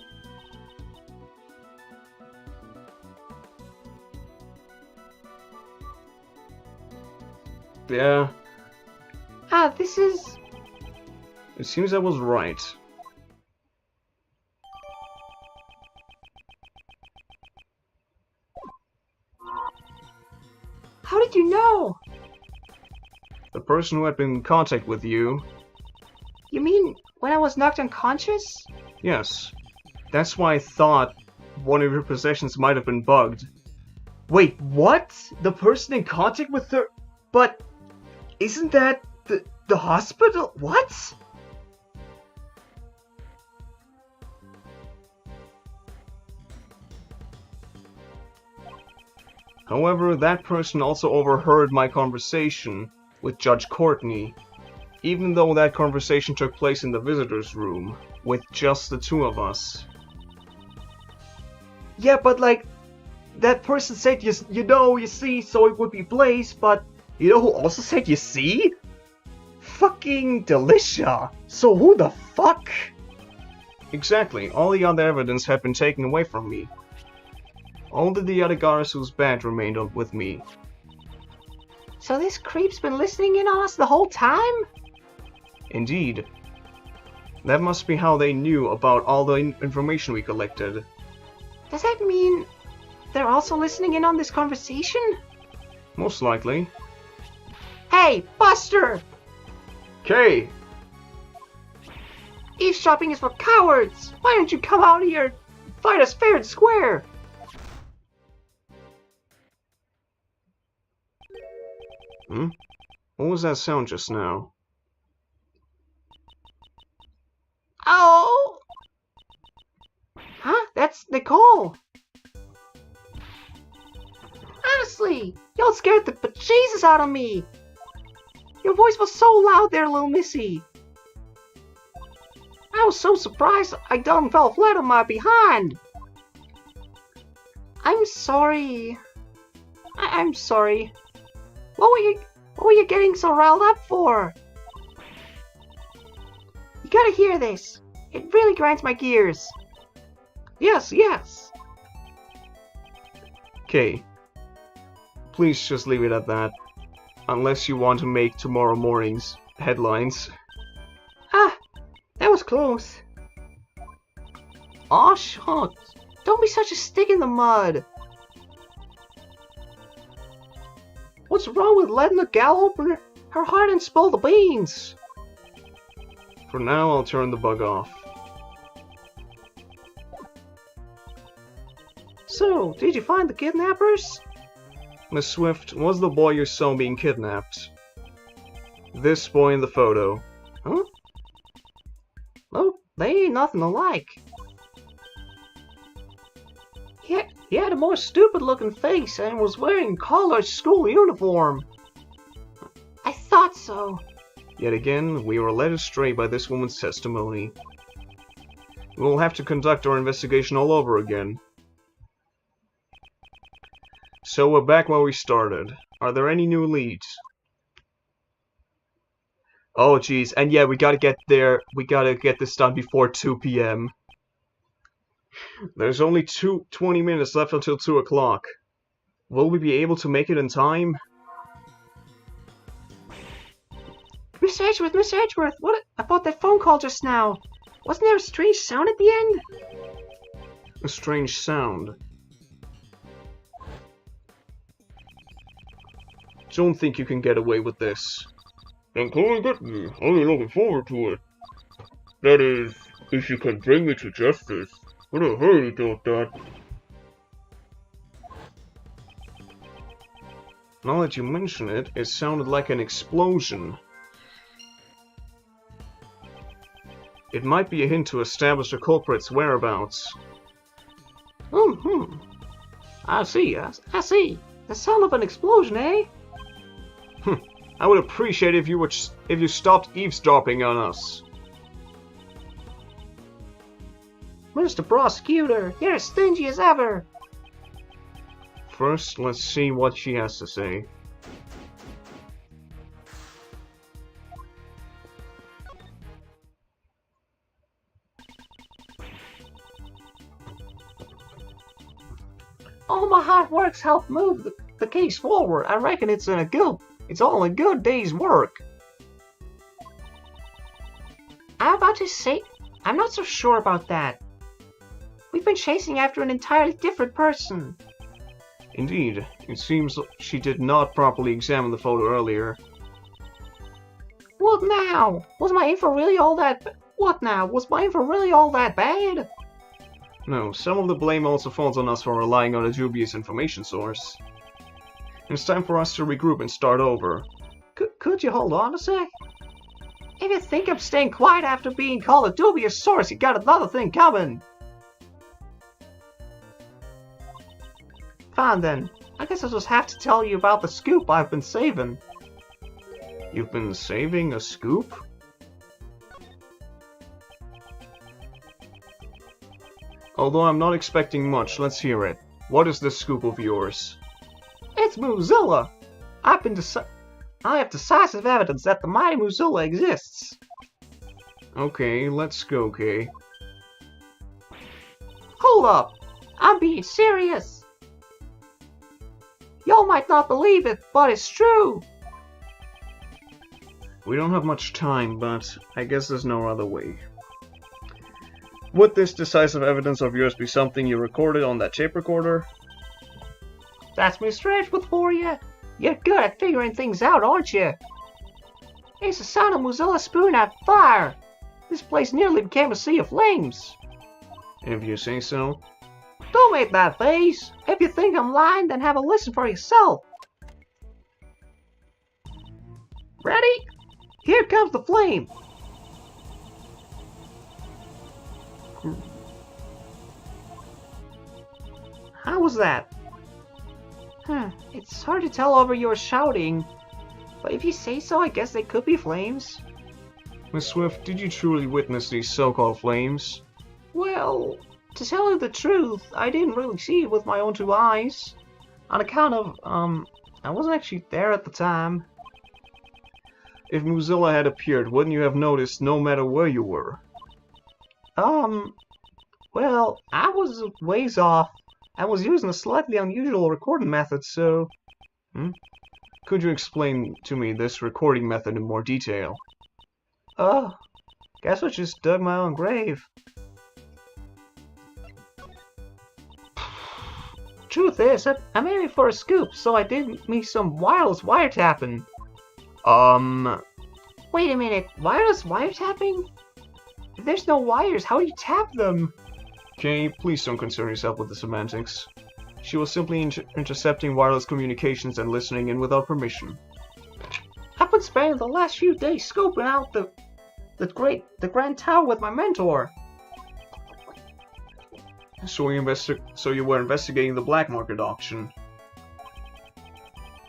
Yeah. Ah, this is... It seems I was right. How did you know? The person who had been in contact with you. You mean when I was knocked unconscious? Yes. That's why I thought one of your possessions might have been bugged. Wait, what? The person in contact with her? But isn't that the hospital? What? However, that person also overheard my conversation with Judge Courtney, even though that conversation took place in the visitor's room, with just the two of us. Yeah, but like, that person said, you see, so it would be Blaze, but you know who also said you see? Fucking Delicia! So who the fuck? Exactly, all the other evidence had been taken away from me. Only the Yatagara's badge remained with me. So this creep's been listening in on us the whole time? Indeed. That must be how they knew about all the information we collected. Does that mean they're also listening in on this conversation? Most likely. Hey, Buster! Kay! Eavesdropping is for cowards! Why don't you come out here and fight us fair and square? Hmm? What was that sound just now? Oh! Huh? That's Nicole! Honestly, y'all scared the bejesus out of me! Your voice was so loud there, little missy! I was so surprised I done fell flat on my behind! I'm sorry. I'm sorry. What were you getting so riled up for? You gotta hear this. It really grinds my gears. Yes, yes. Kay. Please just leave it at that. Unless you want to make tomorrow morning's headlines. Ah, that was close. Aw, shucks. Don't be such a stick in the mud. What's wrong with letting a gal open her heart and spill the beans? For now, I'll turn the bug off. So, did you find the kidnappers? Miss Swift, was the boy you saw being kidnapped? This boy in the photo. Huh? Nope, they ain't nothing alike. He had a more stupid-looking face and was wearing college school uniform. I thought so. Yet again, we were led astray by this woman's testimony. We will have to conduct our investigation all over again. So we're back where we started. Are there any new leads? Oh jeez, and yeah, we gotta get there. We gotta get this done before 2 p.m. There's only 20 minutes left until 2 o'clock. Will we be able to make it in time? Miss Edgeworth, what about that phone call just now? Wasn't there a strange sound at the end? A strange sound. Don't think you can get away with this. then come and get me. I'll be looking forward to it. That is, if you can bring me to justice. But I highly doubt that. Now that you mention it, it sounded like an explosion. It might be a hint to establish the culprit's whereabouts. I see. The sound of an explosion, eh? I would appreciate it if you stopped eavesdropping on us. Mr. Prosecutor, you're as stingy as ever. First, let's see what she has to say. All my hard work's helped move the case forward. I reckon it's all a good day's work. I'm about to say, I'm not so sure about that. We've been chasing after an entirely different person. Indeed, it seems she did not properly examine the photo earlier. What now? Was my info really all that bad? No, some of the blame also falls on us for relying on a dubious information source. It's time for us to regroup and start over. Could you hold on a sec? If you think I'm staying quiet after being called a dubious source, you got another thing coming. Fine then. I guess I'll just have to tell you about the scoop I've been saving. You've been saving a scoop? Although I'm not expecting much, let's hear it. What is this scoop of yours? It's Mozilla! I have decisive evidence that the mighty Mozilla exists. Okay, let's go, Kay. Hold up! I'm being serious! Y'all might not believe it, but it's true! We don't have much time, but I guess there's no other way. Would this decisive evidence of yours be something you recorded on that tape recorder? That's me stretch for you. You're good at figuring things out, aren't you? It's the sound of Mozilla spewing out fire. This place nearly became a sea of flames. If you say so. Don't make that face. If you think I'm lying, then have a listen for yourself. Ready? Here comes the flame. How was that? It's hard to tell over your shouting. But if you say so, I guess they could be flames. Miss Swift, did you truly witness these so-called flames? Well, to tell you the truth, I didn't really see it with my own two eyes. On account of, I wasn't actually there at the time. If Mozilla had appeared, wouldn't you have noticed no matter where you were? Well, I was a ways off. I was using a slightly unusual recording method, so... Could you explain to me this recording method in more detail? Guess I just dug my own grave. Truth is, I'm aiming for a scoop, so I did me some wireless wiretapping. Wait a minute, wireless wiretapping? If there's no wires, how do you tap them? Kay, please don't concern yourself with the semantics. She was simply intercepting wireless communications and listening in without permission. I've been spending the last few days scoping out the Grand Tower with my mentor. So you were investigating the black market auction.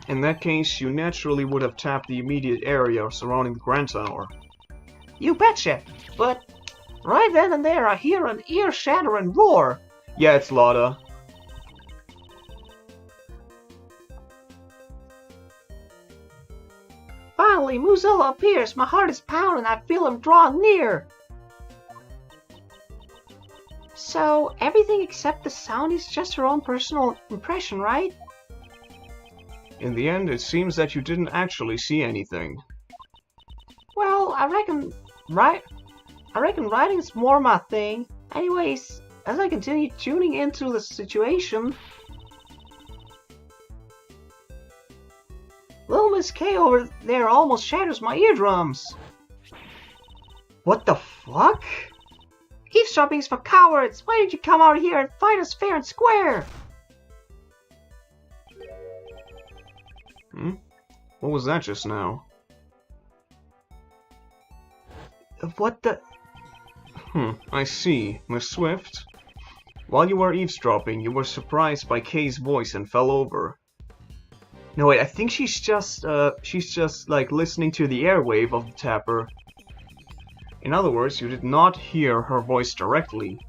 In that case, you naturally would have tapped the immediate area surrounding the Grand Tower. You betcha! But right then and there I hear an ear-shattering roar. Yeah, it's Lotta. Finally, Mozilla appears. My heart is pounding. I feel him drawing near. So, everything except the sound is just her own personal impression, right? In the end, it seems that you didn't actually see anything. Well, I reckon writing's more my thing. Anyways, as I continue tuning into the situation... Little Miss K over there almost shatters my eardrums. What the fuck? Eavesdropping's for cowards! Why did you come out here and fight us fair and square? What was that just now? What the... I see. Miss Swift. While you were eavesdropping, you were surprised by Kay's voice and fell over. No, wait, I think she's just like listening to the airwave of the tapper. In other words, you did not hear her voice directly.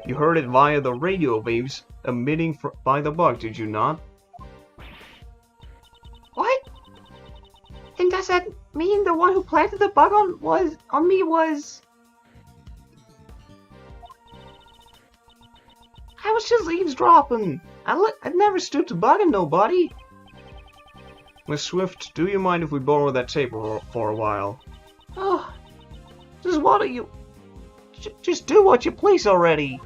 You heard it via the radio waves emitting by the bug, did you not? What? Then does that mean the one who planted the bug on me was... I was just eavesdropping. I'd never stooped to bugging nobody. Miss Swift, do you mind if we borrow that tape for a while? Oh, just what are you... just do what you please already.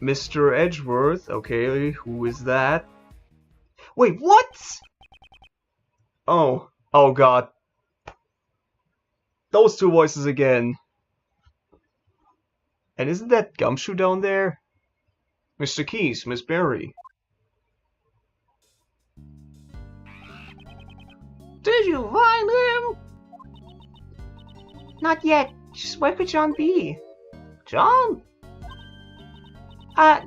Mr. Edgeworth, okay, who is that? Wait, what? Oh god. Those two voices again. And isn't that Gumshoe down there? Mr. Keys, Miss Berry. Did you find him? Not yet. Just where could John be? John?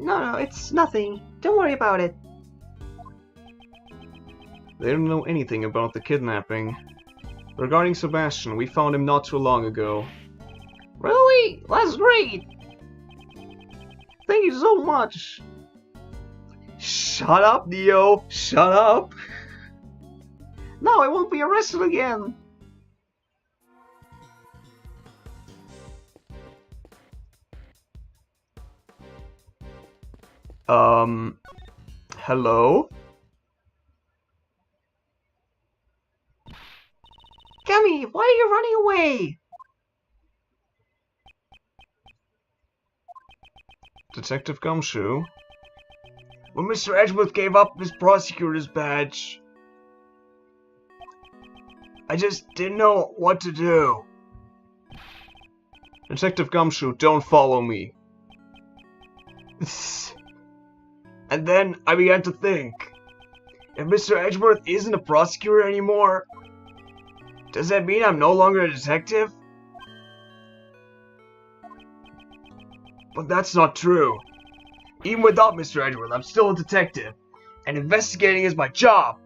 No, it's nothing. Don't worry about it. They don't know anything about the kidnapping. Regarding Sebastian, we found him not too long ago. Really? That's great! Thank you so much! Shut up, Neo! Shut up! Now I won't be arrested again! Hello? Gummy, why are you running away? Detective Gumshoe? When Mr. Edgeworth gave up his prosecutor's badge, I just didn't know what to do. Detective Gumshoe, don't follow me. And then I began to think, if Mr. Edgeworth isn't a prosecutor anymore, does that mean I'm no longer a detective? But that's not true. Even without Mr. Edgeworth, I'm still a detective, and investigating is my job.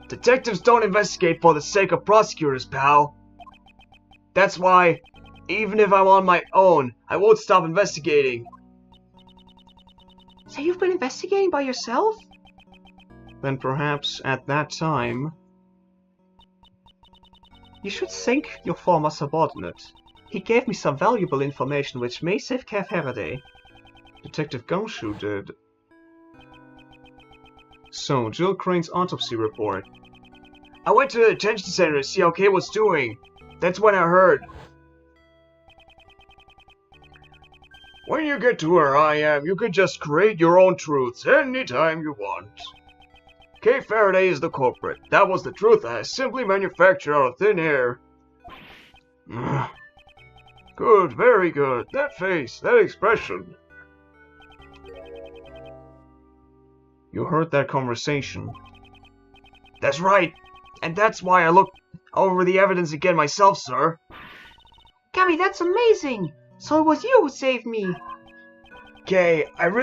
Detectives don't investigate for the sake of prosecutors, pal. That's why, even if I'm on my own, I won't stop investigating. So you've been investigating by yourself? Then perhaps, at that time... You should thank your former subordinate. He gave me some valuable information which may save Kev Faraday. Detective Gumshoe did. So, Jill Crane's autopsy report. I went to the detention center to see how Kay was doing. That's when I heard. When you get to where I am, you can just create your own truths anytime you want. Kay Faraday is the culprit. That was the truth I simply manufactured out of thin air. Good, very good. That face, that expression. You heard that conversation. That's right. And that's why I looked over the evidence again myself, sir. Gummy, that's amazing! So it was you who saved me. Kay, I'm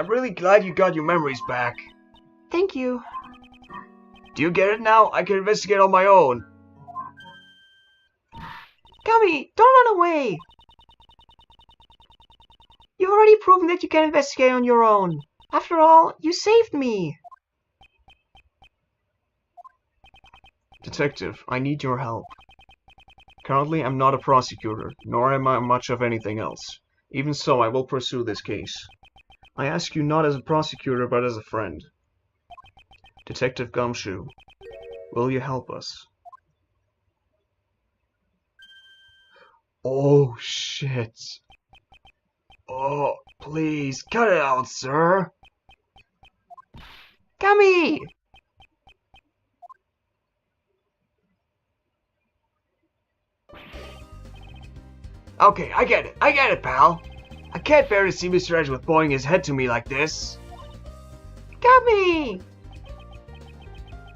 really glad you got your memories back. Thank you. Do you get it now? I can investigate on my own. Gummy, don't run away! You've already proven that you can investigate on your own. After all, you saved me. Detective, I need your help. Currently, I'm not a prosecutor, nor am I much of anything else. Even so, I will pursue this case. I ask you not as a prosecutor, but as a friend. Detective Gumshoe, will you help us? Oh, shit. Oh, please, cut it out, sir. Gummy! Okay, I get it, pal. I can't bear to see Mr. Edgeworth bowing his head to me like this. Gummy!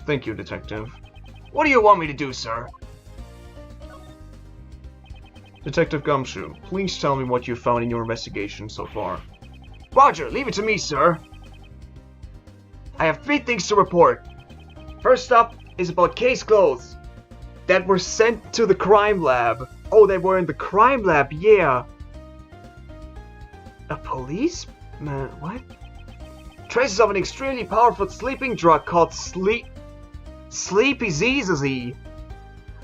Thank you, Detective. What do you want me to do, sir? Detective Gumshoe, please tell me what you found in your investigation so far. Roger, leave it to me, sir. I have 3 things to report. First up is about case clothes that were sent to the crime lab. Oh, they were in the crime lab, yeah. A policeman? What? Traces of an extremely powerful sleeping drug called Sleepy Zeezy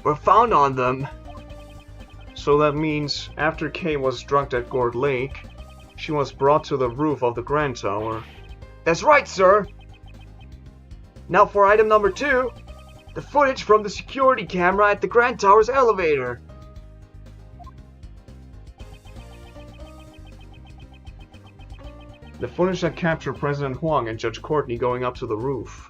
were found on them. So that means after Kay was drugged at Gourd Lake, she was brought to the roof of the Grand Tower. That's right, sir! Now for item number 2, the footage from the security camera at the Grand Tower's elevator. The footage that captured President Huang and Judge Courtney going up to the roof.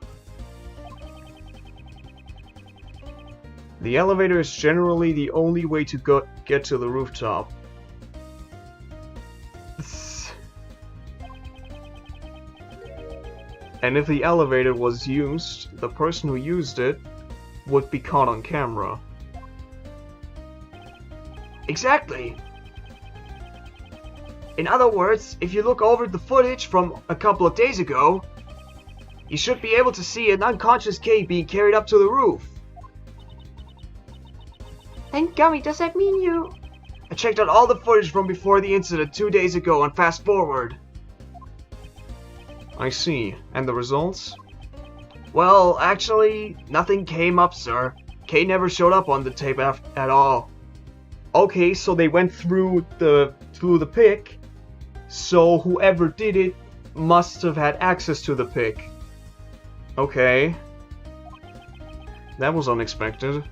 The elevator is generally the only way to get to the rooftop. And if the elevator was used, the person who used it would be caught on camera. Exactly! In other words, if you look over the footage from a couple of days ago, you should be able to see an unconscious Kay being carried up to the roof. And Gummy, does that mean you... I checked out all the footage from before the incident 2 days ago and fast forward. I see. And the results? Well, actually, nothing came up, sir. Kay never showed up on the tape at all. Okay, so they went through the pic. So whoever did it must have had access to the pic. Okay. That was unexpected.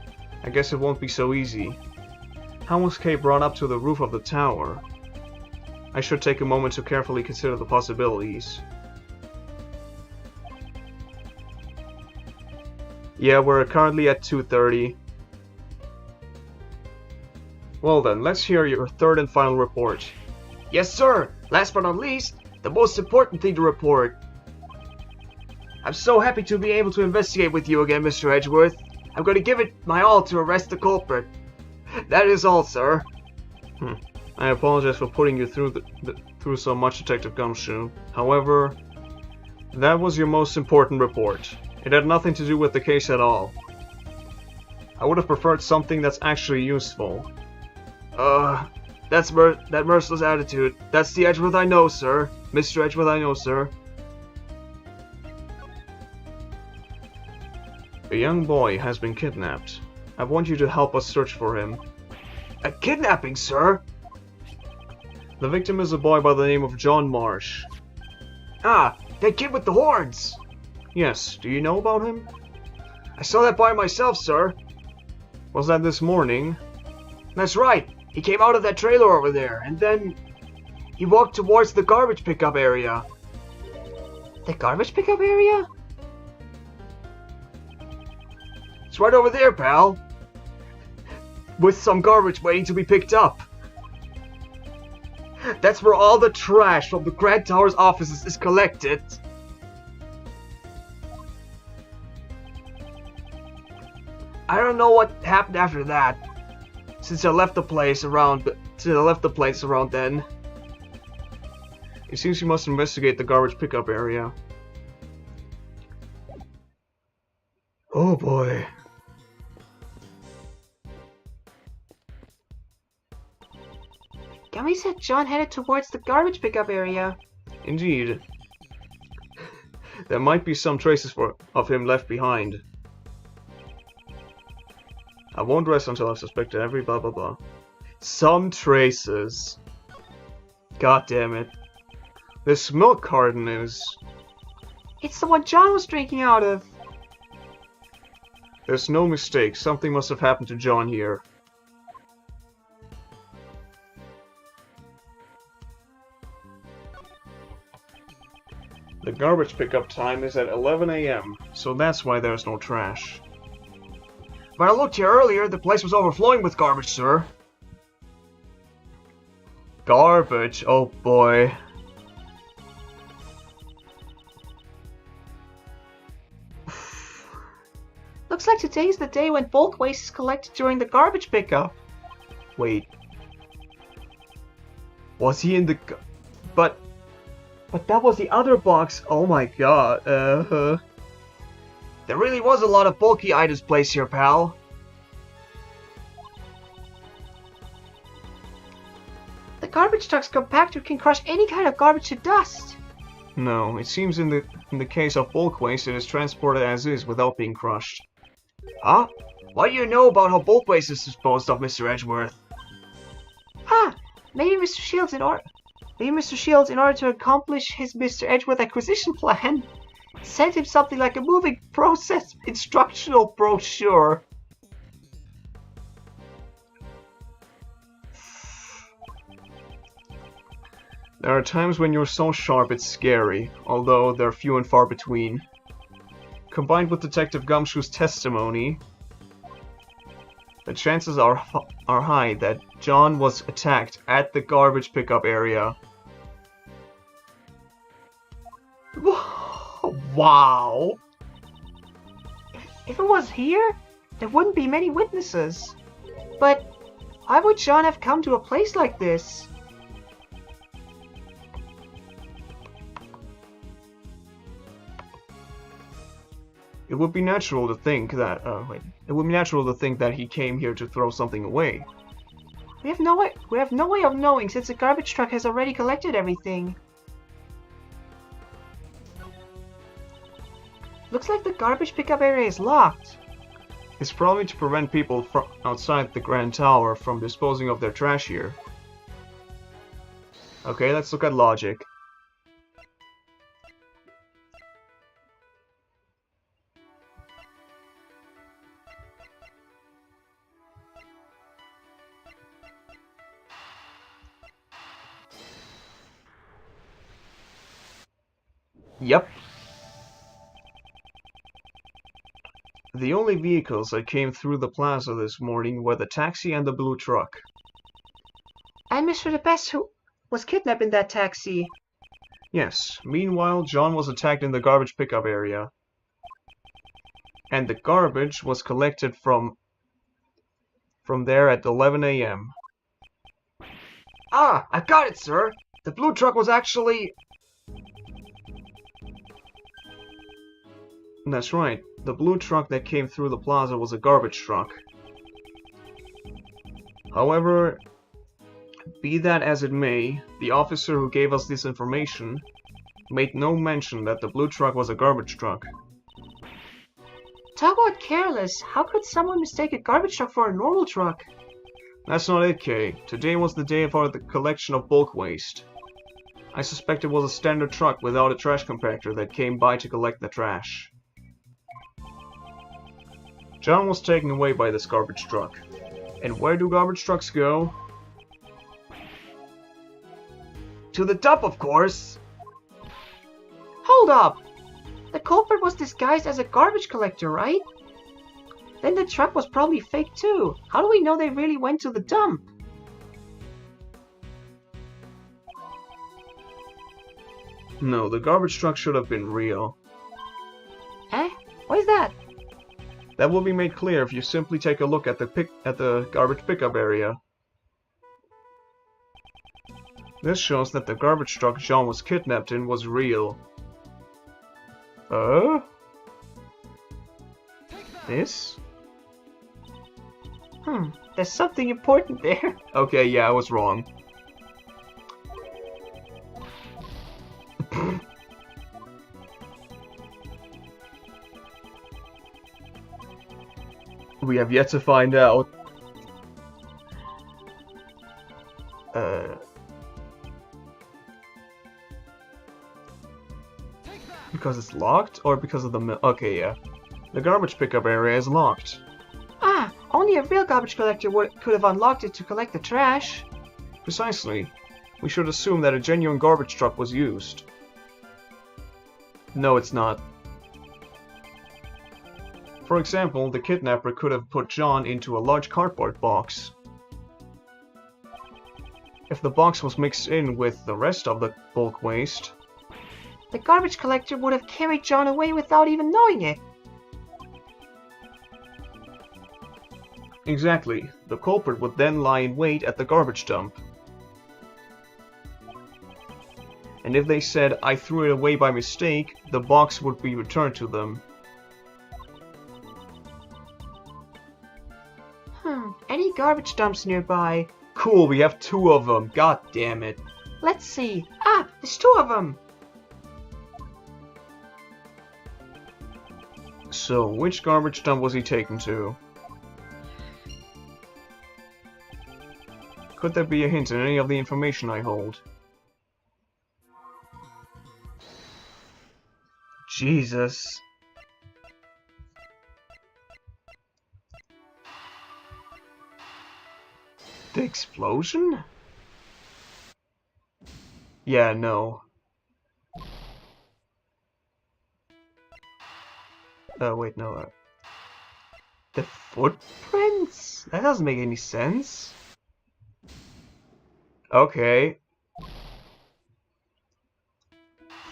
I guess it won't be so easy. How was Kay brought up to the roof of the tower? I should take a moment to carefully consider the possibilities. Yeah, we're currently at 2:30. Well then, let's hear your third and final report. Yes, sir! Last but not least, the most important thing to report. I'm so happy to be able to investigate with you again, Mr. Edgeworth. I'm going to give it my all to arrest the culprit. That is all, sir. I apologize for putting you through so much, Detective Gumshoe. However, that was your most important report. It had nothing to do with the case at all. I would have preferred something that's actually useful. That merciless attitude. That's the Edgeworth I know, sir. Mr. Edgeworth I know, sir. A young boy has been kidnapped. I want you to help us search for him. A kidnapping, sir? The victim is a boy by the name of John Marsh. Ah, that kid with the horns! Yes, do you know about him? I saw that boy myself, sir. Was that this morning? That's right. He came out of that trailer over there, and then he walked towards the garbage pickup area. The garbage pickup area? It's right over there, pal. With some garbage waiting to be picked up. That's where all the trash from the Grand Tower's offices is collected. I don't know what happened after that, since I left the place around then. It seems you must investigate the garbage pickup area. Oh boy. Gummy said John headed towards the garbage pickup area. Indeed. There might be some traces of him left behind. I won't rest until I've suspected every blah blah blah. Some traces. God damn it. This milk carton is... It's the one John was drinking out of. There's no mistake. Something must have happened to John here. Garbage pickup time is at 11 a.m., so that's why there's no trash. When I looked here earlier, the place was overflowing with garbage, sir. Garbage? Oh boy. Looks like today's the day when bulk waste is collected during the garbage pickup. Wait. Was he in the... But that was the other box. Oh my god. There really was a lot of bulky items placed here, pal. The garbage truck's compactor can crush any kind of garbage to dust. No, it seems in the case of bulk waste, it is transported as is without being crushed. Huh? What do you know about how bulk waste is disposed of, Mr. Edgeworth? Maybe Mr. Shields, in order to accomplish his Mr. Edgeworth acquisition plan, sent him something like a moving process instructional brochure. There are times when you're so sharp it's scary, although they're few and far between. Combined with Detective Gumshoe's testimony, the chances are high that John was attacked at the garbage pickup area. Wow! If it was here, there wouldn't be many witnesses. But why would John have come to a place like this? It would be natural to think that he came here to throw something away. We have no way of knowing since the garbage truck has already collected everything. Looks like the garbage pickup area is locked. It's probably to prevent people from outside the Grand Tower from disposing of their trash here. Okay, let's look at logic. Yep. The only vehicles that came through the plaza this morning were the taxi and the blue truck. And Mr. The Best, who was kidnapped in that taxi. Yes, meanwhile, John was attacked in the garbage pickup area. And the garbage was collected from there at 11 a.m. Ah, I got it, sir! The blue truck was actually... That's right. The blue truck that came through the plaza was a garbage truck. However, be that as it may, the officer who gave us this information made no mention that the blue truck was a garbage truck. Talk about careless. How could someone mistake a garbage truck for a normal truck? That's not it, Kay. Today was the day for the collection of bulk waste. I suspect it was a standard truck without a trash compactor that came by to collect the trash. John was taken away by this garbage truck. And where do garbage trucks go? To the dump, of course! Hold up! The culprit was disguised as a garbage collector, right? Then the truck was probably fake too. How do we know they really went to the dump? No, the garbage truck should have been real. Eh? What is that? That will be made clear if you simply take a look at the garbage pickup area. This shows that the garbage truck John was kidnapped in was real. This? There's something important there. Okay, yeah, I was wrong. We have yet to find out. Because it's locked? Or because of the okay, yeah. The garbage pickup area is locked. Ah, only a real garbage collector could have unlocked it to collect the trash. Precisely. We should assume that a genuine garbage truck was used. No, it's not. For example, the kidnapper could have put John into a large cardboard box. If the box was mixed in with the rest of the bulk waste, the garbage collector would have carried John away without even knowing it. exactly, the culprit would then lie in wait at the garbage dump. And if they said, I threw it away by mistake, the box would be returned to them. Any garbage dumps nearby? Cool, we have 2 of them, god damn it. Let's see. Ah, there's 2 of them! So, which garbage dump was he taken to? Could there be a hint in any of the information I hold? Jesus. The explosion? Yeah, no. Wait, no. The footprints? That doesn't make any sense. Okay.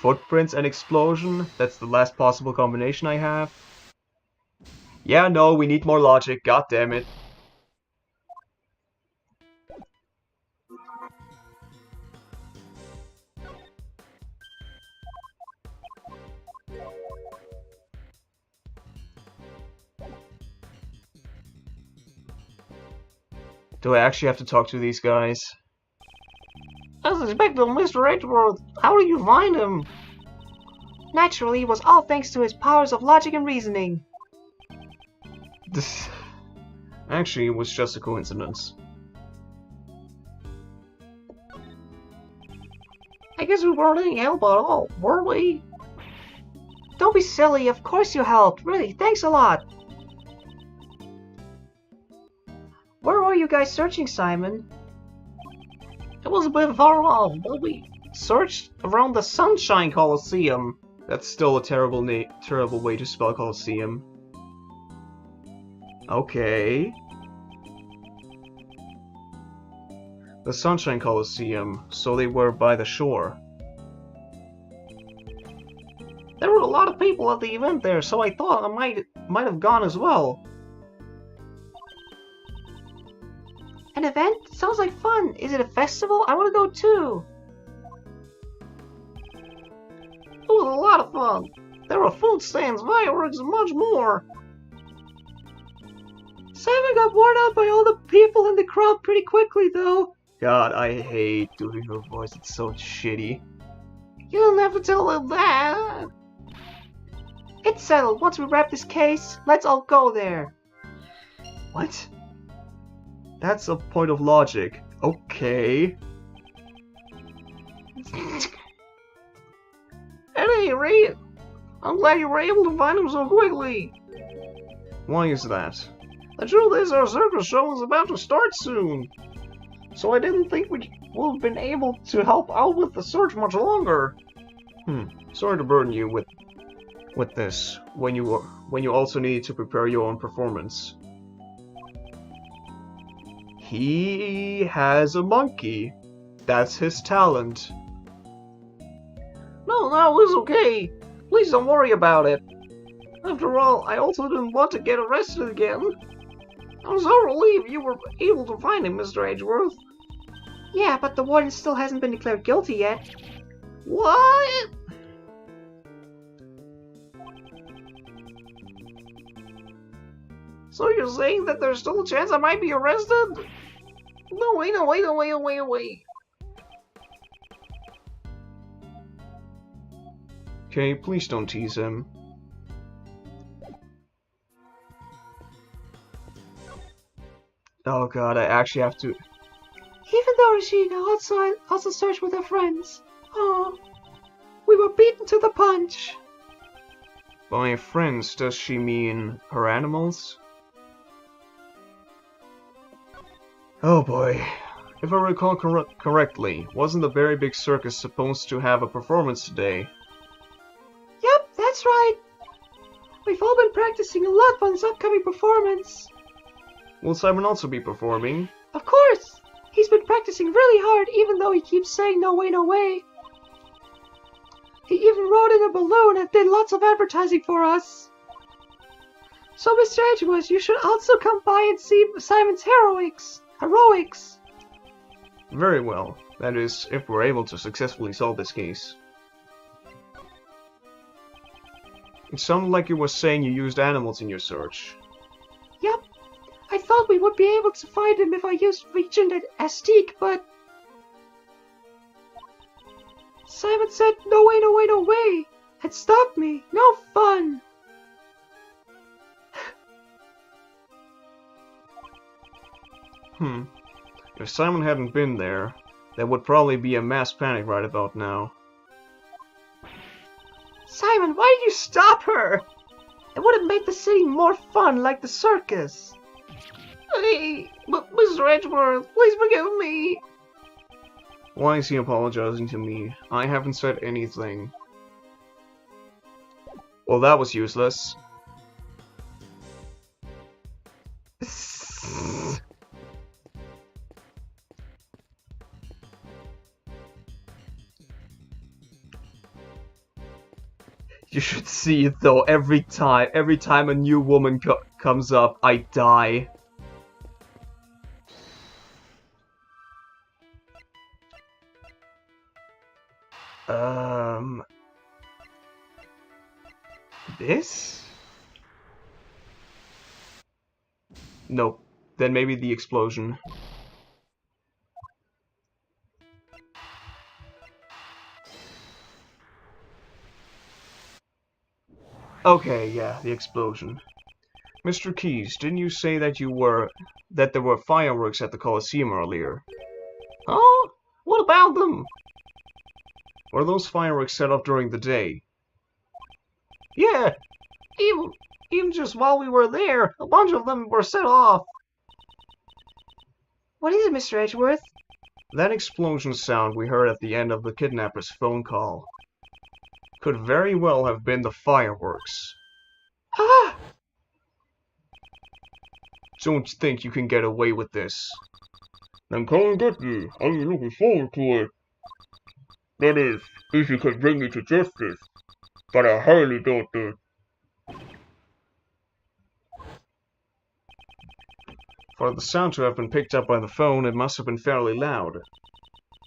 Footprints and explosion? That's the last possible combination I have. Yeah, no, we need more logic, god damn it. Do I actually have to talk to these guys? I suspected Mr. Edgeworth. How did you find him? Naturally, it was all thanks to his powers of logic and reasoning. This actually it was just a coincidence. I guess we weren't any help at all, were we? Don't be silly, of course you helped. Really, thanks a lot. Where were you guys searching, Simon? It was a bit far off, but we searched around the Sunshine Coliseum. That's still a terrible way to spell Coliseum. Okay. The Sunshine Coliseum, so they were by the shore. There were a lot of people at the event there, so I thought I might have gone as well. An event? Sounds like fun. Is it a festival? I want to go too. It was a lot of fun. There were food stands, fireworks, and much more. Simon got worn out by all the people in the crowd pretty quickly, though. God, I hate doing her voice. It's so shitty. You don't have to tell them that. It's settled. Once we wrap this case, let's all go there. What? That's a point of logic. Okay. At any rate, I'm glad you were able to find him so quickly. Why is that? The truth is, our circus show is about to start soon. So I didn't think we would have been able to help out with the search much longer. Sorry to burden you with this when you also need to prepare your own performance. He has a monkey. That's his talent. No, it's okay. Please don't worry about it. After all, I also didn't want to get arrested again. I'm so relieved you were able to find him, Mr. Edgeworth. Yeah, but the warden still hasn't been declared guilty yet. What? So you're saying that there's still a chance I might be arrested? No, wait. Okay, please don't tease him. Oh god, I actually have to... Even though Rashina also searched with her friends. Oh, we were beaten to the punch. By friends, does she mean her animals? Oh boy. If I recall correctly, wasn't the Very Big Circus supposed to have a performance today? Yep, That's right. We've all been practicing a lot for this upcoming performance. Will Simon also be performing? Of course. He's been practicing really hard, even though he keeps saying no way, no way. He even rode in a balloon and did lots of advertising for us. So, Mr. Edgeworth, you should also come by and see Simon's heroics. Very well. That is, if we're able to successfully solve this case. It sounded like you were saying you used animals in your search. Yep. I thought we would be able to find him if I used Regent and Astique, but... Simon said, no way, no way, no way, and stopped me. No fun. If Simon hadn't been there, there would probably be a mass panic right about now. Simon, why did you stop her? It would have made the city more fun, like the circus. Hey, Mr. Edgeworth, please forgive me. Why is he apologizing to me? I haven't said anything. Well, that was useless. You should see it though, every time a new woman comes up, I die. This? Nope. Then maybe the explosion. Okay, yeah, the explosion. Mr. Keyes, didn't you say that there were fireworks at the Colosseum earlier? Oh? What about them? Were those fireworks set off during the day? Yeah. Even just while we were there, a bunch of them were set off. What is it, Mr. Edgeworth? That explosion sound we heard at the end of the kidnapper's phone call could very well have been the fireworks. Ah! Don't think you can get away with this. Then come and get me. I'm looking forward to it. That is, if you could bring me to justice. But I highly doubt that. For the sound to have been picked up by the phone, it must have been fairly loud.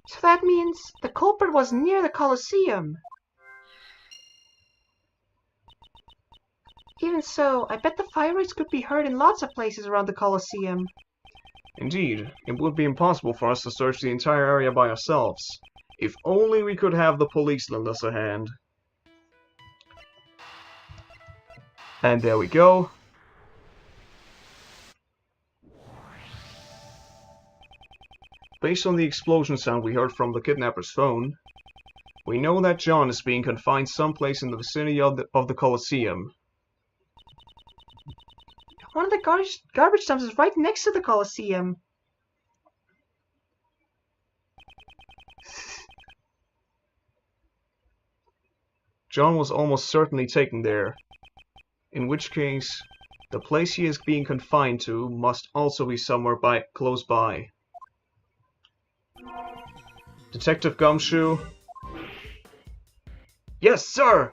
So that means the culprit was near the Colosseum. Even so, I bet the fireworks could be heard in lots of places around the Colosseum. Indeed, it would be impossible for us to search the entire area by ourselves. If only we could have the police lend us a hand. And there we go. Based on the explosion sound we heard from the kidnapper's phone, we know that John is being confined someplace in the vicinity of the Colosseum. One of the garbage dumps is right next to the Colosseum. John was almost certainly taken there. In which case, the place he is being confined to must also be somewhere close by. Detective Gumshoe? Yes, sir!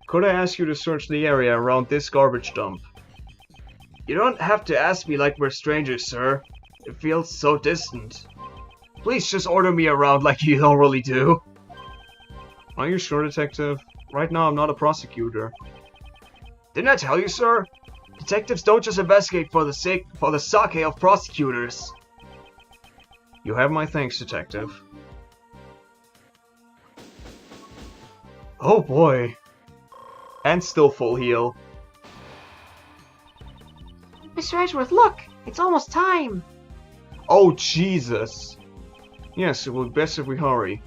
Could I ask you to search the area around this garbage dump? You don't have to ask me like we're strangers, sir. It feels so distant. Please just order me around like you normally do. Are you sure, Detective? Right now I'm not a prosecutor. Didn't I tell you, sir? Detectives don't just investigate for the sake of prosecutors. You have my thanks, Detective. Oh boy. And still full heal. Mr. Edgeworth, look! It's almost time! Oh, Jesus! Yes, it would be best if we hurry.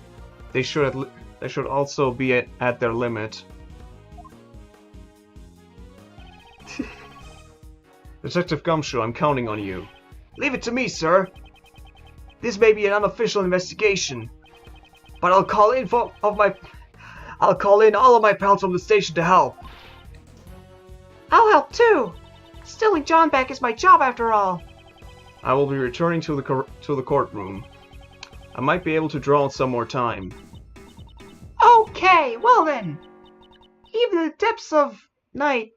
They should also be at their limit. Detective Gumshoe, I'm counting on you. Leave it to me, sir. This may be an unofficial investigation, but I'll I'll call in all of my pals from the station to help. I'll help too. Stealing John back is my job after all. I will be returning to the courtroom. I might be able to draw on some more time. Okay, well then. Even in the depths of night.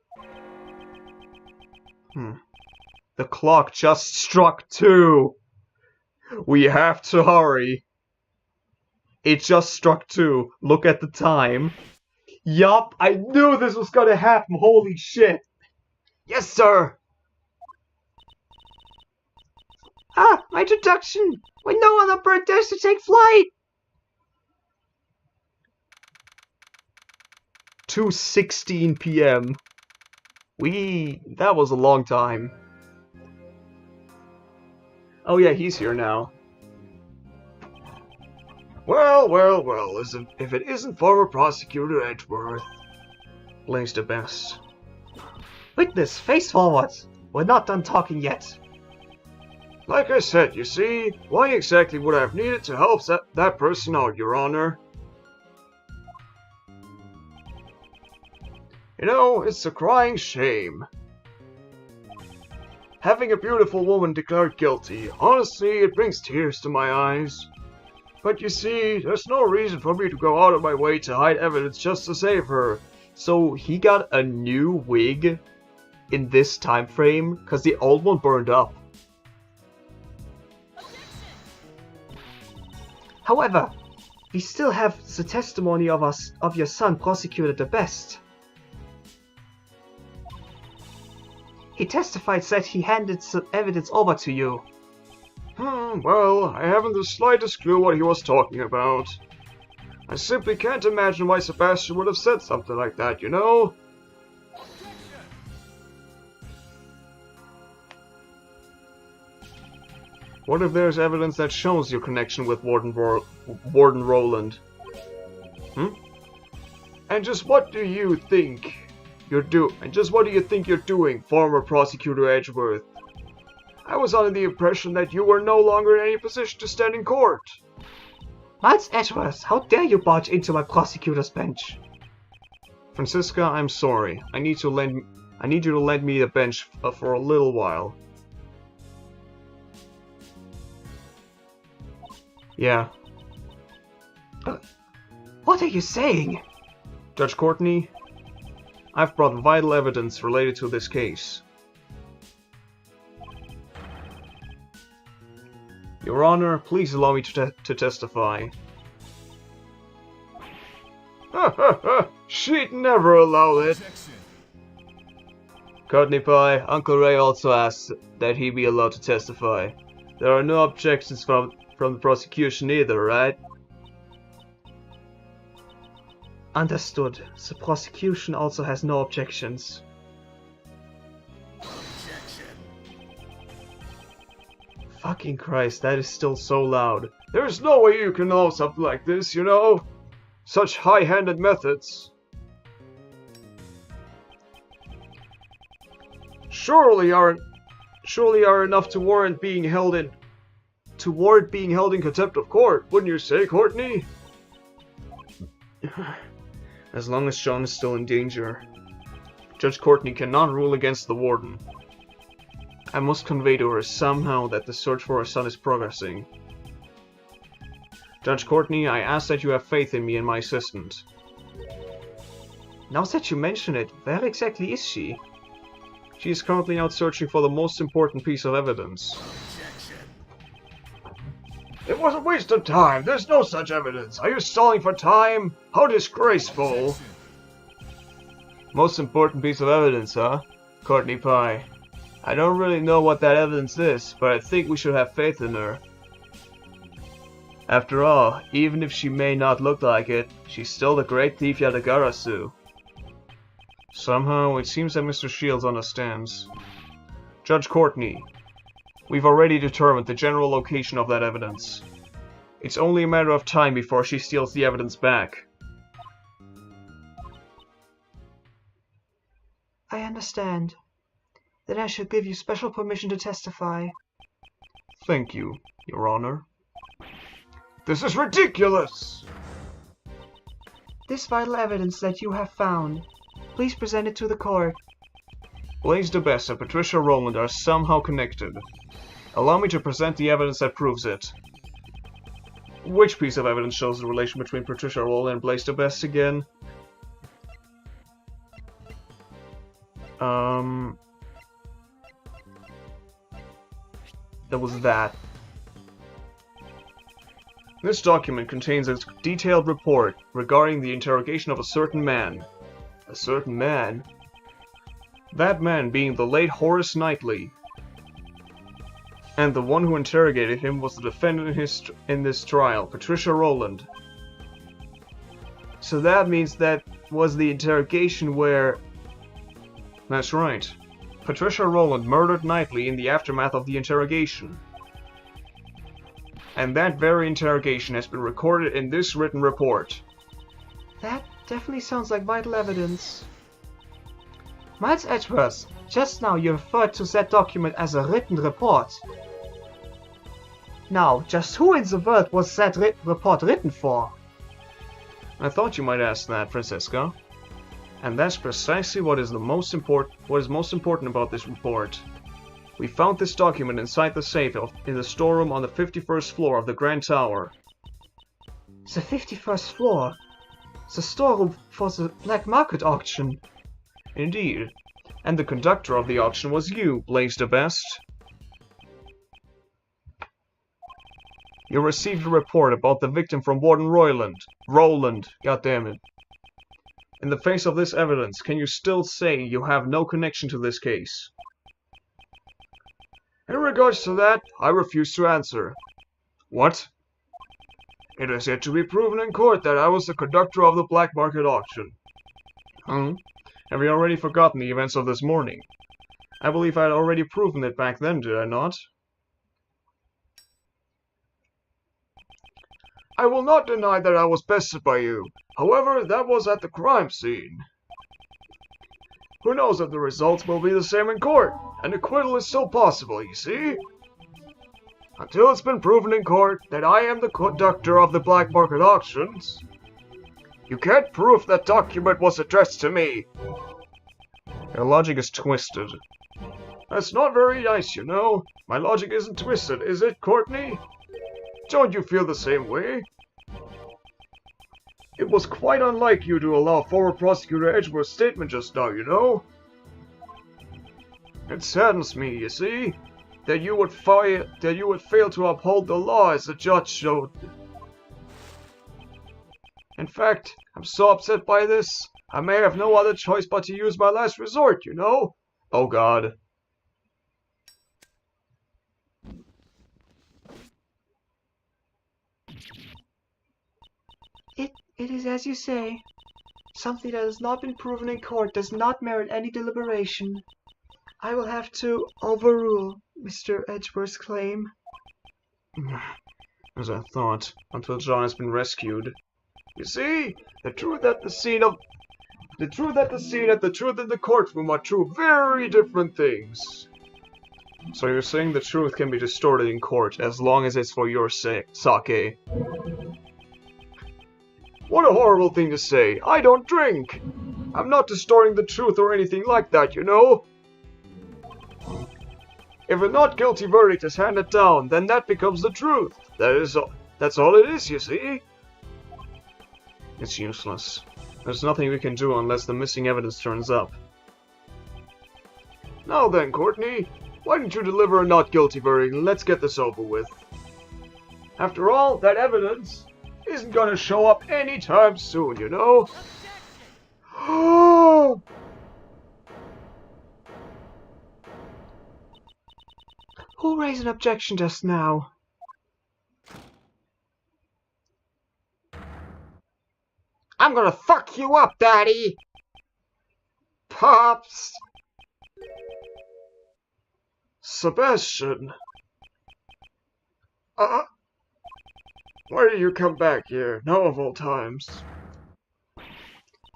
The clock just struck 2. We have to hurry. It just struck 2. Look at the time. Yup, I knew this was gonna happen. Holy shit. Yes, sir. Ah, my introduction. When no other bird dares to take flight. 2:16 p.m. That was a long time. Oh yeah, he's here now. Well, if it isn't former prosecutor Edgeworth. Blames the best. Witness, face forward. We're not done talking yet. Like I said, you see, why exactly would I have needed to help that person out, Your Honor? You know, it's a crying shame. Having a beautiful woman declared guilty, honestly, it brings tears to my eyes. But you see, there's no reason for me to go out of my way to hide evidence just to save her. So he got a new wig in this time frame, because the old one burned up. However, we still have the testimony of your son prosecuted the best. He testified that he handed some evidence over to you. Well, I haven't the slightest clue what he was talking about. I simply can't imagine why Sebastian would have said something like that, you know? What if there's evidence that shows your connection with Warden Roland? And just what do you think you're doing, former Prosecutor Edgeworth? I was under the impression that you were no longer in any position to stand in court. Miles Edgeworth, how dare you barge into my prosecutor's bench? Francisca, I'm sorry. I need you to lend me the bench for a little while. Yeah. What are you saying? Judge Courtney, I've brought vital evidence related to this case. Your Honor, please allow me to testify. She'd never allow it. Courtney Pie, Uncle Ray also asked that he be allowed to testify. There are no objections from the prosecution either, right? Understood. The prosecution also has no objections. Fucking Christ, that is still so loud. There's no way you can know something like this, you know? Such high-handed methods. Surely are enough to warrant being held in contempt of court, wouldn't you say, Courtney? As long as John is still in danger. Judge Courtney cannot rule against the warden. I must convey to her somehow that the search for her son is progressing. Judge Courtney, I ask that you have faith in me and my assistant. Now that you mention it, where exactly is she? She is currently out searching for the most important piece of evidence. It was a waste of time. There's no such evidence. Are you stalling for time? How disgraceful. Most important piece of evidence, huh? Courtney Pie. I don't really know what that evidence is, but I think we should have faith in her. After all, even if she may not look like it, she's still the great thief Yadagarasu. Somehow, it seems that Mr. Shields understands. Judge Courtney, we've already determined the general location of that evidence. It's only a matter of time before she steals the evidence back. I understand. Then I should give you special permission to testify. Thank you, Your Honor. This is ridiculous! This vital evidence that you have found. Please present it to the court. Blaise the Best and Patricia Rowland are somehow connected. Allow me to present the evidence that proves it. Which piece of evidence shows the relation between Patricia Rowland and Blaise the Best again? That was that. This document contains a detailed report regarding the interrogation of a certain man. A certain man? That man being the late Horace Knightley. And the one who interrogated him was the defendant in this trial, Patricia Rowland. So that means that was the interrogation where... That's right. Patricia Rowland murdered Knightley in the aftermath of the interrogation. And that very interrogation has been recorded in this written report. That definitely sounds like vital evidence. Miles Edgeworth, just now you referred to that document as a written report. Now, just who in the world was that report written for? I thought you might ask that, Francesca. And that's precisely what is most important about this report. We found this document inside the safe in the storeroom on the 51st floor of the Grand Tower. The 51st floor? The storeroom for the black market auction? Indeed. And the conductor of the auction was you, Blaise the Best. You received a report about the victim from Warden Rowland, goddammit. In the face of this evidence, can you still say you have no connection to this case? In regards to that, I refuse to answer. What? It is yet to be proven in court that I was the conductor of the black market auction. Have you already forgotten the events of this morning? I believe I had already proven it back then, did I not? I will not deny that I was bested by you. However, that was at the crime scene. Who knows if the results will be the same in court? An acquittal is still possible, you see? Until it's been proven in court that I am the conductor of the black market auctions, you can't prove that document was addressed to me. Your logic is twisted. That's not very nice, you know. My logic isn't twisted, is it, Courtney? Don't you feel the same way? It was quite unlike you to allow former prosecutor Edgeworth's statement just now, you know? It saddens me, you see, that you would fail to uphold the law as the judge showed. In fact, I'm so upset by this, I may have no other choice but to use my last resort, you know? Oh God. It is as you say. Something that has not been proven in court does not merit any deliberation. I will have to overrule Mr. Edgeworth's claim. As I thought, until John has been rescued. You see, the truth at the scene and the truth in the courtroom are two very different things. So you're saying the truth can be distorted in court as long as it's for your sake. What a horrible thing to say. I don't drink. I'm not distorting the truth or anything like that, you know. If a not guilty verdict is handed down, then that becomes the truth. That's all it is, you see. It's useless. There's nothing we can do unless the missing evidence turns up. Now then, Courtney, why don't you deliver a not guilty verdict and let's get this over with. After all, that evidence isn't gonna show up anytime soon, you know? Who raised an objection just now? I'm gonna fuck you up, Daddy! Pops! Sebastian! Why do you come back here, now of all times?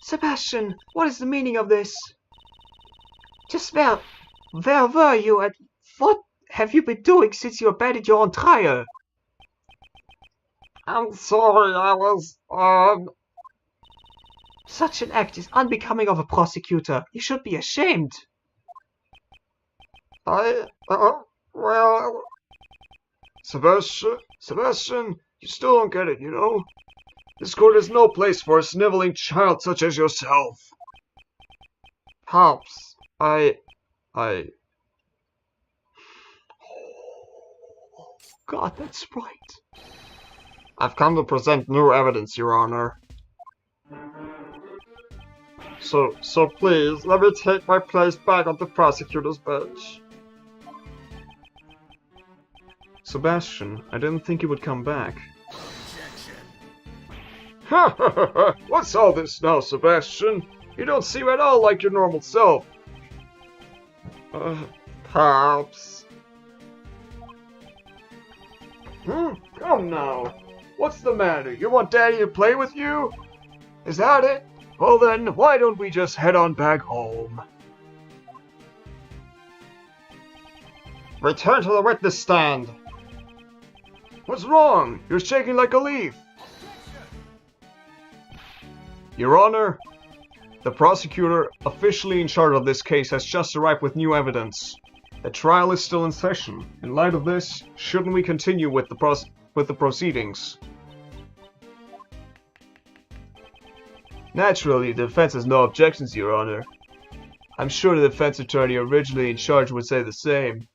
Sebastian, what is the meaning of this? Just where were you and what have you been doing since you abandoned your own trial? I'm sorry, I was, Such an act is unbecoming of a prosecutor. You should be ashamed. Well... Sebastian, you still don't get it, you know? This court is no place for a sniveling child such as yourself. Pops, God, that's right. I've come to present new evidence, Your Honor. So please, let me take my place back on the prosecutor's bench. Sebastian, I didn't think you would come back. Ha ha ha ha! What's all this now, Sebastian? You don't seem at all like your normal self. Pops. Come now. What's the matter? You want Daddy to play with you? Is that it? Well then, why don't we just head on back home? Return to the witness stand. What's wrong? You're shaking like a leaf. Your Honor, the prosecutor officially in charge of this case has just arrived with new evidence. The trial is still in session. In light of this, shouldn't we continue with the proceedings? Naturally, the defense has no objections, Your Honor. I'm sure the defense attorney originally in charge would say the same.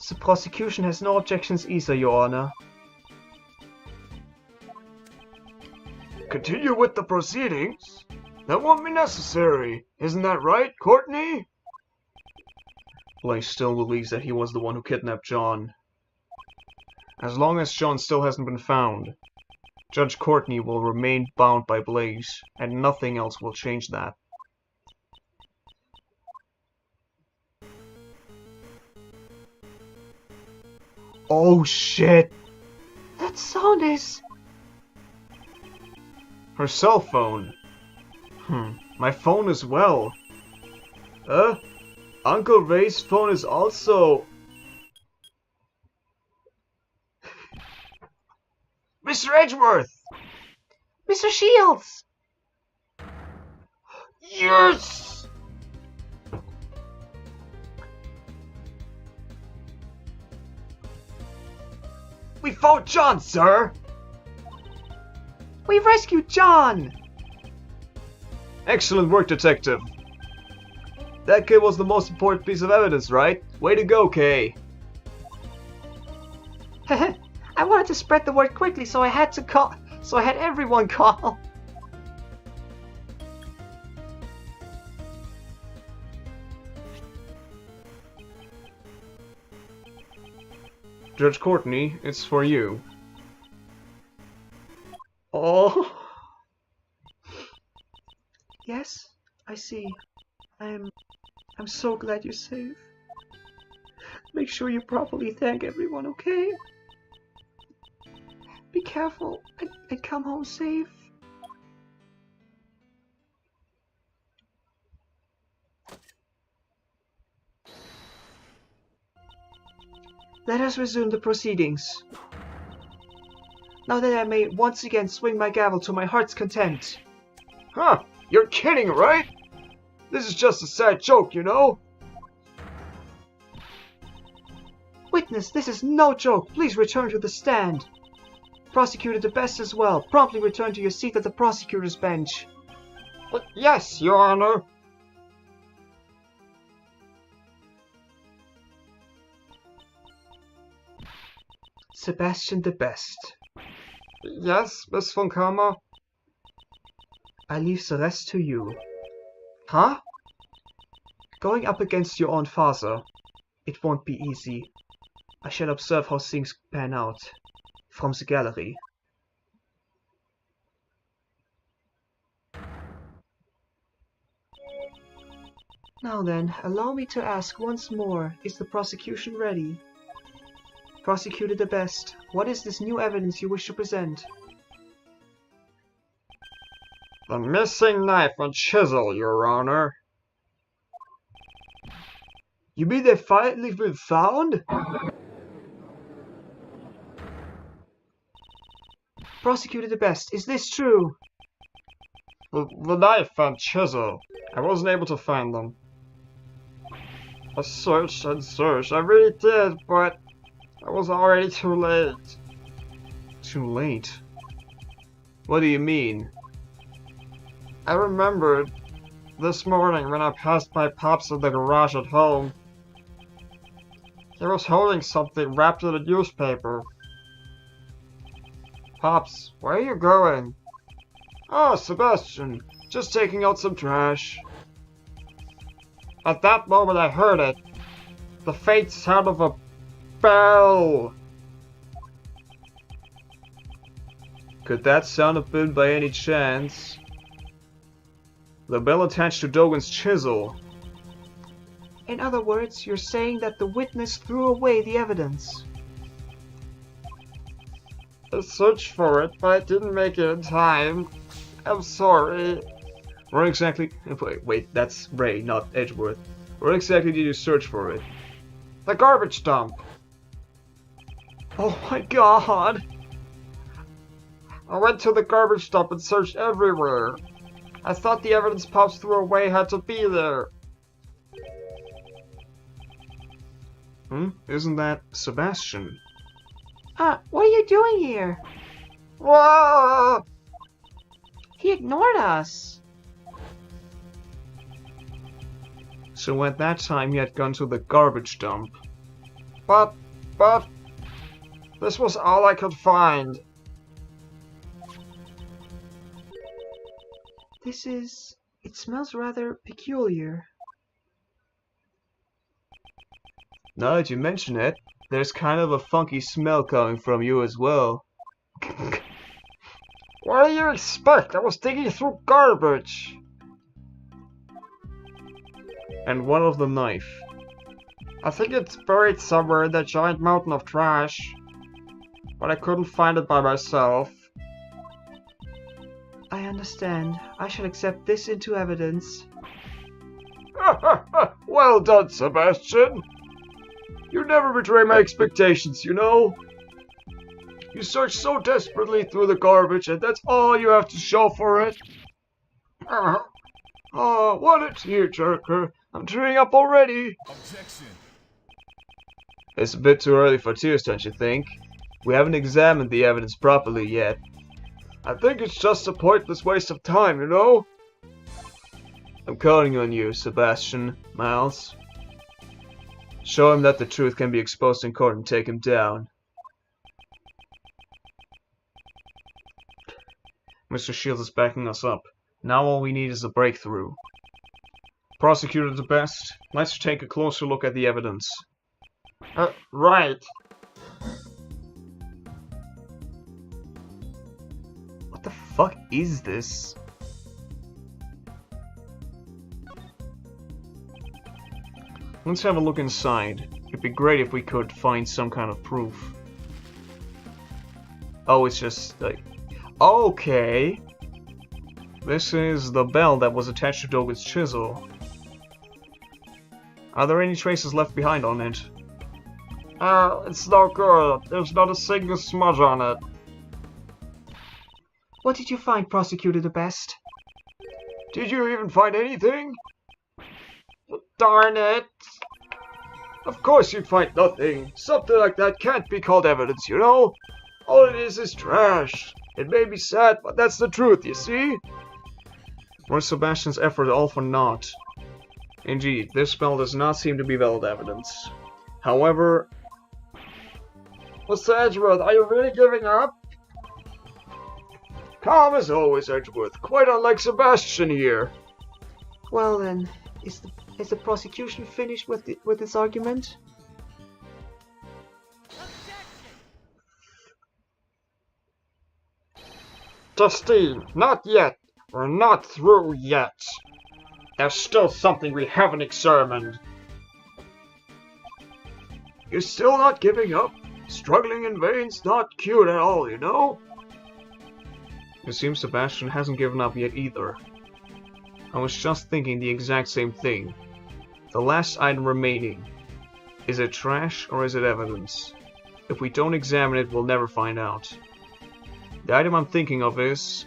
The prosecution has no objections either, Your Honor. Continue with the proceedings? That won't be necessary. Isn't that right, Courtney? Blaze still believes that he was the one who kidnapped John. As long as John still hasn't been found, Judge Courtney will remain bound by Blaze, and nothing else will change that. Oh shit! That sound is... Her cell phone. My phone as well. Uncle Ray's phone is also... Mr. Edgeworth! Mr. Shields! Yes! We found John, sir! We've rescued John! Excellent work, Detective. That kid was the most important piece of evidence, right? Way to go, Kay. I wanted to spread the word quickly, so I had everyone call. Judge Courtney, it's for you. Oh. Yes, I see. I'm so glad you're safe. Make sure you properly thank everyone, okay? Be careful and come home safe. Let us resume the proceedings. Now that I may once again swing my gavel to my heart's content. Huh, you're kidding, right? This is just a sad joke, you know? Witness, this is no joke. Please return to the stand. Prosecutor the best as well. Promptly return to your seat at the prosecutor's bench. Yes, Your Honor. Sebastian the best. Yes, Miss von Kammer? I leave the rest to you. Huh? Going up against your own father, it won't be easy. I shall observe how things pan out. From the gallery. Now then, allow me to ask once more, is the prosecution ready? Prosecutor the best, what is this new evidence you wish to present? The missing knife and chisel, Your Honor. You mean they finally been found? Prosecutor the best, is this true? The knife and chisel. I wasn't able to find them. I searched and searched. I really did, but I was already too late. Too late? What do you mean? I remembered this morning when I passed my Pops in the garage at home. He was holding something wrapped in a newspaper. Pops, where are you going? Oh, Sebastian, just taking out some trash. At that moment I heard it. The faint sound of a bell. Could that sound have been by any chance the bell attached to Dogen's chisel? In other words, you're saying that the witness threw away the evidence. I searched for it, but I didn't make it in time. I'm sorry. Where exactly... Wait, that's Ray, not Edgeworth. Where exactly did you search for it? The garbage dump. Oh my god! I went to the garbage dump and searched everywhere. I thought the evidence Pops threw away had to be there. Isn't that Sebastian? What are you doing here? Whoa! He ignored us. So at that time he had gone to the garbage dump. But, this was all I could find. It smells rather peculiar. Now that you mention it, there's kind of a funky smell coming from you as well. What do you expect? I was digging through garbage. And what of the knife? I think it's buried somewhere in that giant mountain of trash. But I couldn't find it by myself. I understand. I shall accept this into evidence. Well done, Sebastian. You never betray my expectations, you know. You searched so desperately through the garbage, and that's all you have to show for it. Oh, what a tearjerker. I'm tearing up already. Objection. It's a bit too early for tears, don't you think? We haven't examined the evidence properly yet. I think it's just a pointless waste of time, you know? I'm counting on you, Sebastian, Miles. Show him that the truth can be exposed in court and take him down. Mr. Shields is backing us up. Now all we need is a breakthrough. Prosecutor the best, let's take a closer look at the evidence. Right. What the fuck is this? Let's have a look inside. It'd be great if we could find some kind of proof. Oh, it's just like... Okay! This is the bell that was attached to Dogen's chisel. Are there any traces left behind on it? It's no good. There's not a single smudge on it. What did you find, Prosecutor the best? Did you even find anything? Darn it! Of course you'd find nothing. Something like that can't be called evidence, you know? All it is trash. It may be sad, but that's the truth, you see? Was Sebastian's effort all for naught? Indeed, this spell does not seem to be valid evidence. However... Mr. Edgeworth, are you really giving up? Calm as always, Edgeworth. Quite unlike Sebastian here. Well then, is the prosecution finished with its argument? Justine, not yet. We're not through yet. There's still something we haven't examined. You're still not giving up? Struggling in vain's not cute at all, you know? It seems Sebastian hasn't given up yet either. I was just thinking the exact same thing. The last item remaining. Is it trash or is it evidence? If we don't examine it, we'll never find out. The item I'm thinking of is...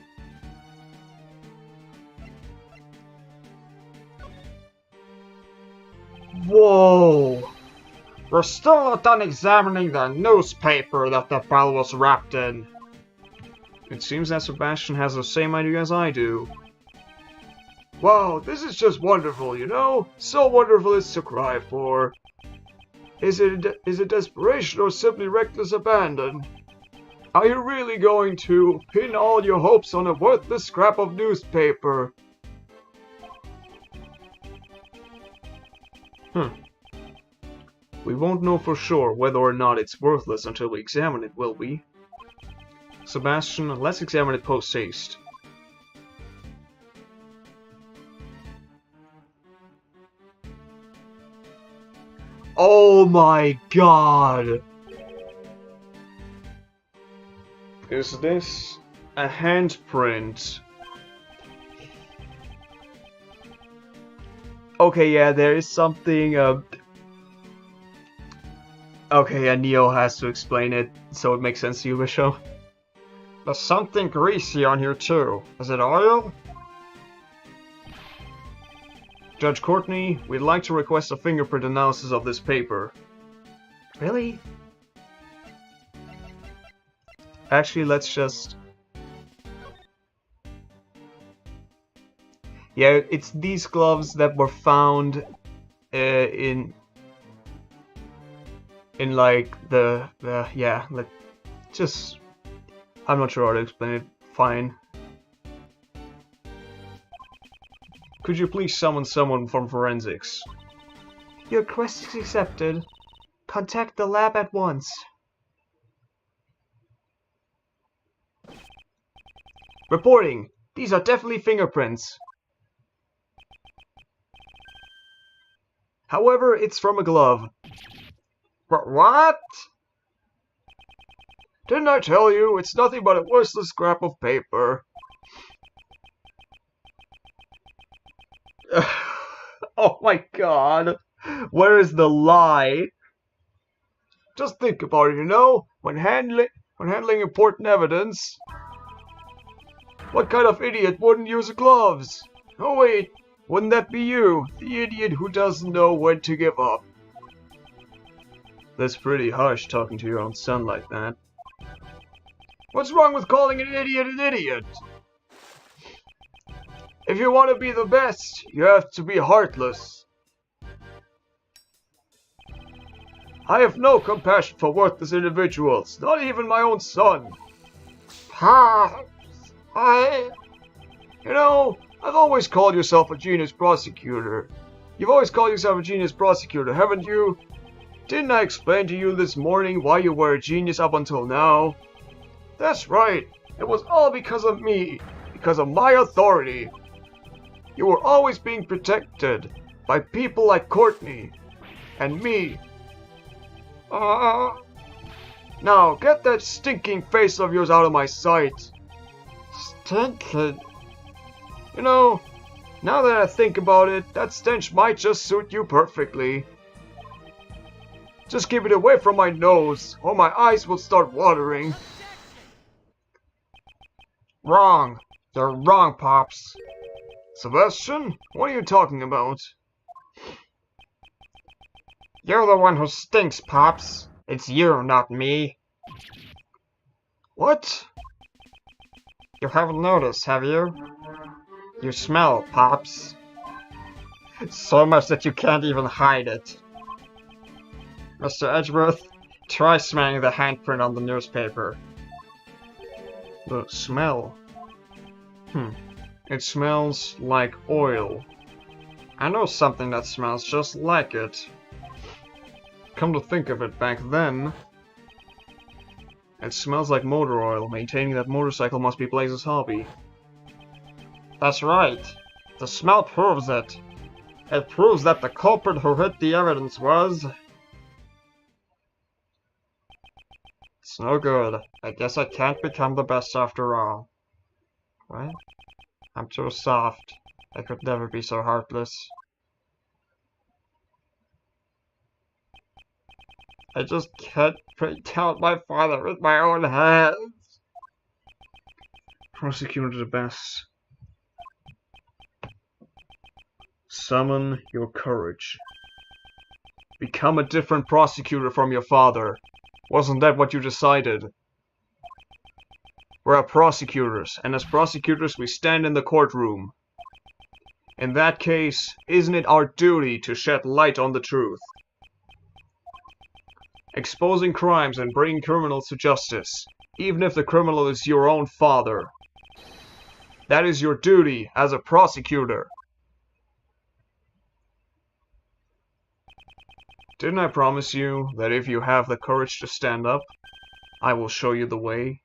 Whoa! We're still not done examining the newspaper that the file was wrapped in. It seems that Sebastian has the same idea as I do. Wow, this is just wonderful, you know? So wonderful it's to cry for. Is it desperation or simply reckless abandon? Are you really going to pin all your hopes on a worthless scrap of newspaper? We won't know for sure whether or not it's worthless until we examine it, will we? Sebastian, let's examine it post-haste. Oh my god! Is this a handprint? Okay, yeah, there is something, okay, yeah, Neo has to explain it, so it makes sense to you, Bishop. There's something greasy on here too. Is it oil? Judge Courtney, we'd like to request a fingerprint analysis of this paper. Really? Actually, let's just... Yeah, it's these gloves that were found in like yeah, like just I'm not sure how to explain it. Fine. Could you please summon someone from forensics? Your request is accepted. Contact the lab at once. Reporting. These are definitely fingerprints. However, it's from a glove. What? Didn't I tell you? It's nothing but a worthless scrap of paper. Oh my god. Where is the lie? Just think about it, you know? When handling important evidence, what kind of idiot wouldn't use gloves? Oh wait, wouldn't that be you? The idiot who doesn't know when to give up. That's pretty harsh talking to your own son like that. What's wrong with calling an idiot an idiot? If you want to be the best, you have to be heartless. I have no compassion for worthless individuals, not even my own son. Pops, You know, I've always called yourself a genius prosecutor. You've always called yourself a genius prosecutor, haven't you? Didn't I explain to you this morning why you were a genius up until now? That's right. It was all because of me. Because of my authority. You were always being protected by people like Courtney and me. Now, get that stinking face of yours out of my sight. stinking. You know, now that I think about it, that stench might just suit you perfectly. Just keep it away from my nose, or my eyes will start watering. Wrong. You're wrong, Pops. Sebastian, what are you talking about? You're the one who stinks, Pops. It's you, not me. What? You haven't noticed, have you? You smell, Pops. So much that you can't even hide it. Mr. Edgeworth, try smelling the handprint on the newspaper. The smell? It smells like oil. I know something that smells just like it. Come to think of it, back then, it smells like motor oil. Maintaining that motorcycle must be Blaze's hobby. That's right. The smell proves it. It proves that the culprit who hid the evidence was... It's no good. I guess I can't become the best after all. What? I'm too soft. I could never be so heartless. I just can't break out my father with my own hands. Prosecutor the best. Summon your courage. Become a different prosecutor from your father. Wasn't that what you decided? We're prosecutors, and as prosecutors we stand in the courtroom. In that case, isn't it our duty to shed light on the truth? Exposing crimes and bringing criminals to justice, even if the criminal is your own father. That is your duty as a prosecutor. Didn't I promise you that if you have the courage to stand up, I will show you the way?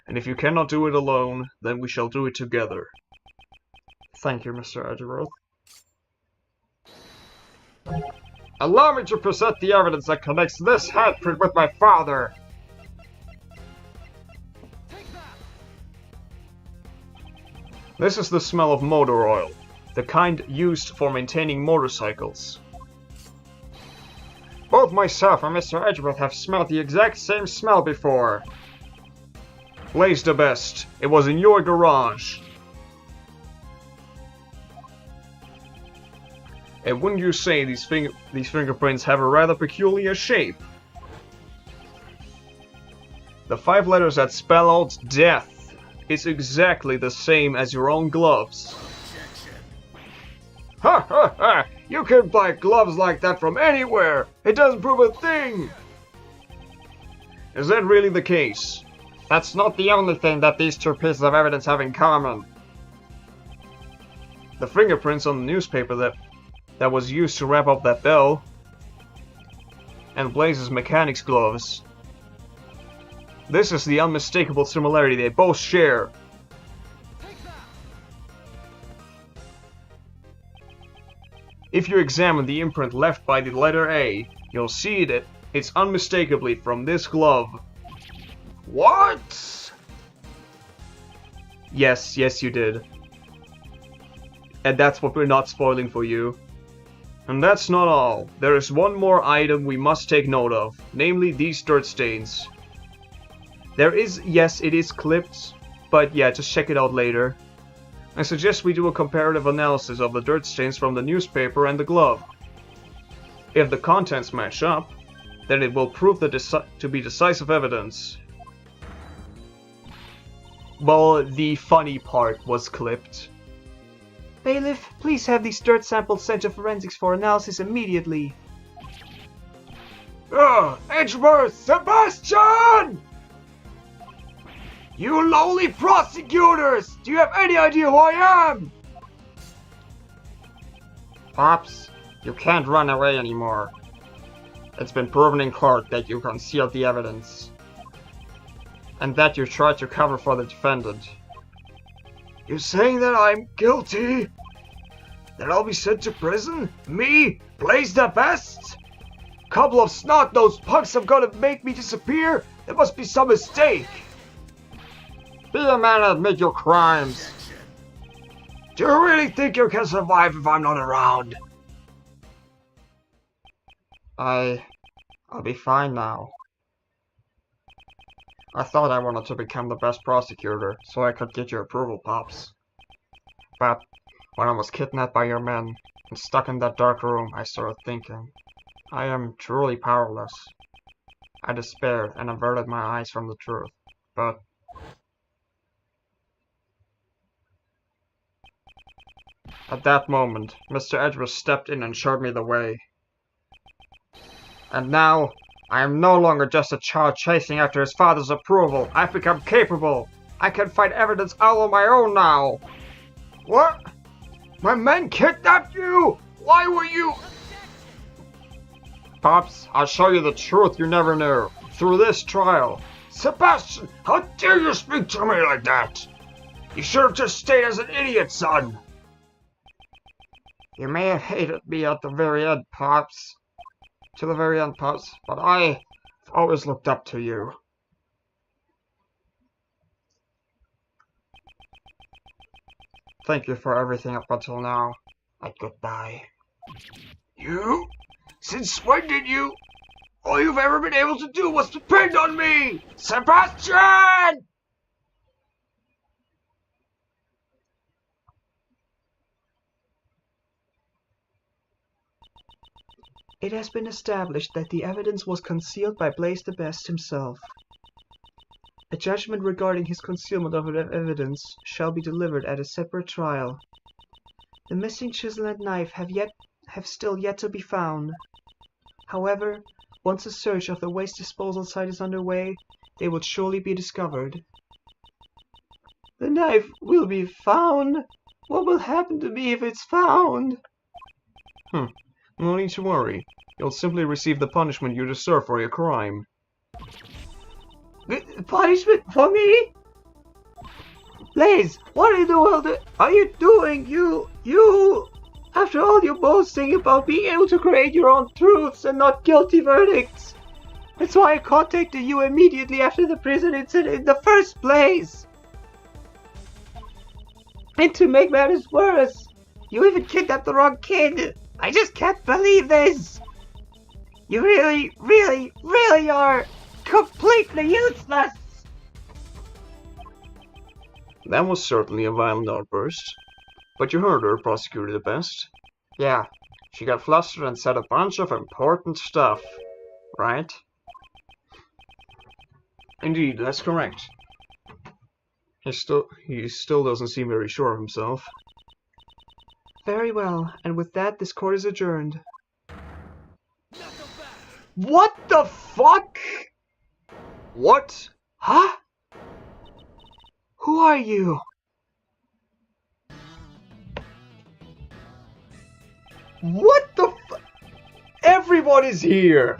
And if you cannot do it alone, then we shall do it together. Thank you, Mr. Edgeworth. Allow me to present the evidence that connects this handprint with my father! This is the smell of motor oil, the kind used for maintaining motorcycles. Both myself and Mr. Edgeworth have smelled the exact same smell before. Blaze the best. It was in your garage. And wouldn't you say these fingerprints have a rather peculiar shape? The 5 letters that spell out death is exactly the same as your own gloves. Ha ha ha! You can buy gloves like that from anywhere! It doesn't prove a thing! Is that really the case? That's not the only thing that these two pieces of evidence have in common. The fingerprints on the newspaper that was used to wrap up that bell, and Blaze's mechanic's gloves. This is the unmistakable similarity they both share. If you examine the imprint left by the letter A, you'll see that it's unmistakably from this glove. What? Yes, you did. And that's what we're not spoiling for you. And that's not all. There is one more item we must take note of, namely these dirt stains. Yes, it is clipped, but yeah, just check it out later. I suggest we do a comparative analysis of the dirt stains from the newspaper and the glove. If the contents match up, then it will prove to be decisive evidence. Well, the funny part was clipped. Bailiff, please have these dirt samples sent to forensics for analysis immediately. Edgeworth! Sebastian! You lowly prosecutors! Do you have any idea who I am? Pops, you can't run away anymore. It's been proven in court that you concealed the evidence. And that you tried to cover for the defendant. You're saying that I'm guilty? That I'll be sent to prison? Me? Blaze the best? Couple of snot-nosed punks have got to make me disappear? There must be some mistake. Be a man and admit your crimes. Do you really think you can survive if I'm not around? I'll be fine now. I thought I wanted to become the best prosecutor, so I could get your approval, Pops. But when I was kidnapped by your men and stuck in that dark room, I started thinking, I am truly powerless. I despaired and averted my eyes from the truth, but at that moment, Mr. Edgeworth stepped in and showed me the way. And now, I am no longer just a child chasing after his father's approval. I've become capable. I can find evidence all on my own now. What? My men kidnapped you? Why were you... Pops, I'll show you the truth you never knew. Through this trial. Sebastian, how dare you speak to me like that? You should have just stayed as an idiot, son. You may have hated me at the very end, Pops. To the very end, Pops, but I've always looked up to you. Thank you for everything up until now, and goodbye. You? Since when did you? All you've ever been able to do was depend on me! Sebastian! It has been established that the evidence was concealed by Blaze the Best himself. A judgment regarding his concealment of evidence shall be delivered at a separate trial. The missing chisel and knife have still yet to be found. However, once a search of the waste disposal site is underway, they will surely be discovered. The knife will be found? What will happen to me if it's found? No need to worry. You'll simply receive the punishment you deserve for your crime. Punishment for me? Blaze, what in the world are you doing? You... After all your boasting about being able to create your own truths and not guilty verdicts. That's why I contacted you immediately after the prison incident in the first place. And to make matters worse, you even kidnapped the wrong kid. I just can't believe this. You really are completely useless. That was certainly a violent outburst. But you heard her, Prosecutor the Best. Yeah, she got flustered and said a bunch of important stuff, right? Indeed, that's correct. He still doesn't seem very sure of himself. Very well, and with that, this court is adjourned. What the fuck? What? Huh? Who are you? What the fu- Everyone is here!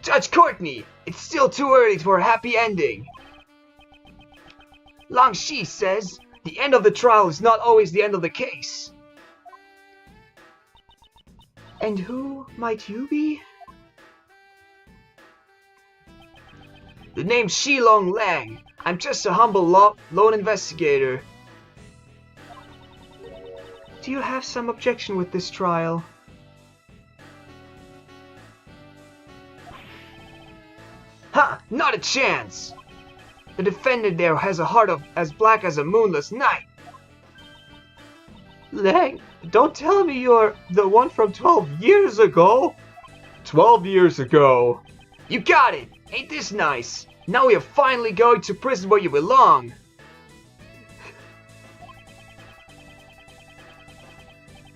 Judge Courtney, it's still too early for a happy ending. Long Shi says, the end of the trial is not always the end of the case. And who might you be? The name's Shilong Lang. I'm just a humble lone investigator. Do you have some objection with this trial? Ha! Not a chance! The defendant there has a heart as black as a moonless night. Lang, don't tell me you're the one from 12 years ago. 12 years ago. You got it! Ain't this nice? Now we are finally going to prison where you belong.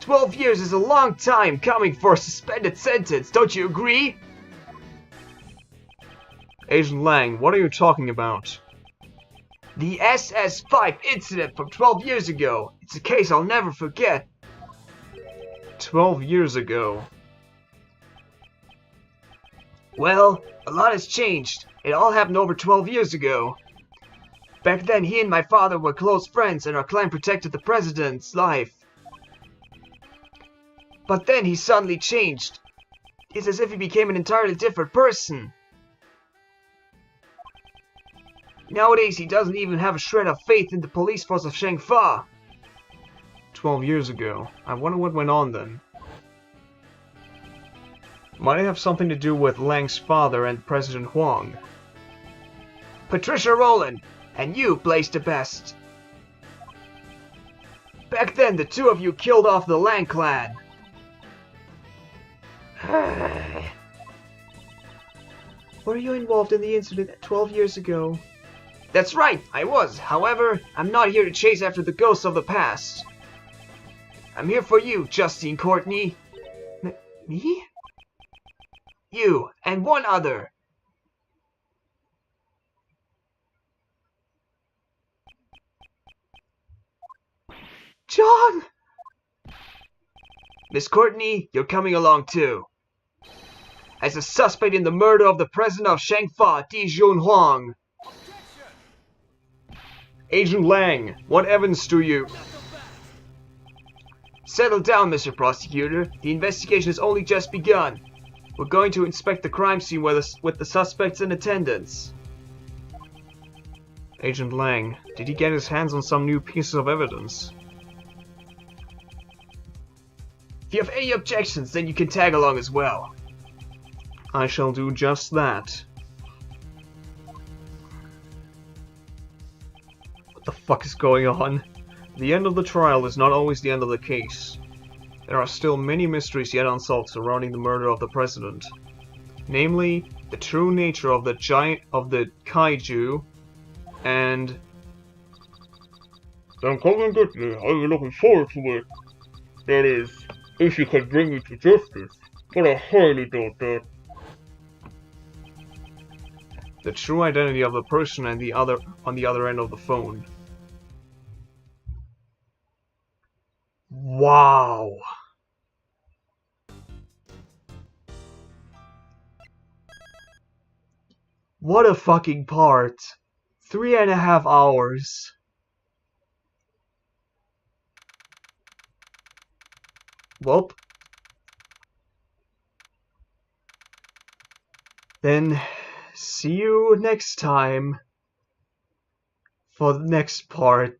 12 years is a long time coming for a suspended sentence, don't you agree? Agent Lang, what are you talking about? The SS5 incident from 12 years ago. It's a case I'll never forget. 12 years ago. Well, a lot has changed. It all happened over 12 years ago. Back then, he and my father were close friends and our clan protected the president's life. But then he suddenly changed. It's as if he became an entirely different person. Nowadays, he doesn't even have a shred of faith in the police force of Shangfa. 12 years ago. I wonder what went on then. Might it have something to do with Lang's father and President Huang? Patricia Rowland, and you, Blaze the Best. Back then, the two of you killed off the Lang clan. Were you involved in the incident 12 years ago? That's right, I was. However, I'm not here to chase after the ghosts of the past. I'm here for you, Justine Courtney. Me? You, and one other. John! Miss Courtney, you're coming along too. As a suspect in the murder of the president of Shangfa, Di Junhuang. Agent Lang, what evidence do you... Settle down, Mr. Prosecutor. The investigation has only just begun. We're going to inspect the crime scene with the suspects in attendance. Agent Lang, did he get his hands on some new pieces of evidence? If you have any objections, then you can tag along as well. I shall do just that. What the fuck is going on? The end of the trial is not always the end of the case. There are still many mysteries yet unsolved surrounding the murder of the president. Namely, the true nature of the kaiju, and Then come and get me. I'll be looking forward to it. That is, if you can bring me to justice. But I highly doubt that. the true identity of the person and on the other end of the phone. Wow. What a fucking part. 3.5 hours. Well, then see you next time for the next part.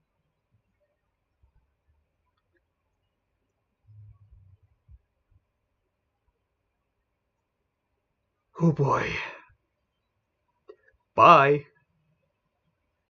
Oh boy. Bye.